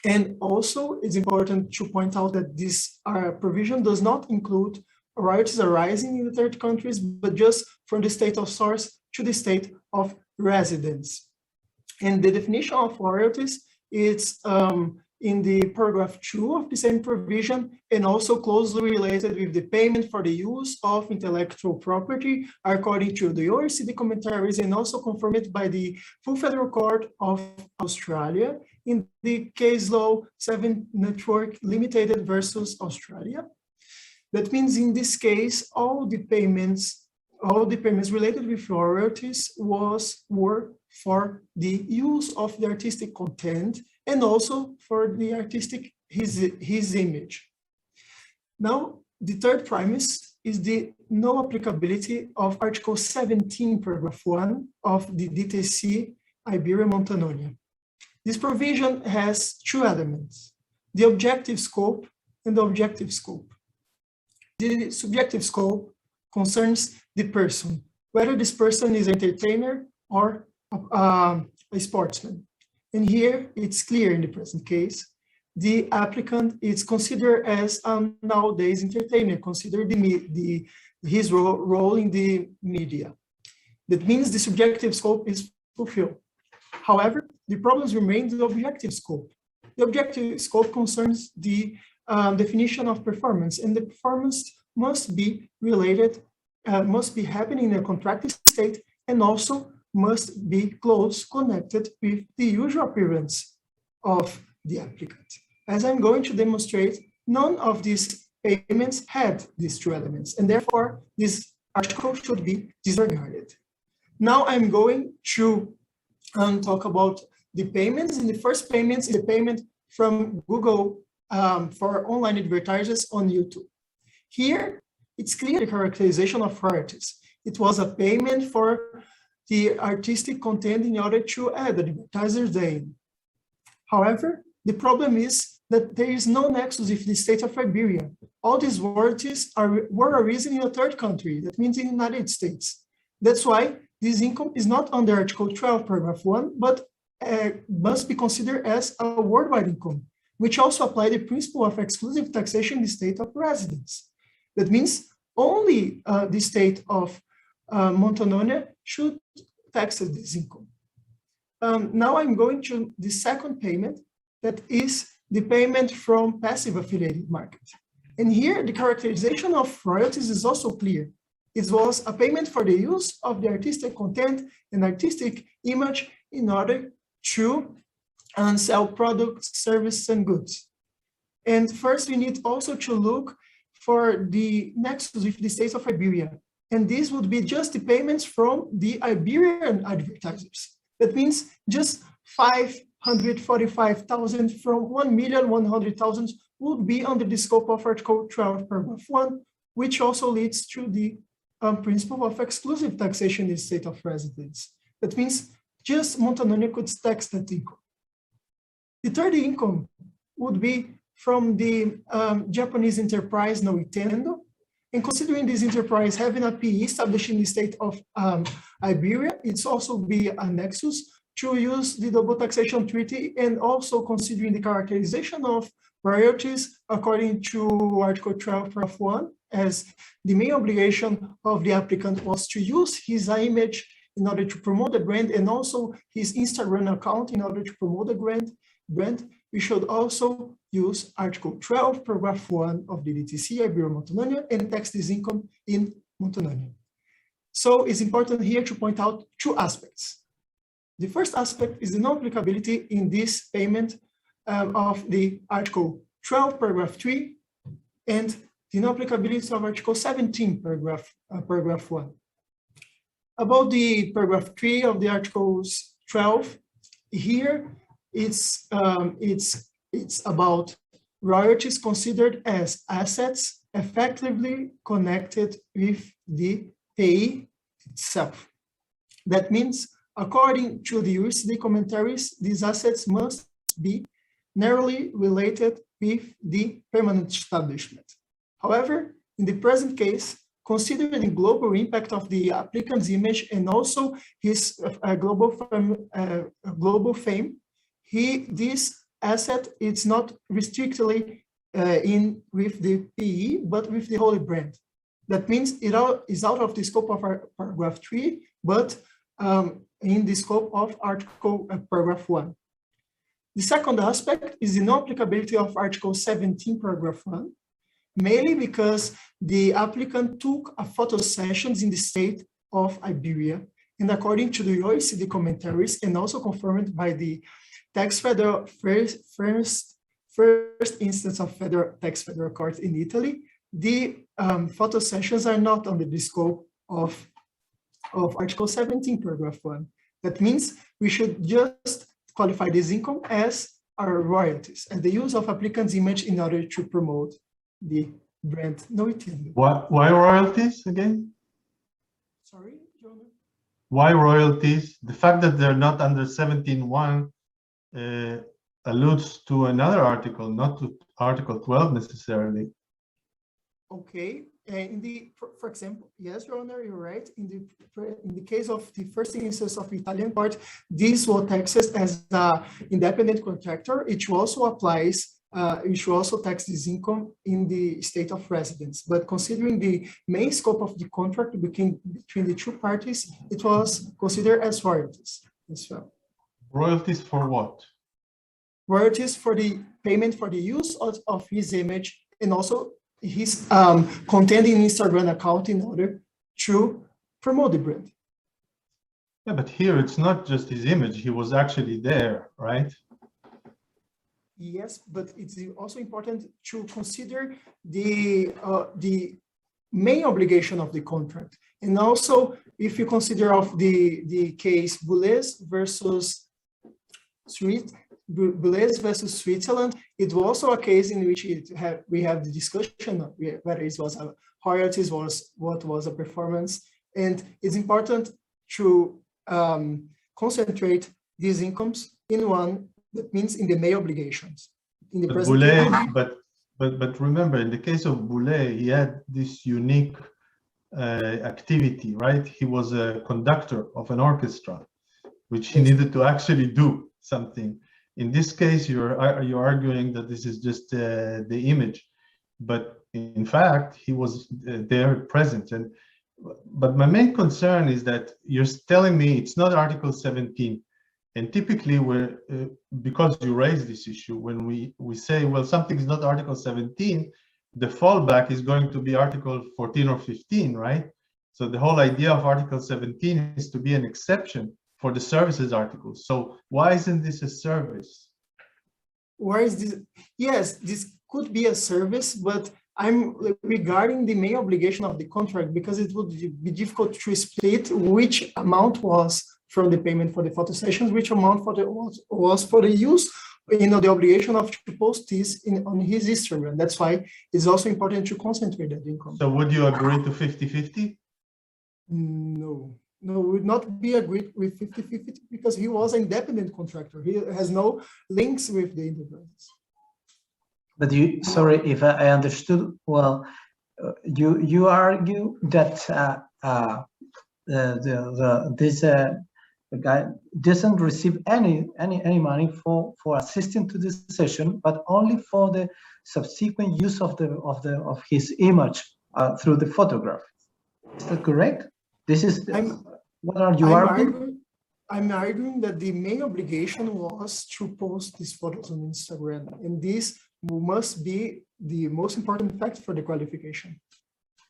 And also, it's important to point out that this provision does not include royalties arising in the third countries, but just from the state of source to the state of residence. And the definition of royalties is in the paragraph 2 of the same provision, and also closely related with the payment for the use of intellectual property according to the OECD commentaries, and also confirmed by the Full Federal Court of Australia in the case law 7 Network Limited versus Australia. That means in this case, all the payments related with royalties were for the use of the artistic content and also for the artistic, his image. Now, the third premise is the no applicability of Article 17, paragraph 1 of the DTC Iberia Montanonia. This provision has 2 elements, the objective scope and the objective scope. The subjective scope concerns the person, whether this person is an entertainer or a sportsman. And here it's clear in the present case, the applicant is considered as nowadays entertainer, considered his role in the media. That means the subjective scope is fulfilled. However, the problems remain the objective scope. The objective scope concerns the definition of performance, and the performance must be related, must be happening in a contracted state, and also must be close connected with the usual appearance of the applicant. As I'm going to demonstrate, none of these payments had these two elements, and therefore this article should be disregarded. Now I'm going to talk about the payments, and the first payment is the payment from Google for online advertisers on YouTube. Here, it's clear the characterization of royalties. It was a payment for the artistic content in order to add advertisers in. However, the problem is that there is no nexus with the state of Iberia. All these royalties were arisen in a third country, that means in the United States. That's why this income is not under Article 12, paragraph 1, but must be considered as a worldwide income, which also apply the principle of exclusive taxation in the state of residence. That means only the state of Montanonia should tax this income. Now I'm going to the second payment, that is the payment from passive affiliated market. And here the characterization of royalties is also clear. It was a payment for the use of the artistic content and artistic image in order to sell products, services, and goods. And first, we need also to look for the nexus with the states of Iberia. And this would be just the payments from the Iberian advertisers. That means just 545,000 from 1,100,000 would be under the scope of Article 12, paragraph 1, which also leads to the principle of exclusive taxation in the state of residence. That means just Montanonia could tax that income. The third income would be from the Japanese enterprise Nintendo. And considering this enterprise having a PE established in the state of Iberia, it's also be a nexus to use the double taxation treaty, and also considering the characterization of royalties according to Article 12, paragraph 1, as the main obligation of the applicant was to use his image in order to promote the brand, and also his Instagram account in order to promote the brand, we should also use Article 12, paragraph 1 of the DTC Iberia Montanonia and tax this income in Montanonia. So it's important here to point out two aspects. The first aspect is the non-applicability in this payment of the Article 12, paragraph 3, and the non-applicability of Article 17, paragraph 1. About the paragraph 3 of the Articles 12, here it's about royalties considered as assets effectively connected with the payee itself. That means, according to the USD commentaries, these assets must be narrowly related with the permanent establishment. However, in the present case, considering the global impact of the applicant's image and also his global fame, this asset is not restrictedly in with the PE, but with the holy brand. That means it is out of the scope of our paragraph 3, but in the scope of Article paragraph 1. The second aspect is the non-applicability of Article 17, paragraph 1, mainly because the applicant took a photo sessions in the state of Iberia, and according to the OECD commentaries, and also confirmed by the first instance of federal court in Italy, the photo sessions are not under the scope of Article 17, paragraph 1. That means we should just qualify this income as our royalties and the use of applicant's image in order to promote the brand Nintendo. Why royalties again? Sorry, John? Why royalties? The fact that they're not under 17.1 alludes to another article, not to Article 12 necessarily. Okay, for example, yes, Your Honor, you're right. In the case of the first instance of the Italian court, this was taxed as an independent contractor. It also applies. You should also tax this income in the state of residence. But considering the main scope of the contract between the two parties, it was considered as royalties as well. Royalties for what? Royalties for the payment for the use of his image and also his content in Instagram account in order to promote the brand. Yeah, but here it's not just his image. He was actually there, right? Yes, but it's also important to consider the main obligation of the contract. And also, if you consider of the case Boulez versus Switzerland, it was also a case in which we have the discussion of whether it was a royalties, what was a performance, and it's important to concentrate these incomes in one. That means in the main obligations. In the present case, but remember, in the case of Boulez, he had this unique activity, right? He was a conductor of an orchestra, which he needed to actually do something. In this case, you're arguing that this is just the image, but in fact, he was there present. But my main concern is that you're telling me it's not Article 17. And typically, because you raise this issue, when we say, well, something is not Article 17, the fallback is going to be Article 14 or 15, right? So the whole idea of Article 17 is to be an exception for the services article. So why isn't this a service? Where is this? Yes, this could be a service, but I'm regarding the main obligation of the contract because it would be difficult to split which amount was from the payment for the photo sessions, which amount was for the use, the obligation of to post this on his Instagram. That's why it's also important to concentrate that income. So would you agree to 50-50? No, would not be agreed with 50-50 because he was an independent contractor. He has no links with the enterprises. But sorry if I understood well, you argue that the guy doesn't receive any money for assisting to this session, but only for the subsequent use of his image through the photograph. Is that correct? This is what are you arguing? I'm arguing that the main obligation was to post these photos on Instagram, and this must be the most important fact for the qualification.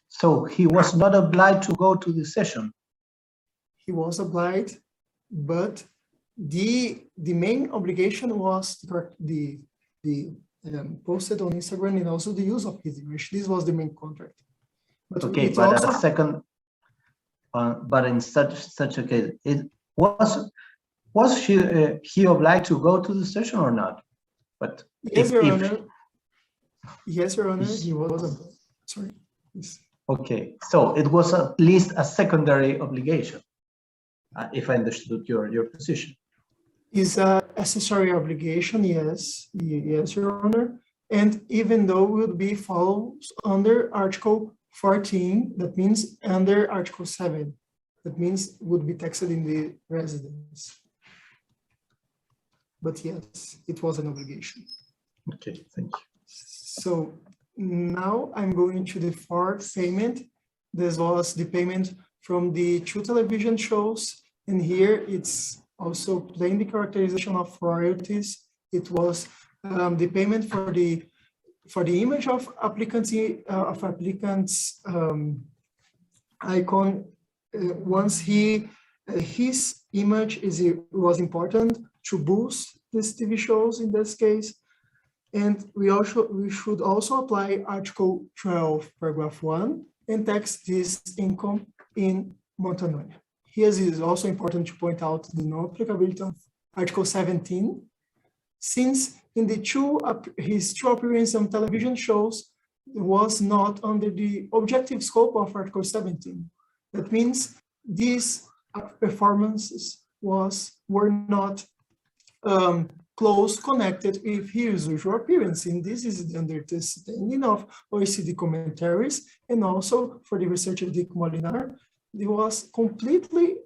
So he was not obliged to go to the session. He was obliged, but the main obligation was the posted on Instagram and also the use of his image. This was the main contract. But okay, but also, a second. But in such a case, it was he obliged to go to the session or not? But yes, Your Honor. Yes, Your Honor. He was obliged. Sorry. Yes. Okay, so it was at least a secondary obligation, if I understood your position. Is a accessory obligation? Yes, Your Honor. And even though it would be falls under Article 14, that means under Article 7, that means would be taxed in the residence. But yes, it was an obligation. Okay, thank you. So now I'm going to the fourth payment. This was the payment from the 2 television shows. And here it's also plain the characterization of royalties. It was the payment for the image of applicants icon. Once his image was important to boost these TV shows in this case. And we should also apply Article 12, Paragraph 1, and tax this income in Montanoia. Here it is also important to point out the non-applicability of Article 17, since in his two appearances on television shows was not under the objective scope of Article 17. That means these performances were not close connected with his usual appearance. And this is the understanding of OECD commentaries, and also for the researcher Dick Molinar, it was completely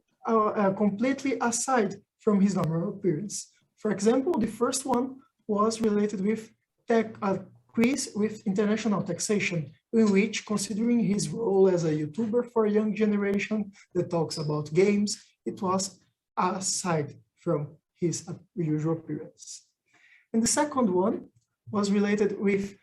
aside from his normal appearance. For example, the first one was related with a quiz with international taxation, in which, considering his role as a YouTuber for a young generation that talks about games, it was aside from his usual appearance. And the second one was related with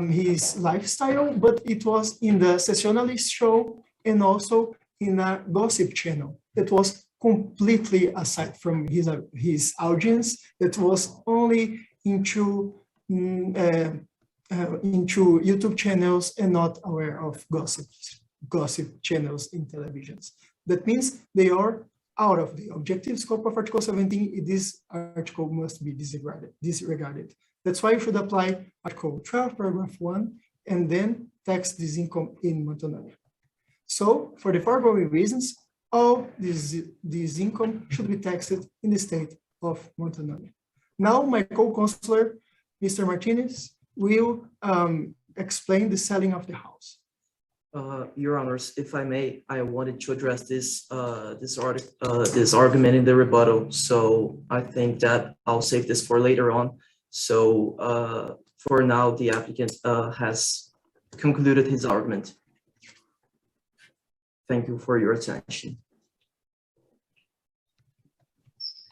his lifestyle, but it was in the Sessionalist show and also in a gossip channel that was completely aside from his audience, that was only into YouTube channels and not aware of gossip channels in televisions. That means they are out of the objective scope of Article 17. This article must be disregarded. That's why you should apply Article 12, Paragraph 1, and then tax this income in Montanónia. So, for the foregoing reasons, all this income should be taxed in the state of Montanónia. Now, my co-consular, Mr. Martinez, will explain the selling of the house. Your Honors, if I may, I wanted to address this argument in the rebuttal. So I think that I'll save this for later on. So for now, the applicant has concluded his argument. Thank you for your attention.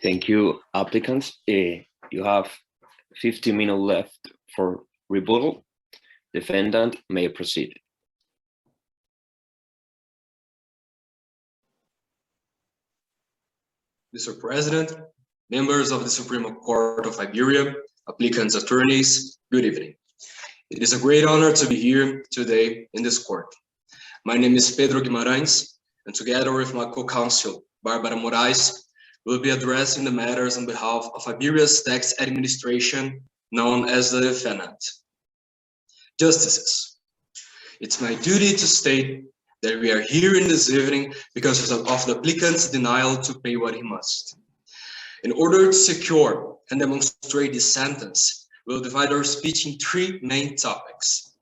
Thank you, applicants. You have 50 minutes left for rebuttal. Defendant may proceed. Mr. President, members of the Supreme Court of Iberia, applicants, attorneys, good evening. It is a great honor to be here today in this court. My name is Pedro Guimarães, and together with my co-counsel, Barbara Moraes, we'll be addressing the matters on behalf of Iberia's tax administration, known as the defendant. Justices, it's my duty to state that we are here in this evening because of the applicant's denial to pay what he must. In order to secure and demonstrate this sentence, we'll divide our speech in three main topics.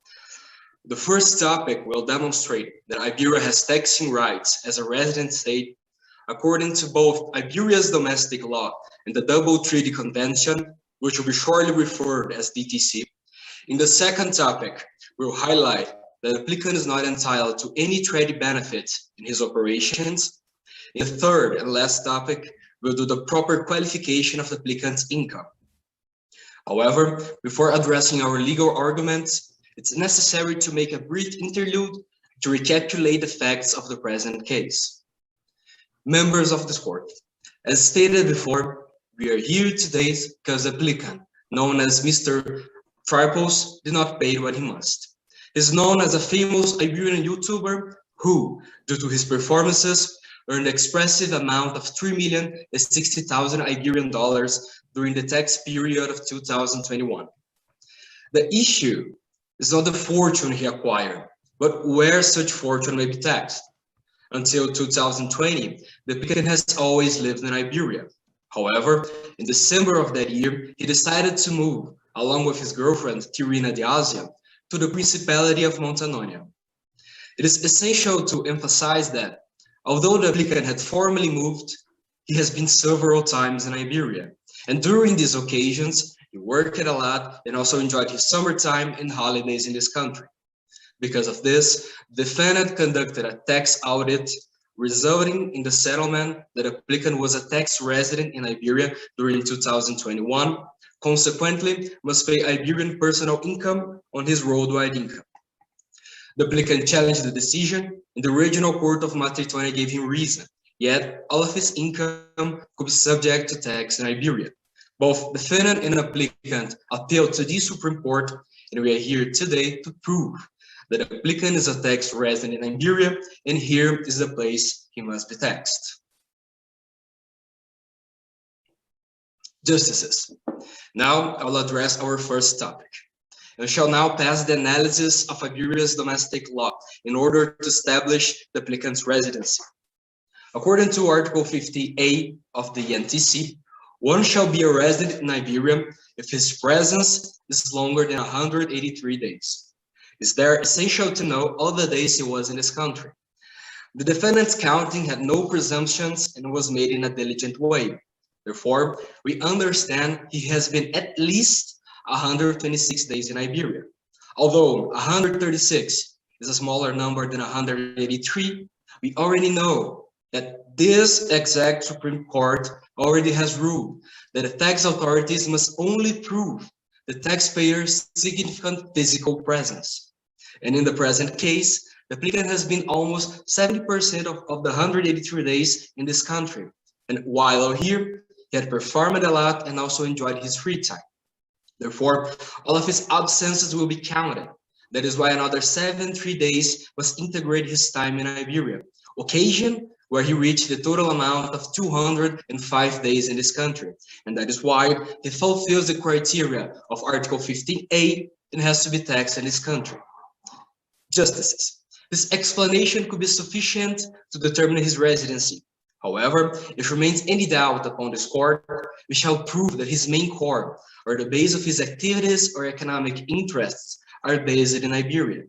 The first topic will demonstrate that Iberia has taxing rights as a resident state according to both Iberia's domestic law and the Double Treaty Convention, which will be shortly referred as DTC. In the second topic, we'll highlight that the applicant is not entitled to any trade benefits in his operations. In the third and last topic, we'll do the proper qualification of the applicant's income. However, before addressing our legal arguments, it's necessary to make a brief interlude to recapitulate the facts of the present case. Members of this court, as stated before, we are here today because the applicant, known as Mr. Triples, did not pay what he must. He's known as a famous Iberian YouTuber who, due to his performances, earned an expressive amount of $3,060,000 Iberian dollars during the tax period of 2021. The issue is not the fortune he acquired, but where such fortune may be taxed. Until 2020, the applicant has always lived in Iberia. However, in December of that year, he decided to move, along with his girlfriend, Tirina de Asia, to the Principality of Montanónia. It is essential to emphasize that, although the applicant had formally moved, he has been several times in Iberia. And during these occasions, he worked a lot and also enjoyed his summertime and holidays in this country. Because of this, the defendant conducted a tax audit, resulting in the settlement that the applicant was a tax resident in Iberia during 2021, consequently must pay Iberian personal income on his worldwide income. The applicant challenged the decision, and the regional court of Matritonia gave him reason, yet all of his income could be subject to tax in Iberia. Both defendant and applicant appealed to the Supreme Court, and we are here today to prove that the applicant is a tax resident in Iberia, and here is the place he must be taxed. Justices, now I will address our first topic. We shall now pass the analysis of Iberia's domestic law in order to establish the applicant's residency. According to Article 50A of the NTC, one shall be a resident in Iberia if his presence is longer than 183 days. It's there essential to know all the days he was in this country. The defendant's counting had no presumptions and was made in a diligent way. Therefore, we understand he has been at least 126 days in Iberia. Although 136 is a smaller number than 183, we already know that This exact Supreme Court already has ruled that the tax authorities must only prove the taxpayer's significant physical presence. And in the present case, the applicant has been almost 70% of the 183 days in this country. And while here, he had performed a lot and also enjoyed his free time. Therefore, all of his absences will be counted. That is why another 73 days was integrated his time in Iberia, occasion where he reached the total amount of 205 days in this country. And that is why he fulfills the criteria of Article 15A and has to be taxed in this country. Justices, this explanation could be sufficient to determine his residency. However, if remains any doubt upon this court, we shall prove that his main core, or the base of his activities or economic interests, are based in Iberia.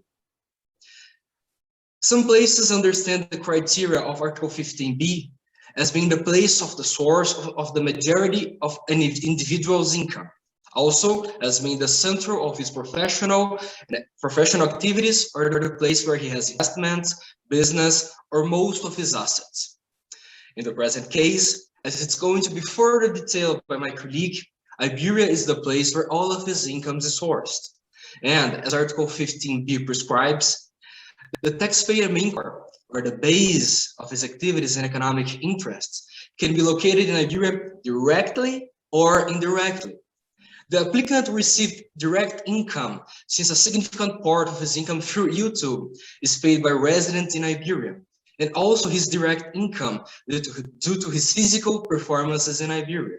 Some places understand the criteria of Article 15B as being the place of the source of the majority of an individual's income, also as being the center of his professional activities or the place where he has investments, business, or most of his assets. In the present case, as it's going to be further detailed by my colleague, Iberia is the place where all of his incomes is sourced. And as Article 15B prescribes, the taxpayer main core, or the base of his activities and economic interests, can be located in Iberia directly or indirectly. The applicant received direct income since a significant part of his income through YouTube is paid by residents in Iberia, and also his direct income due to his physical performances in Iberia.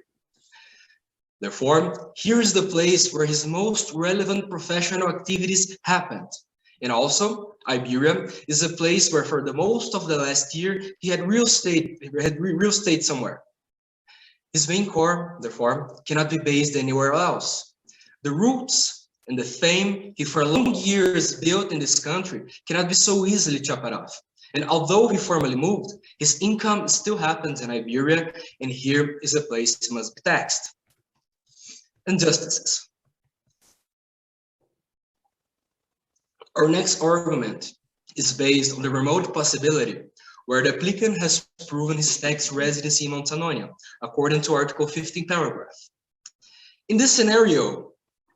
Therefore, here is the place where his most relevant professional activities happened. And also, Iberia is a place where for the most of the last year, he had real estate somewhere. His main core, therefore, cannot be based anywhere else. The roots and the fame he for long years built in this country cannot be so easily chopped off. And although he formally moved, his income still happens in Iberia, and here is a place he must be taxed. Injustices. Our next argument is based on the remote possibility where the applicant has proven his tax residency in Montanonia, according to Article 15 paragraph. In this scenario,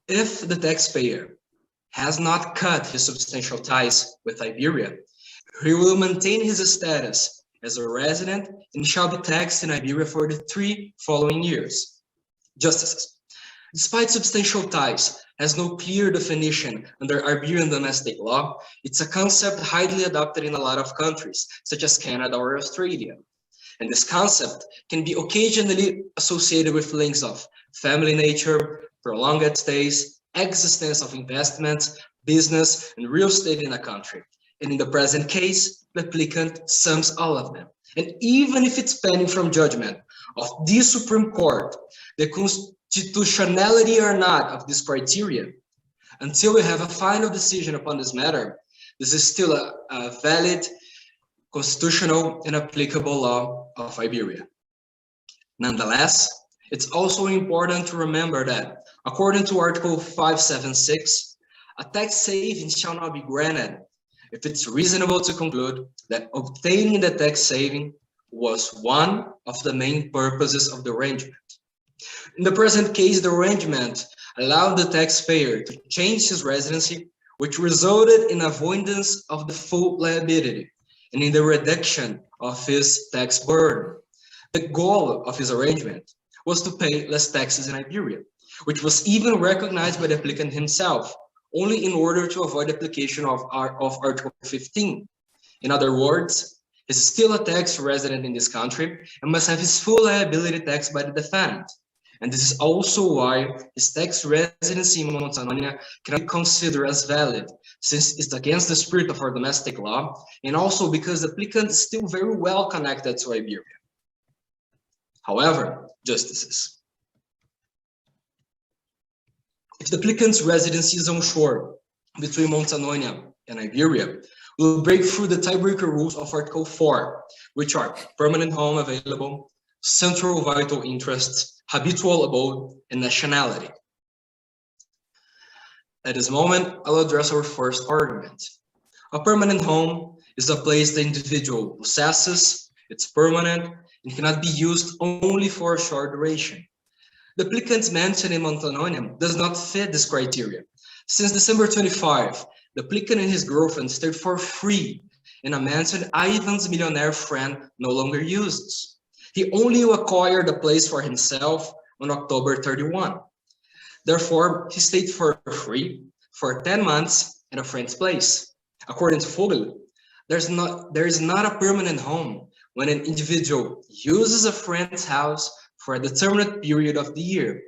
if the taxpayer has not cut his substantial ties with Iberia, he will maintain his status as a resident and shall be taxed in Iberia for the 3 following years. Justices. Despite substantial ties has no clear definition under Iberian domestic law, it's a concept highly adopted in a lot of countries, such as Canada or Australia. And this concept can be occasionally associated with links of family nature, prolonged stays, existence of investments, business, and real estate in a country. And in the present case, the applicant sums all of them. And even if it's pending from judgment of the Supreme Court, the constitutionality or not of this criteria, until we have a final decision upon this matter, this is still a valid, constitutional, and applicable law of Iberia. Nonetheless, it's also important to remember that, according to Article 576, a tax saving shall not be granted if it's reasonable to conclude that obtaining the tax saving was one of the main purposes of the arrangement. In the present case, the arrangement allowed the taxpayer to change his residency, which resulted in avoidance of the full liability and in the reduction of his tax burden. The goal of his arrangement was to pay less taxes in Iberia, which was even recognized by the applicant himself, only in order to avoid application of Article 15. In other words, he's still a tax resident in this country and must have his full liability taxed by the defendant. And this is also why his tax residency in Montanonia cannot be considered as valid, since it's against the spirit of our domestic law, and also because the applicant is still very well connected to Iberia. However, justices, if the applicant's residency is onshore between Montanonia and Iberia, we'll break through the tiebreaker rules of Article 4, which are permanent home available, central vital interests, habitual abode, and nationality. At this moment, I'll address our first argument. A permanent home is a place the individual possesses It's permanent and cannot be used only for a short duration. The applicant's mansion in Montanonia does not fit this criteria. Since December 25, the applicant and his girlfriend stayed for free in a mansion Ivan's millionaire friend no longer uses. He only acquired the place for himself on October 31. Therefore, he stayed for free for 10 months in a friend's place. According to Vogel, there is not a permanent home when an individual uses a friend's house for a determined period of the year.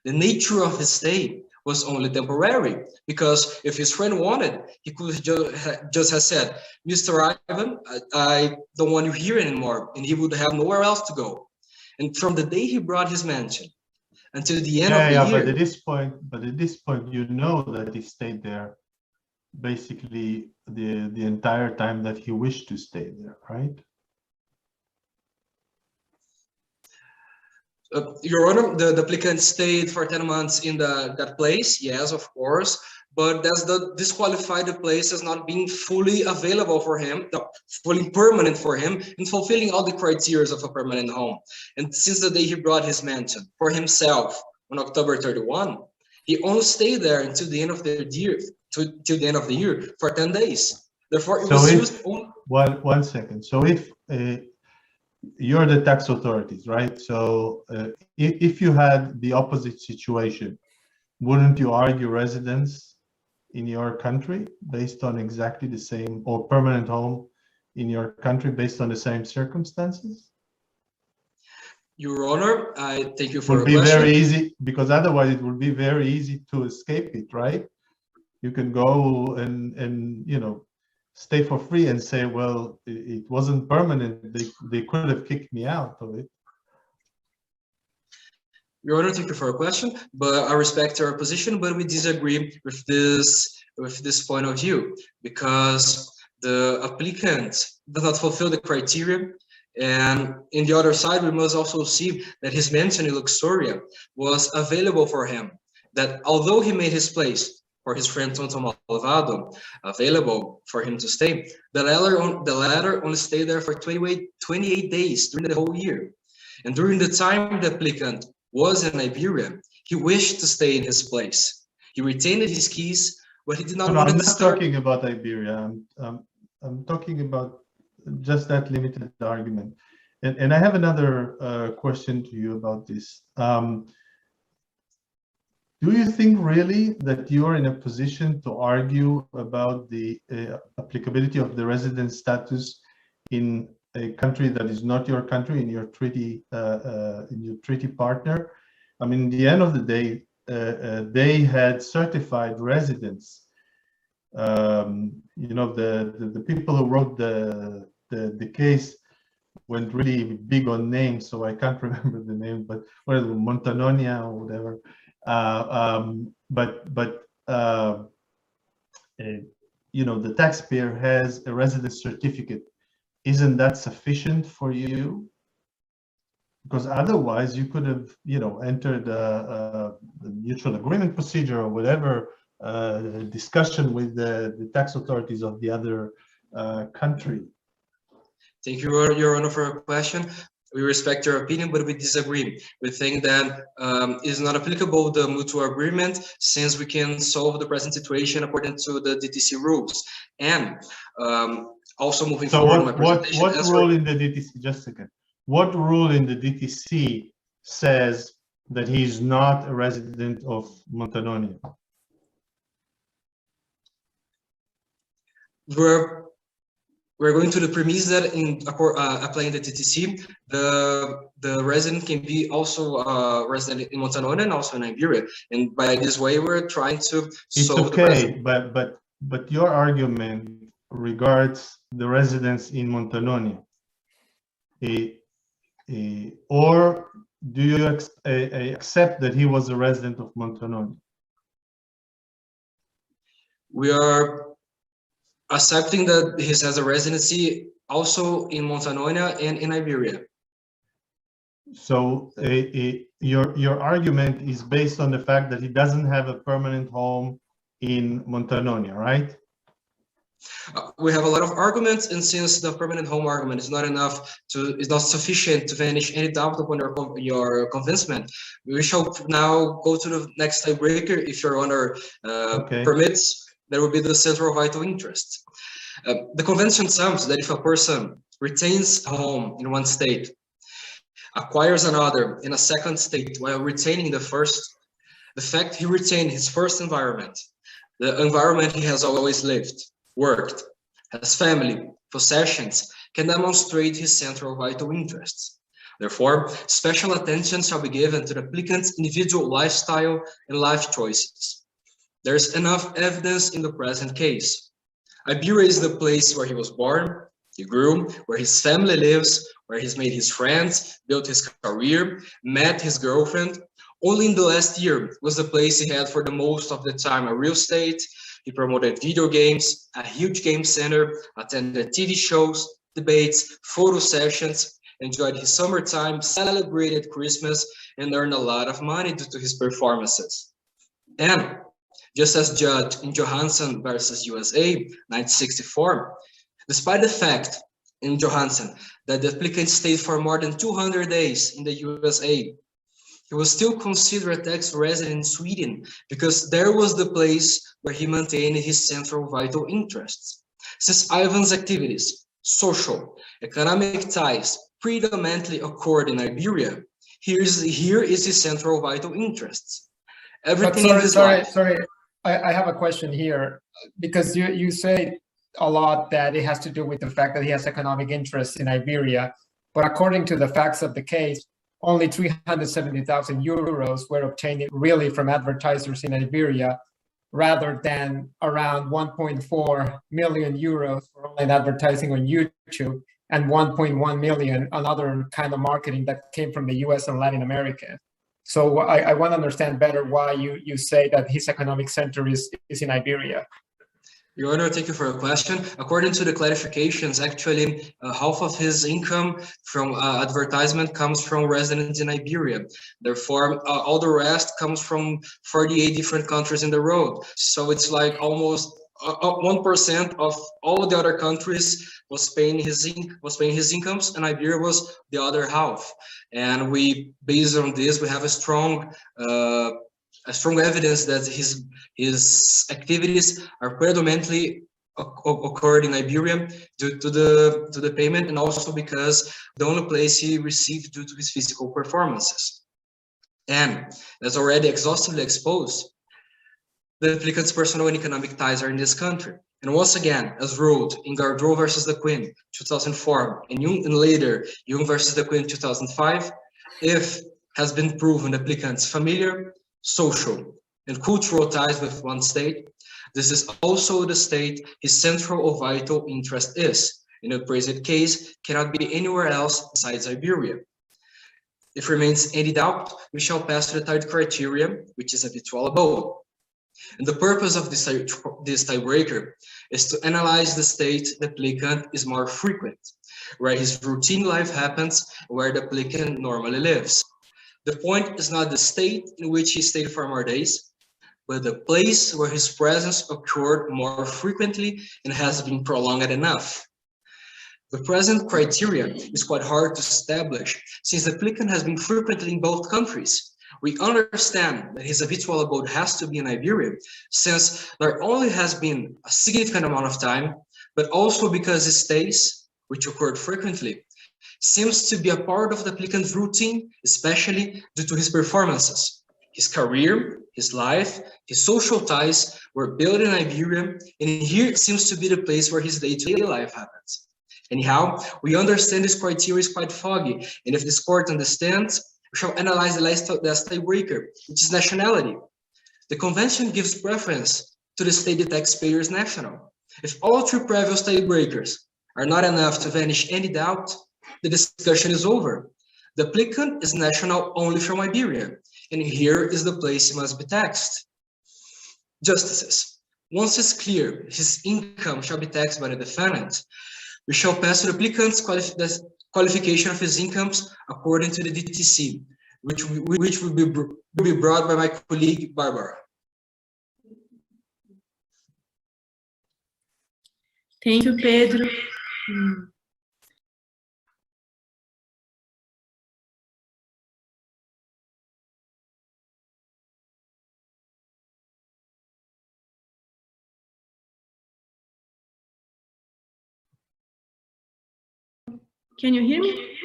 The nature of his stay was only temporary, because if his friend wanted, he could just have said, Mr. Ivan, I don't want you here anymore, and he would have nowhere else to go. And from the day he brought his mansion until the end of the year. But at this point, you know that he stayed there basically the entire time that he wished to stay there, right? Your Honor, the applicant stayed for 10 months in that place, yes, of course, but that's the disqualified the place as not being fully available for him, fully permanent for him, and fulfilling all the criteria of a permanent home. And since the day he brought his mansion for himself on October 31, he only stayed there until the end of the year, till the end of the year for 10 days. Therefore, it was used only. One second. So if you're the tax authorities, right? So if you had the opposite situation, wouldn't you argue residence in your country based on exactly the same, or permanent home in your country based on the same circumstances? Your Honor, I thank you for your question. It would be very easy, because otherwise it would be very easy to escape it, right? You can go and you know, stay for free and say, well, it wasn't permanent. They could have kicked me out of it. Your Honor, thank you for your question, but I respect your position, but we disagree with this point of view, because the applicant does not fulfill the criteria. And in the other side, we must also see that his mansion in Luxuria was available for him, that although he made his place for his friend Tonto Malvado available for him to stay, the latter only stayed there for 28 days during the whole year. And during the time the applicant was in Iberia, he wished to stay in his place. He retained his keys, but he did not want to start. I'm not talking about Iberia. I'm talking about just that limited argument. And I have another question to you about this. Do you think really that you are in a position to argue about the applicability of the resident status in a country that is not your country, in your treaty partner? I mean, at the end of the day, they had certified residents. You know, the people who wrote the case went really big on names, so I can't remember the name, but what is it, Montanonia or whatever. You know, the taxpayer has a residence certificate. Isn't that sufficient for you? Because otherwise you could have, you know, entered the mutual agreement procedure or whatever discussion with the tax authorities of the other country. Thank you, Your Honor, for your question. We respect your opinion, but we disagree. We think that is not applicable the mutual agreement, since we can solve the present situation according to the DTC rules. And also moving forward, my presentation. What rule in the DTC? Just a second. What rule in the DTC says that he is not a resident of Montanonia? We're going to the premise that in applying the TTC, the resident can be also a resident in Montanonia and also in Iberia. And by this way, we're trying to solve the present. But your argument regards the residents in Montanonia. Or do you accept that he was a resident of Montanonia? We are accepting that he has a residency also in Montanonia and in Iberia. So your argument is based on the fact that he doesn't have a permanent home in Montanonia, right? We have a lot of arguments, and since the permanent home argument is not sufficient to vanish any doubt upon your convincement, we shall now go to the next tiebreaker. If your honor permits, there will be the central vital interest. The convention sums that if a person retains a home in one state, acquires another in a second state while retaining the first, the fact he retained his first environment, the environment he has always lived, worked, has family, possessions, can demonstrate his central vital interests. Therefore, special attention shall be given to the applicant's individual lifestyle and life choices. There is enough evidence in the present case. Iberia is the place where he was born, he grew, where his family lives, where he's made his friends, built his career, met his girlfriend. Only in the last year was the place he had for the most of the time a real estate. He promoted video games, a huge game center, attended TV shows, debates, photo sessions, enjoyed his summertime, celebrated Christmas, and earned a lot of money due to his performances. And just as judged in Johansson versus USA, 1964, despite the fact in Johansson that the applicant stayed for more than 200 days in the USA, he was still considered a tax resident in Sweden because there was the place where he maintained his central vital interests. Since Ivan's activities, social, economic ties predominantly occurred in Iberia, here is his central vital interests. Everything in his life. Sorry, I have a question here, because you say a lot that it has to do with the fact that he has economic interests in Iberia, but according to the facts of the case, only 370,000 euros were obtained really from advertisers in Iberia, rather than around 1.4 million euros for online advertising on YouTube and 1.1 million on other kind of marketing that came from the US and Latin America. So I want to understand better why you say that his economic center is in Iberia. Your Honor, thank you for your question. According to the clarifications, actually, half of his income from advertisement comes from residents in Iberia. Therefore, all the rest comes from 48 different countries in the world. So it's like almost 1% of all the other countries was paying his incomes, and Iberia was the other half. And based on this, we have a strong evidence that his activities are predominantly occurred in Iberia due to the payment, and also because the only place he received due to his physical performances. And as already exhaustively exposed, the applicant's personal and economic ties are in this country. And once again, as ruled in Gardreau versus the Queen, 2004, and later, Jung versus the Queen, 2005, if has been proven the applicant's familiar, social, and cultural ties with one state, this is also the state his central or vital interest is. In the present case, cannot be anywhere else besides Iberia. If remains any doubt, we shall pass to the third criterion, which is habitual abode. And the purpose of this tiebreaker is to analyze the state the applicant is more frequent, where his routine life happens, where the applicant normally lives. The point is not the state in which he stayed for more days, but the place where his presence occurred more frequently and has been prolonged enough. The present criterion is quite hard to establish, since the applicant has been frequently in both countries. We understand that his habitual abode has to be in Iberia, since there only has been a significant amount of time, but also because his stays, which occurred frequently, seems to be a part of the applicant's routine, especially due to his performances. His career, his life, his social ties were built in Iberia, and here seems to be the place where his day-to-day life happens. Anyhow, we understand this criteria is quite foggy, and if this court understands, we shall analyze the last tiebreaker, which is nationality. The convention gives preference to the state the taxpayer is national. If all three previous tiebreakers are not enough to vanish any doubt, the discussion is over. The applicant is national only from Iberia, and here is the place he must be taxed. Justices, once it's clear his income shall be taxed by the defendant, we shall pass to the applicant's qualification of his incomes according to the DTC, which will be brought by my colleague Barbara. Thank you, Pedro. Can you hear me?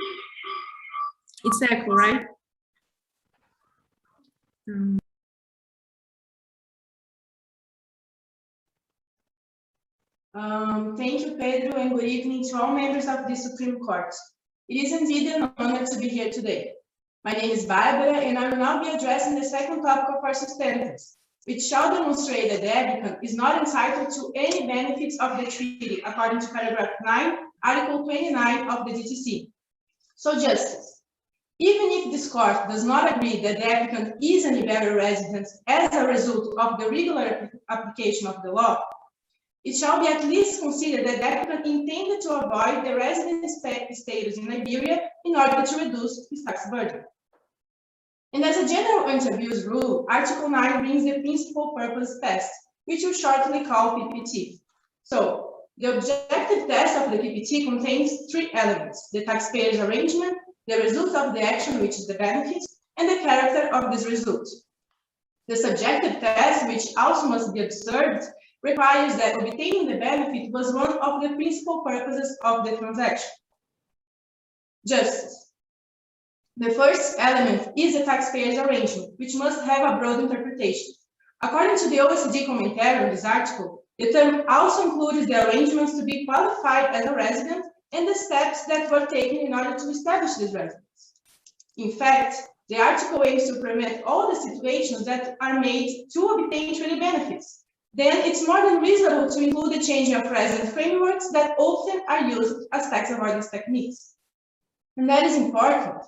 It's echo, right? Thank you, Pedro, and good evening to all members of the Supreme Court. It is indeed an honor to be here today. My name is Barbara, and I will now be addressing the second topic of our substantives, which shall demonstrate that the applicant is not entitled to any benefits of the treaty according to paragraph 9, article 29 of the DTC. So, Justice, even if this court does not agree that the applicant is an Iberian resident as a result of the regular application of the law, it shall be at least considered that the applicant intended to avoid the resident status in Iberia in order to reduce his tax burden. And as a general anti-abuse rule, Article 9 brings the principal purpose test, which we shortly call PPT. So, the objective test of the PPT contains three elements: the taxpayer's arrangement, the result of the action, which is the benefit, and the character of this result. The subjective test, which also must be observed, requires that obtaining the benefit was one of the principal purposes of the transaction. Justice. The first element is the taxpayer's arrangement, which must have a broad interpretation. According to the OECD commentary on this article, the term also includes the arrangements to be qualified as a resident and the steps that were taken in order to establish this residence. In fact, the article aims to prevent all the situations that are made to obtain treaty benefits. Then it's more than reasonable to include the changing of resident frameworks that often are used as tax avoidance techniques. And that is important.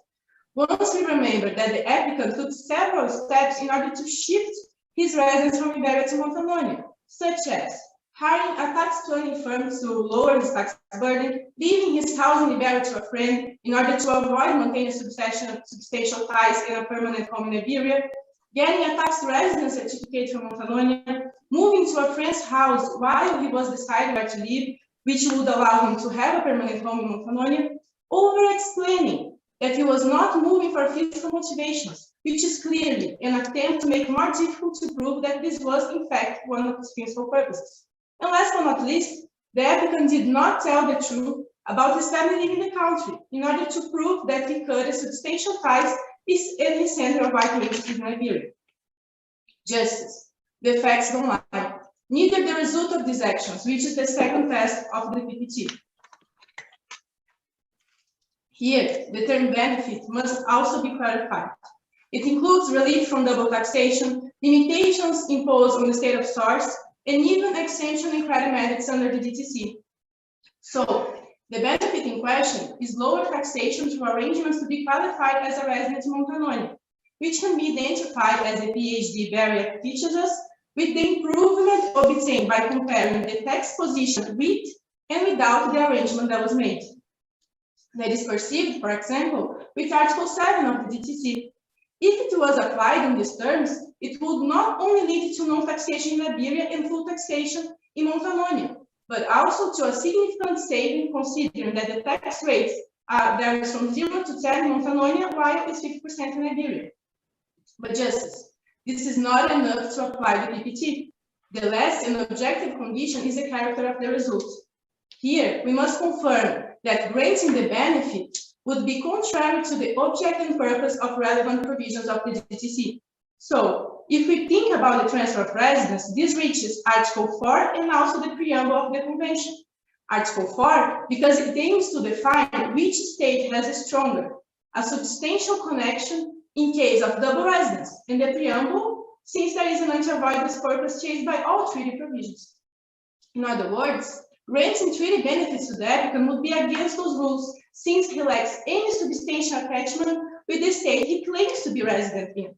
Once we remember that the applicant took several steps in order to shift his residence from Iberia to Montanonia, such as hiring a tax planning firm to lower his tax burden, leaving his house in Iberia to a friend in order to avoid maintaining substantial ties in a permanent home in Iberia, getting a tax residence certificate from Montanonia, moving to a friend's house while he was deciding where to live, which would allow him to have a permanent home in Montanonia, over-explaining that he was not moving for fiscal motivations, which is clearly an attempt to make more difficult to prove that this was, in fact, one of his principal purposes. And last but not least, the applicant did not tell the truth about his family leaving the country in order to prove that he cut a substantial ties in the center of white races in Iberia. Justice. The facts don't lie. Neither the result of these actions, which is the second test of the PPT. Here, the term benefit must also be clarified. It includes relief from double taxation, limitations imposed on the state of source, and even exemption in credit merits under the DTC. So, the benefit in question is lower taxation through arrangements to be qualified as a resident in Montanonia, which can be identified as a PhD barrier teaches us with the improvement obtained by comparing the tax position with and without the arrangement that was made. That is perceived, for example, with Article 7 of the DTC. If it was applied in these terms, it would not only lead to non-taxation in Iberia and full taxation in Montanonia, but also to a significant saving considering that the tax rates varies from 0 to 10 in Montanonia, while it's 50% in Iberia. But Justice, this is not enough to apply the PPT. The last and objective condition is the character of the result. Here, we must confirm that granting the benefit would be contrary to the object and purpose of relevant provisions of the DTC. So, if we think about the transfer of residence, this reaches Article 4 and also the preamble of the Convention. Article 4, because it aims to define which state has a stronger, a substantial connection in case of double residence, and the preamble, since there is an anti-avoidance purpose chased by all treaty provisions. In other words, granting treaty benefits to the applicant would be against those rules, since he lacks any substantial attachment with the state he claims to be resident in.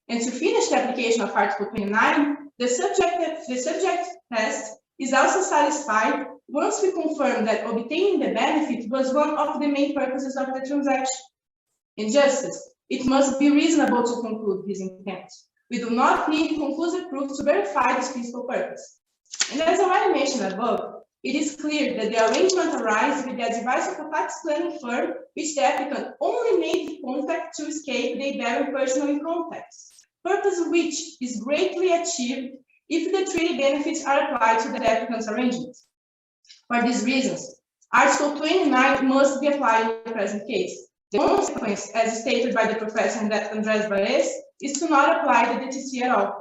And to finish the application of Article 29, the subject test is also satisfied once we confirm that obtaining the benefit was one of the main purposes of the transaction. In justice, it must be reasonable to conclude his intent. We do not need conclusive proof to verify this principal purpose. And as already mentioned above, it is clear that the arrangement arises with the advice of a tax planning firm, which the applicant only made contact to escape the Iberian personal income tax, purpose of which is greatly achieved if the treaty benefits are applied to the applicant's arrangement. For these reasons, Article 29 must be applied in the present case. The consequence, as stated by the professor Andrés Baez, is to not apply the DTC at all.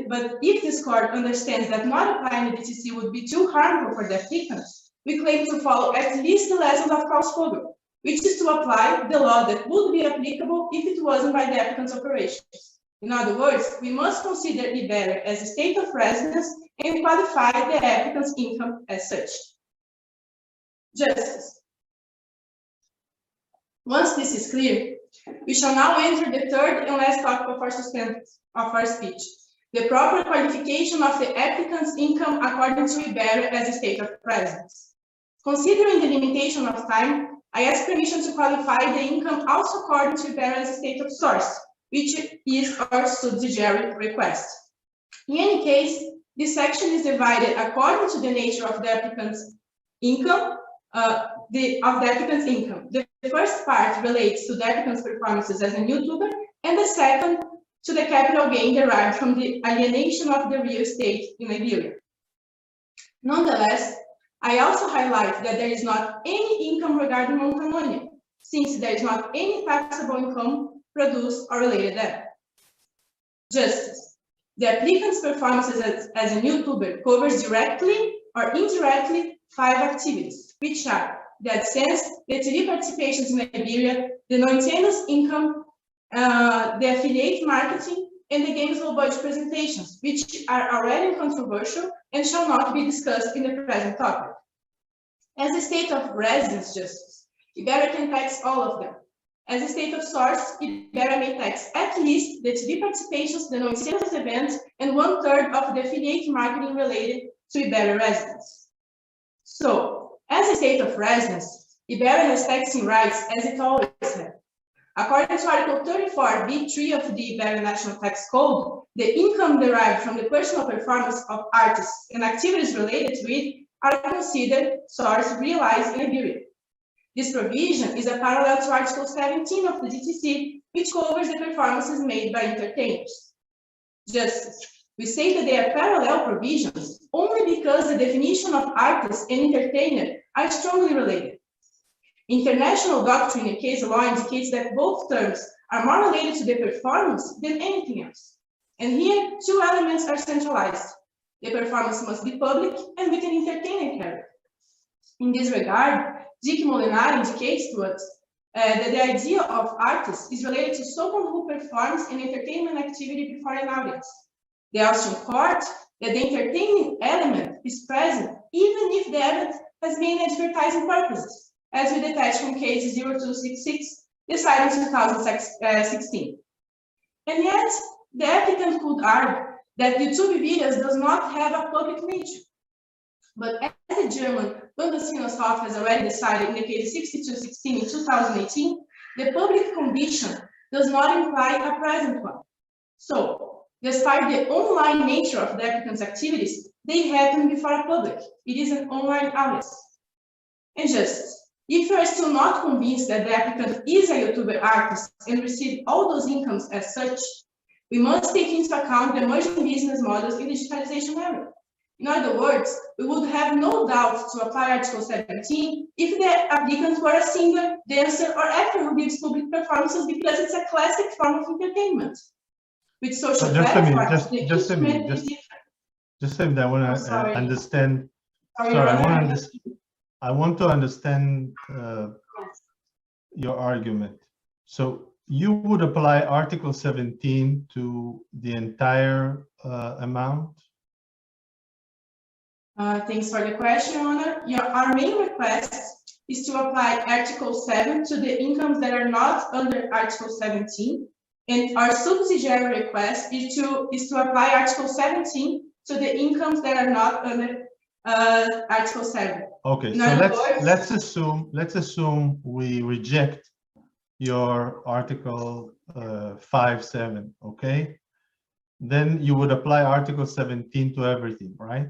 But if this court understands that not applying the DTC would be too harmful for the applicants, we claim to follow at least the lessons of Klaus-Vogel, which is to apply the law that would be applicable if it wasn't by the applicant's operations. In other words, we must consider Iberia as a state of residence and qualify the applicant's income as such. Justice. Once this is clear, we shall now enter the third and last topic of our speech, the proper qualification of the applicant's income according to Iberia as a state of residence. Considering the limitation of time, I ask permission to qualify the income also according to Iberia as a state of source, which is our subsidiary request. In any case, this section is divided according to the nature of the applicant's income, The first part relates to the applicant's performances as a YouTuber, and the second to the capital gain derived from the alienation of the real estate in Iberia. Nonetheless, I also highlight that there is not any income regarding Montanonia, since there is not any taxable income produced or related there. Justice. The applicant's performances as a YouTuber covers directly or indirectly 5 activities, which are the AdSense, the TV participations in Iberia, the non-tenants income, the affiliate marketing, and the games low budget presentations, which are already controversial and shall not be discussed in the present topic. As a state of residence justice, Iberia can tax all of them. As a state of source, Iberia may tax at least the TV participations, the non-tenants events, and 1/3 of the affiliate marketing related to Iberia residents. So, as a state of residence, Iberia has taxing rights as it always had. According to Article 34(b)(3) of the Iberian National Tax Code, the income derived from the personal performance of artists and activities related to it are considered source realized in Iberia. This provision is a parallel to Article 17 of the DTC, which covers the performances made by entertainers. Justice. We say that they are parallel provisions only because the definition of artist and entertainer are strongly related. International doctrine and case law indicates that both terms are more related to the performance than anything else. And here, 2 elements are centralized. The performance must be public and with an entertaining character. In this regard, Dick Molinari indicates to us that the idea of artist is related to someone who performs an entertainment activity before an audience. The Austrian court that the entertaining element is present even if the event has main advertising purposes, as we detach from case 0266, decided in 2016. And yet, the applicant could argue that YouTube videos does not have a public nature. But as the German Bundesfinanzhof has already decided in the case 6216 in 2018, the public condition does not imply a present one. So, despite the online nature of the applicant's activities, they happen before a public. It is an online audience. And justice. If you are still not convinced that the applicant is a YouTuber artist and receive all those incomes as such, we must take into account the emerging business models in the digitalization era. In other words, we would have no doubt to apply Article 17 if the applicant were a singer, dancer, or actor who gives public performances because it's a classic form of entertainment. With social platforms, just a minute. I want to understand. I want to understand your argument. So you would apply Article 17 to the entire amount? Thanks for the question, Honor. Our main request is to apply Article 7 to the incomes that are not under Article 17. And our subsidiary request is to apply Article 17 to the incomes that are not under Article 7. Okay, so let's assume we reject your Article 5.7, okay? Then you would apply Article 17 to everything, right?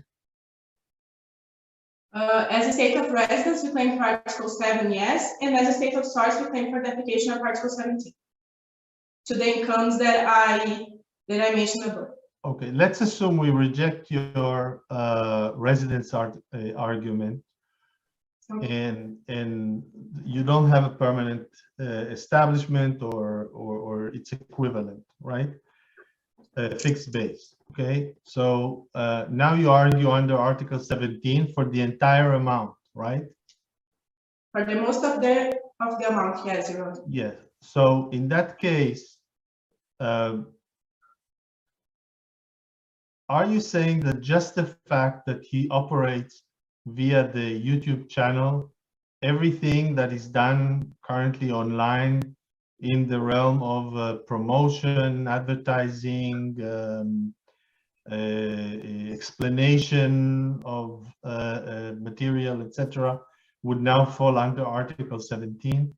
As a state of residence, we claim for Article 7, yes, and as a state of source, we claim for the application of Article 17 to the incomes that I mentioned above. Okay, let's assume we reject your residence argument, and you don't have a permanent establishment or its equivalent, right? Fixed base. Okay, so now you argue under Article 17 for the entire amount, right? For the most of the amount, yes, Your Honor. Yes. So in that case, are you saying that just the fact that he operates via the YouTube channel, everything that is done currently online in the realm of promotion, advertising, explanation of material, etc., would now fall under Article 17?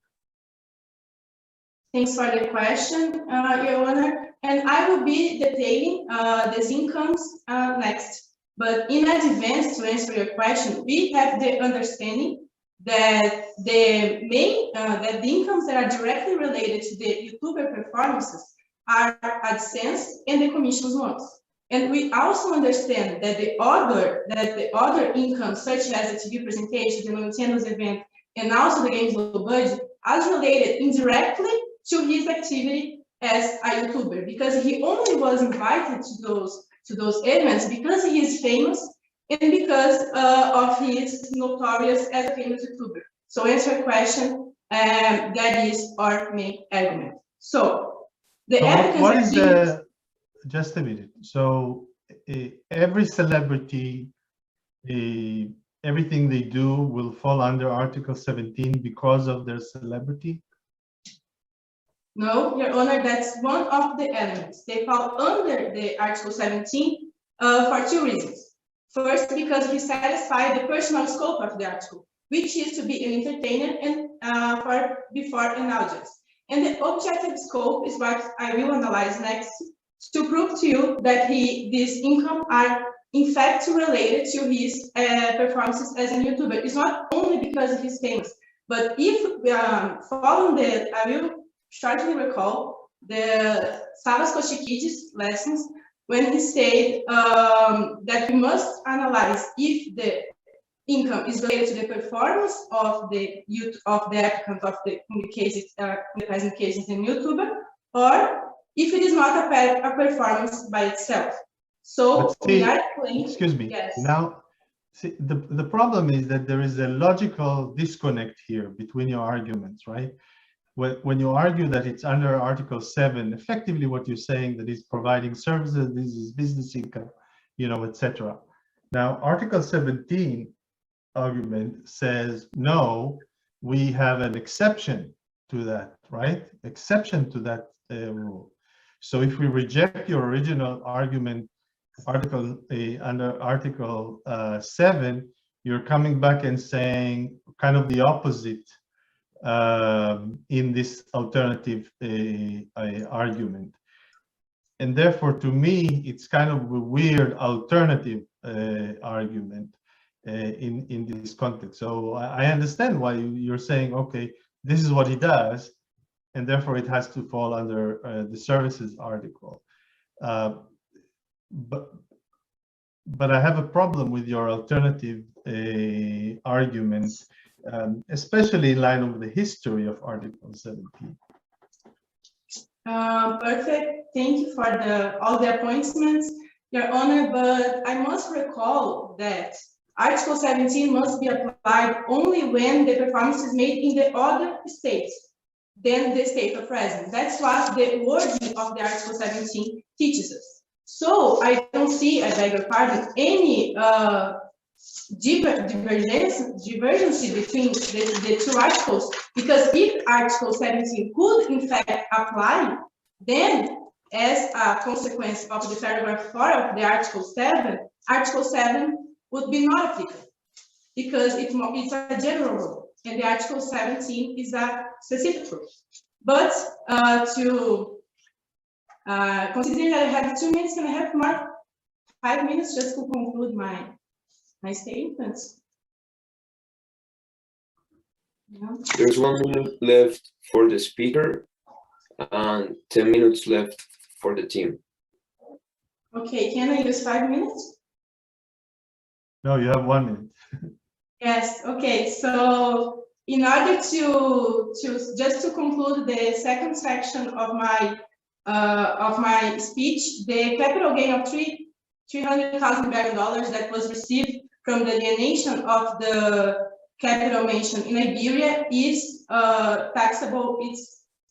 Thanks for the question, Your Honor. And I will be detailing these incomes next. But in advance, to answer your question, we have the understanding that the incomes that are directly related to the YouTuber performances are AdSense and the commissions ones. And we also understand that the other incomes, such as the TV presentation, the Nintendo's event, and also the game's low budget, are related indirectly to his activity as a YouTuber, because he only was invited to those events because he is famous and because of his notorious as a famous YouTuber. So answer your question, that is our main argument. So the what is the, just a minute. So every celebrity, everything they do will fall under Article 17 because of their celebrity? No, Your Honor, that's one of the elements. They fall under the Article 17 for two reasons. First, because he satisfied the personal scope of the article, which is to be an entertainer and before an audience. And the objective scope is what I will analyze next to prove to you that these income are in fact related to his performances as a YouTuber. It's not only because he's famous, but if following the, I will shortly recall the Savas Kochikidis lessons when he said that we must analyze if the income is related to the performance of the applicant of the communications in YouTuber, or if it is not a performance by itself. So see, we are claiming, excuse me. yes. Now, see, the problem is that there is a logical disconnect here between your arguments, right? When you argue that it's under Article 7, effectively what you're saying that is providing services, this is business income, you know, etc. Now, Article 17 argument says, no, we have an exception to that, right? Exception to that rule. So if we reject your original argument, under Article 7, you're coming back and saying kind of the opposite in this alternative argument. And therefore, to me, it's kind of a weird alternative argument in this context. So I understand why you're saying, okay, this is what he does, and therefore it has to fall under the services article. But I have a problem with your alternative argument, especially in line of the history of Article 17. Perfect. Thank you for all the appointments, Your Honor, but I must recall that Article 17 must be applied only when the performance is made in the other states than the state of residence. That's what the wording of the Article 17 teaches us. So I don't see, I beg your pardon, any divergence between the two articles, because if Article 17 could in fact apply, then as a consequence of the paragraph 4 of the Article 7, Article 7 would be not applicable because it's a general rule, and the Article 17 is a specific rule. But considering that I have 2 minutes, can I have 5 minutes just to conclude my statements? There's 1 minute left for the speaker and 10 minutes left for the team. Okay, can I use 5 minutes? No, you have 1 minute. Yes, okay, so in order to just to conclude the second section of my speech, the capital gain of $300,000 that was received from the alienation of the capital mentioned in Iberia is taxable.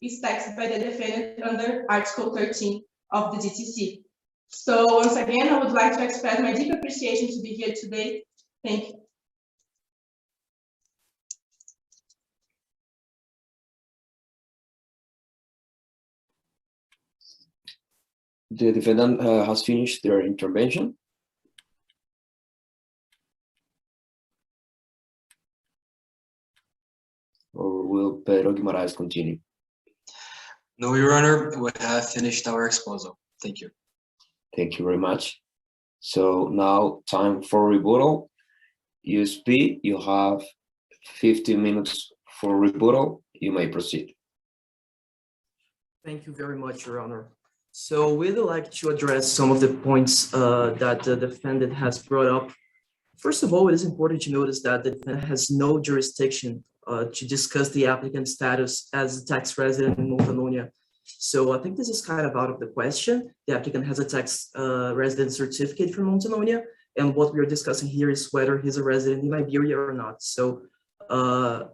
It's taxed by the defendant under Article 13 of the DTC. So once again, I would like to express my deep appreciation to be here today. Thank you. The defendant has finished their intervention. Or will Pedro Guimaraes continue? No, Your Honor, we have finished our exposal. Thank you. Thank you very much. So now time for rebuttal. USP, you have 15 minutes for rebuttal. You may proceed. Thank you very much, Your Honor. So we'd like to address some of the points that the defendant has brought up. First of all, it is important to notice that the defendant has no jurisdiction to discuss the applicant's status as a tax resident in Montanonia. So I think this is kind of out of the question. The applicant has a tax resident certificate from Montanonia, and what we are discussing here is whether he's a resident in Iberia or not. So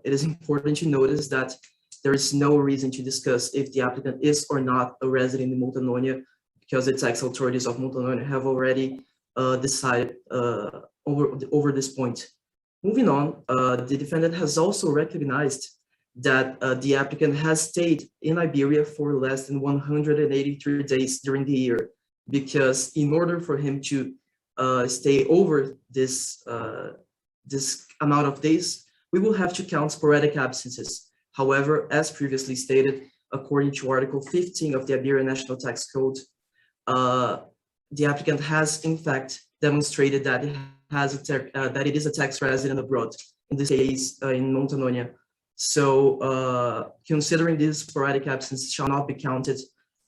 it is important to notice that there is no reason to discuss if the applicant is or not a resident in Montanonia, because the tax authorities of Montanonia have already decided over this point. Moving on, the defendant has also recognized that the applicant has stayed in Iberia for less than 183 days during the year, because in order for him to stay over this amount of days, we will have to count sporadic absences. However, as previously stated, according to Article 15 of the Iberian National Tax Code, the applicant has in fact demonstrated that it is a tax resident abroad, in this case in Montanonia. So considering these sporadic absences shall not be counted,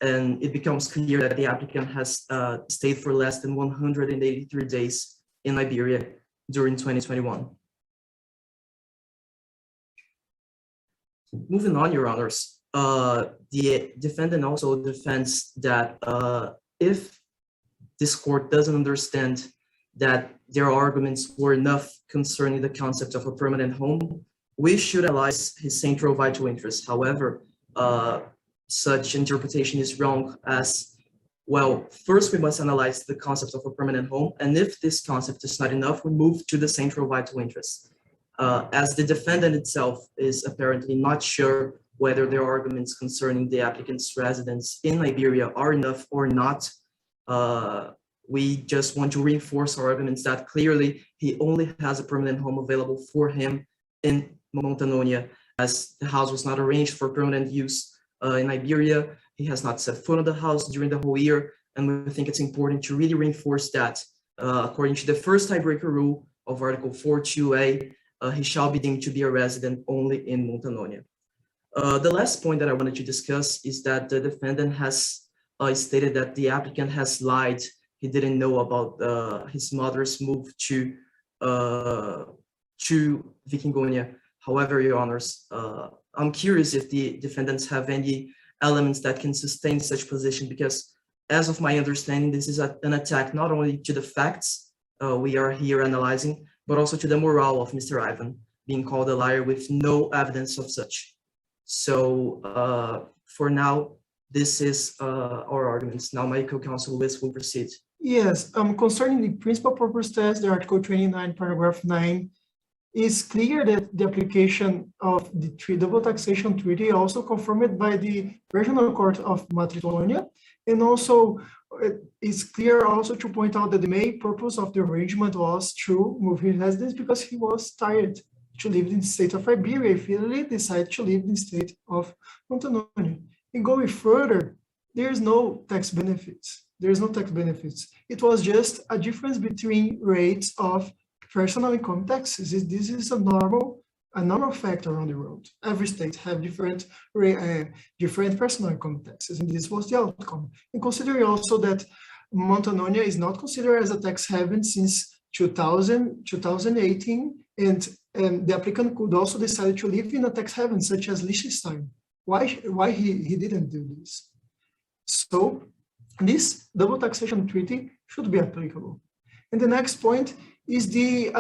and it becomes clear that the applicant has stayed for less than 183 days in Iberia during 2021. Moving on, Your Honors, the defendant also defends that if this court doesn't understand that their arguments were enough concerning the concept of a permanent home, we should analyze his central vital interest. However, such interpretation is wrong, as well. First, we must analyze the concept of a permanent home, and if this concept is not enough, we move to the central vital interest. As the defendant itself is apparently not sure whether their arguments concerning the applicant's residence in Iberia are enough or not, we just want to reinforce our arguments that clearly he only has a permanent home available for him in Montanonia, as the house was not arranged for permanent use in Iberia. He has not set foot on the house during the whole year, and we think it's important to really reinforce that. According to the first tiebreaker rule of Article 4.2a, he shall be deemed to be a resident only in Montanonia. The last point that I wanted to discuss is that the defendant has stated that the applicant has lied. He didn't know about his mother's move to Vikingonia. However, Your Honors, I'm curious if the defendants have any elements that can sustain such position, because as of my understanding, this is an attack not only to the facts we are here analyzing, but also to the morale of Mr. Ivan, being called a liar with no evidence of such. So for now, this is our arguments. Now my co-counsel Luis will proceed. Yes, concerning the principal purpose test, the Article 29, paragraph 9, it's clear that the application of the double taxation treaty also confirmed by the Regional Court of Matritonia, and also it's clear also to point out that the main purpose of the arrangement was to move his residence because he was tired to live in the state of Iberia. He finally decided to live in the state of Montanonia. And going further, there's no tax benefits. There's no tax benefits. It was just a difference between rates of personal income taxes. This is a normal a number of facts around the world. Every state have different personal income taxes, and this was the outcome. And considering also that Montanonia is not considered as a tax haven since 2018, and the applicant could also decide to live in a tax haven such as Liechtenstein. Why he didn't do this? So this double taxation treaty should be applicable. And the next point is the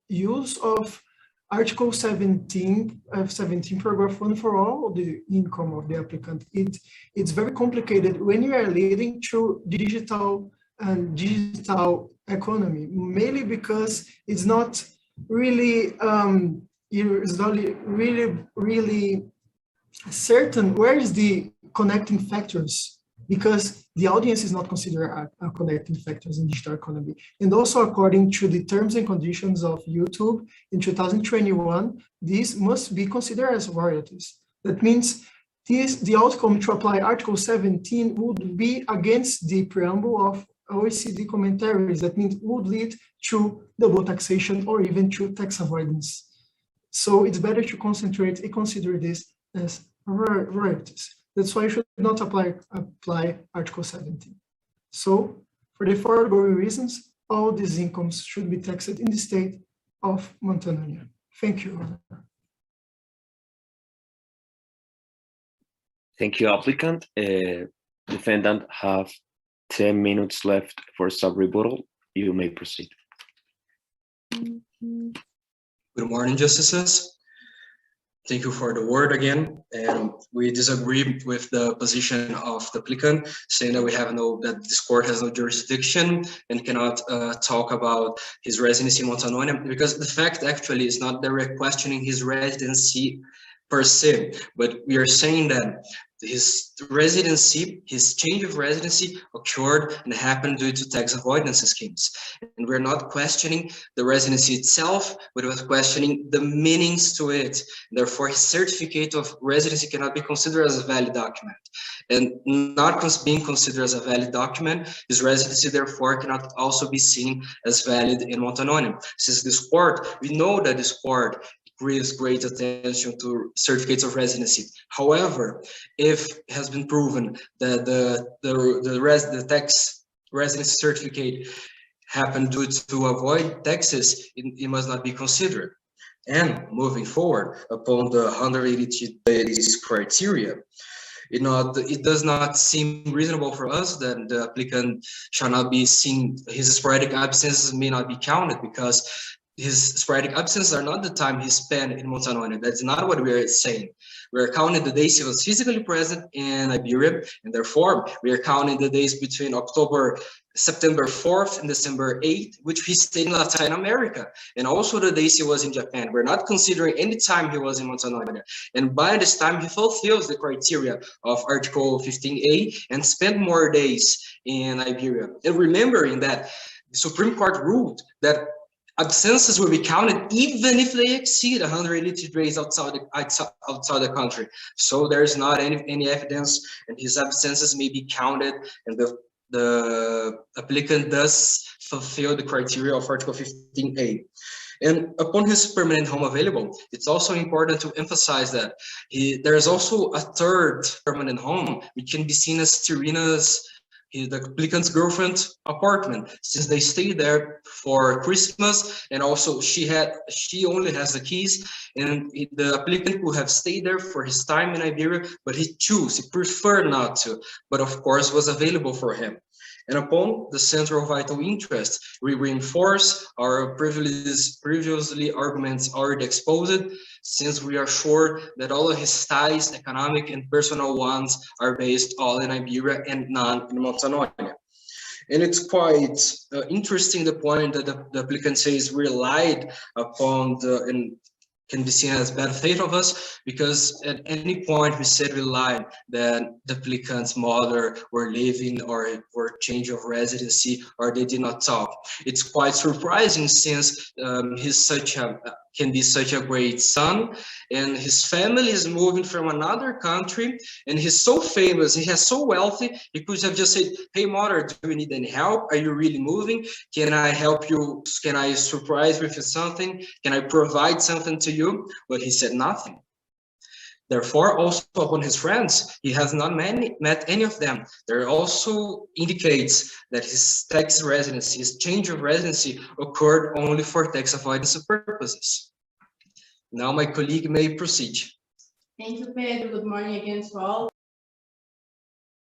use of Article 17, paragraph 1 for all the income of the applicant. It's very complicated when you are leading to digital economy, mainly because it's not really really certain where is the connecting factors, because the audience is not considered a connecting factors in digital economy. And also according to the terms and conditions of YouTube in 2021, these must be considered as royalties. That means the outcome to apply Article 17 would be against the preamble of OECD commentaries. That means would lead to double taxation or even to tax avoidance. So it's better to concentrate and consider this as royalties. That's why you should not apply Article 17. So for the foregoing reasons, all these incomes should be taxed in the state of Montanonia. Thank you. Thank you, applicant. Defendant have 10 minutes left for sub-rebuttal. You may proceed. Good morning, justices. Thank you for the word again. And we disagree with the position of the applicant, saying that that this court has no jurisdiction and cannot talk about his residency in Montanonia, because the fact actually is not direct questioning his residency per se, but we are saying that his change of residency occurred and happened due to tax avoidance schemes. And we're not questioning the residency itself, but we're questioning the meanings to it. Therefore, his certificate of residency cannot be considered as a valid document. And not being considered as a valid document, his residency therefore cannot also be seen as valid in Montanonia. Since this court, we know that this court gives great attention to certificates of residency. However, if it has been proven that the tax residency certificate happened due to avoid taxes, it must not be considered. And moving forward upon the 180 days criteria, it does not seem reasonable for us that the applicant shall not be seen, his sporadic absences may not be counted, because his sporadic absences are not the time he spent in Montanonia. That's not what we are saying. We are counting the days he was physically present in Iberia, and therefore we are counting the days between September 4th and December 8th, which he stayed in Latin America, and also the days he was in Japan. We're not considering any time he was in Montanonia. And by this time, he fulfills the criteria of Article 15A and spent more days in Iberia. And remembering that the Supreme Court ruled that absences will be counted even if they exceed 183 days outside the country. So there's not any evidence, and his absences may be counted, and the applicant does fulfill the criteria of Article 15A. And upon his permanent home available, it's also important to emphasize that there is also a third permanent home, which can be seen as Tirina's, the applicant's girlfriend's apartment, since they stayed there for Christmas, and also she only has the keys, and the applicant could have stayed there for his time in Iberia, but he preferred not to, but of course was available for him. And upon the central vital interest, we reinforce our previously arguments already exposed, since we are sure that all of his ties, economic and personal ones, are based all in Iberia and none in Montanonia. And it's quite interesting the point that the applicant says relied upon and can be seen as bad faith of us, because at any point we said we lied that the applicant's mother were living or change of residency, or they did not talk. It's quite surprising, since he's such a can be such a great son, and his family is moving from another country, and he's so famous, he has so wealthy, he could have just said, hey mother, do you need any help? Are you really moving? Can I help you? Can I surprise with you something? Can I provide something to you? But he said nothing. Therefore, also upon his friends, he has not met any of them. There also indicates that his tax residency, his change of residency occurred only for tax avoidance purposes. Now my colleague may proceed. Thank you, Pedro. Good morning again to all.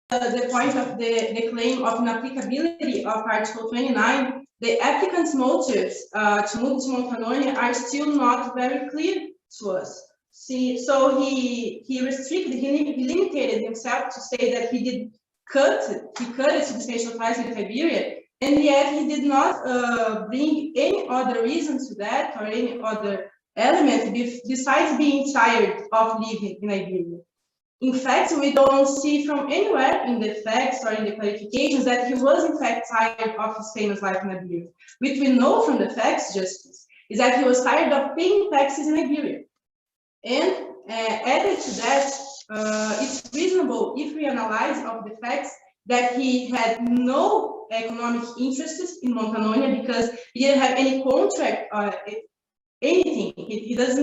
The point of the claim of inapplicability of Article 29, the applicant's motives to move to Montanonia are still not very clear to us. So he limited himself to say that he cut substantial ties with Iberia, and yet he did not bring any other reason to that or any other element besides being tired of living in Iberia. In fact, we don't see from anywhere in the facts or in the clarifications that he was in fact tired of his famous life in Iberia. What we know from the facts, Justice, is that he was tired of paying taxes in Iberia. And added to that, it's reasonable if we analyze of the facts that he had no economic interests in Montanonia because he didn't have any contract or anything. He does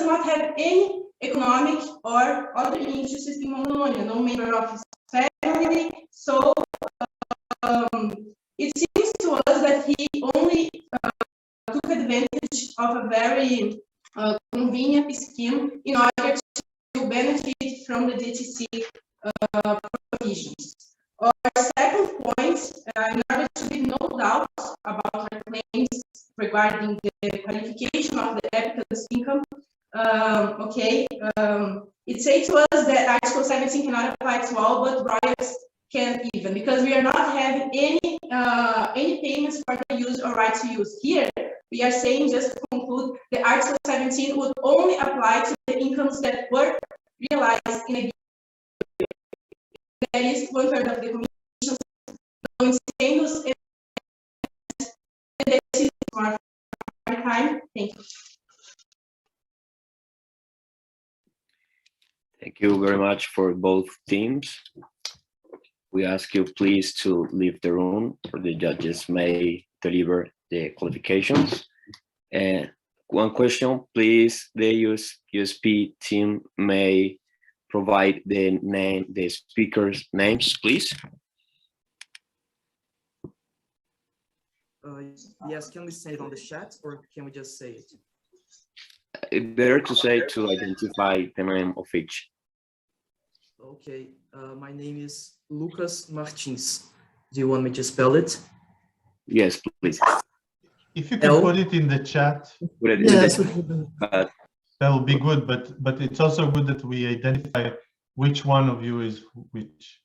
not have any economic or other interests in Montanonia, no member of his family. So it seems to us that he only took advantage of a very convenient scheme in order to benefit from the DTC provisions. Our second point, in order to leave no doubt about our claims regarding the qualification of the applicant's income, it says to us that Article 17 cannot apply to all, but royals can even, because we are not having any payments for the use or right to use. Here, we are saying, just to conclude, the Article 17 would only apply to the incomes that were realized in a that is 1/3 of the commissions não incêndios and this is more time. Thank you. Thank you very much for both teams. We ask you please to leave the room, or the judges may deliver the qualifications. And one question, please, the USP team may provide the speakers' names, please. Yes, can we send it on the chat or can we just say it? It's better to say to identify the name of each. Okay, my name is Lucas Martins. Do you want me to spell it? Yes, please. If you can put it in the chat, yes, that will be good. But it's also good that we identify which one of you is which.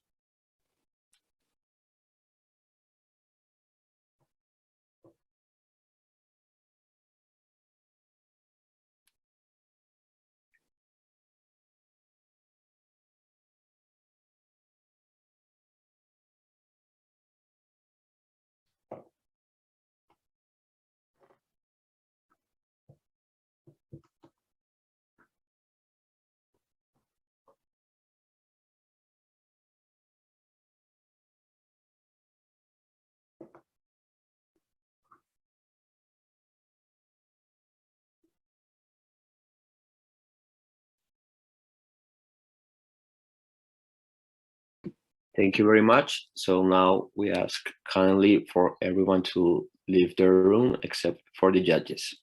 Thank you very much. So now we ask kindly for everyone to leave their room except for the judges.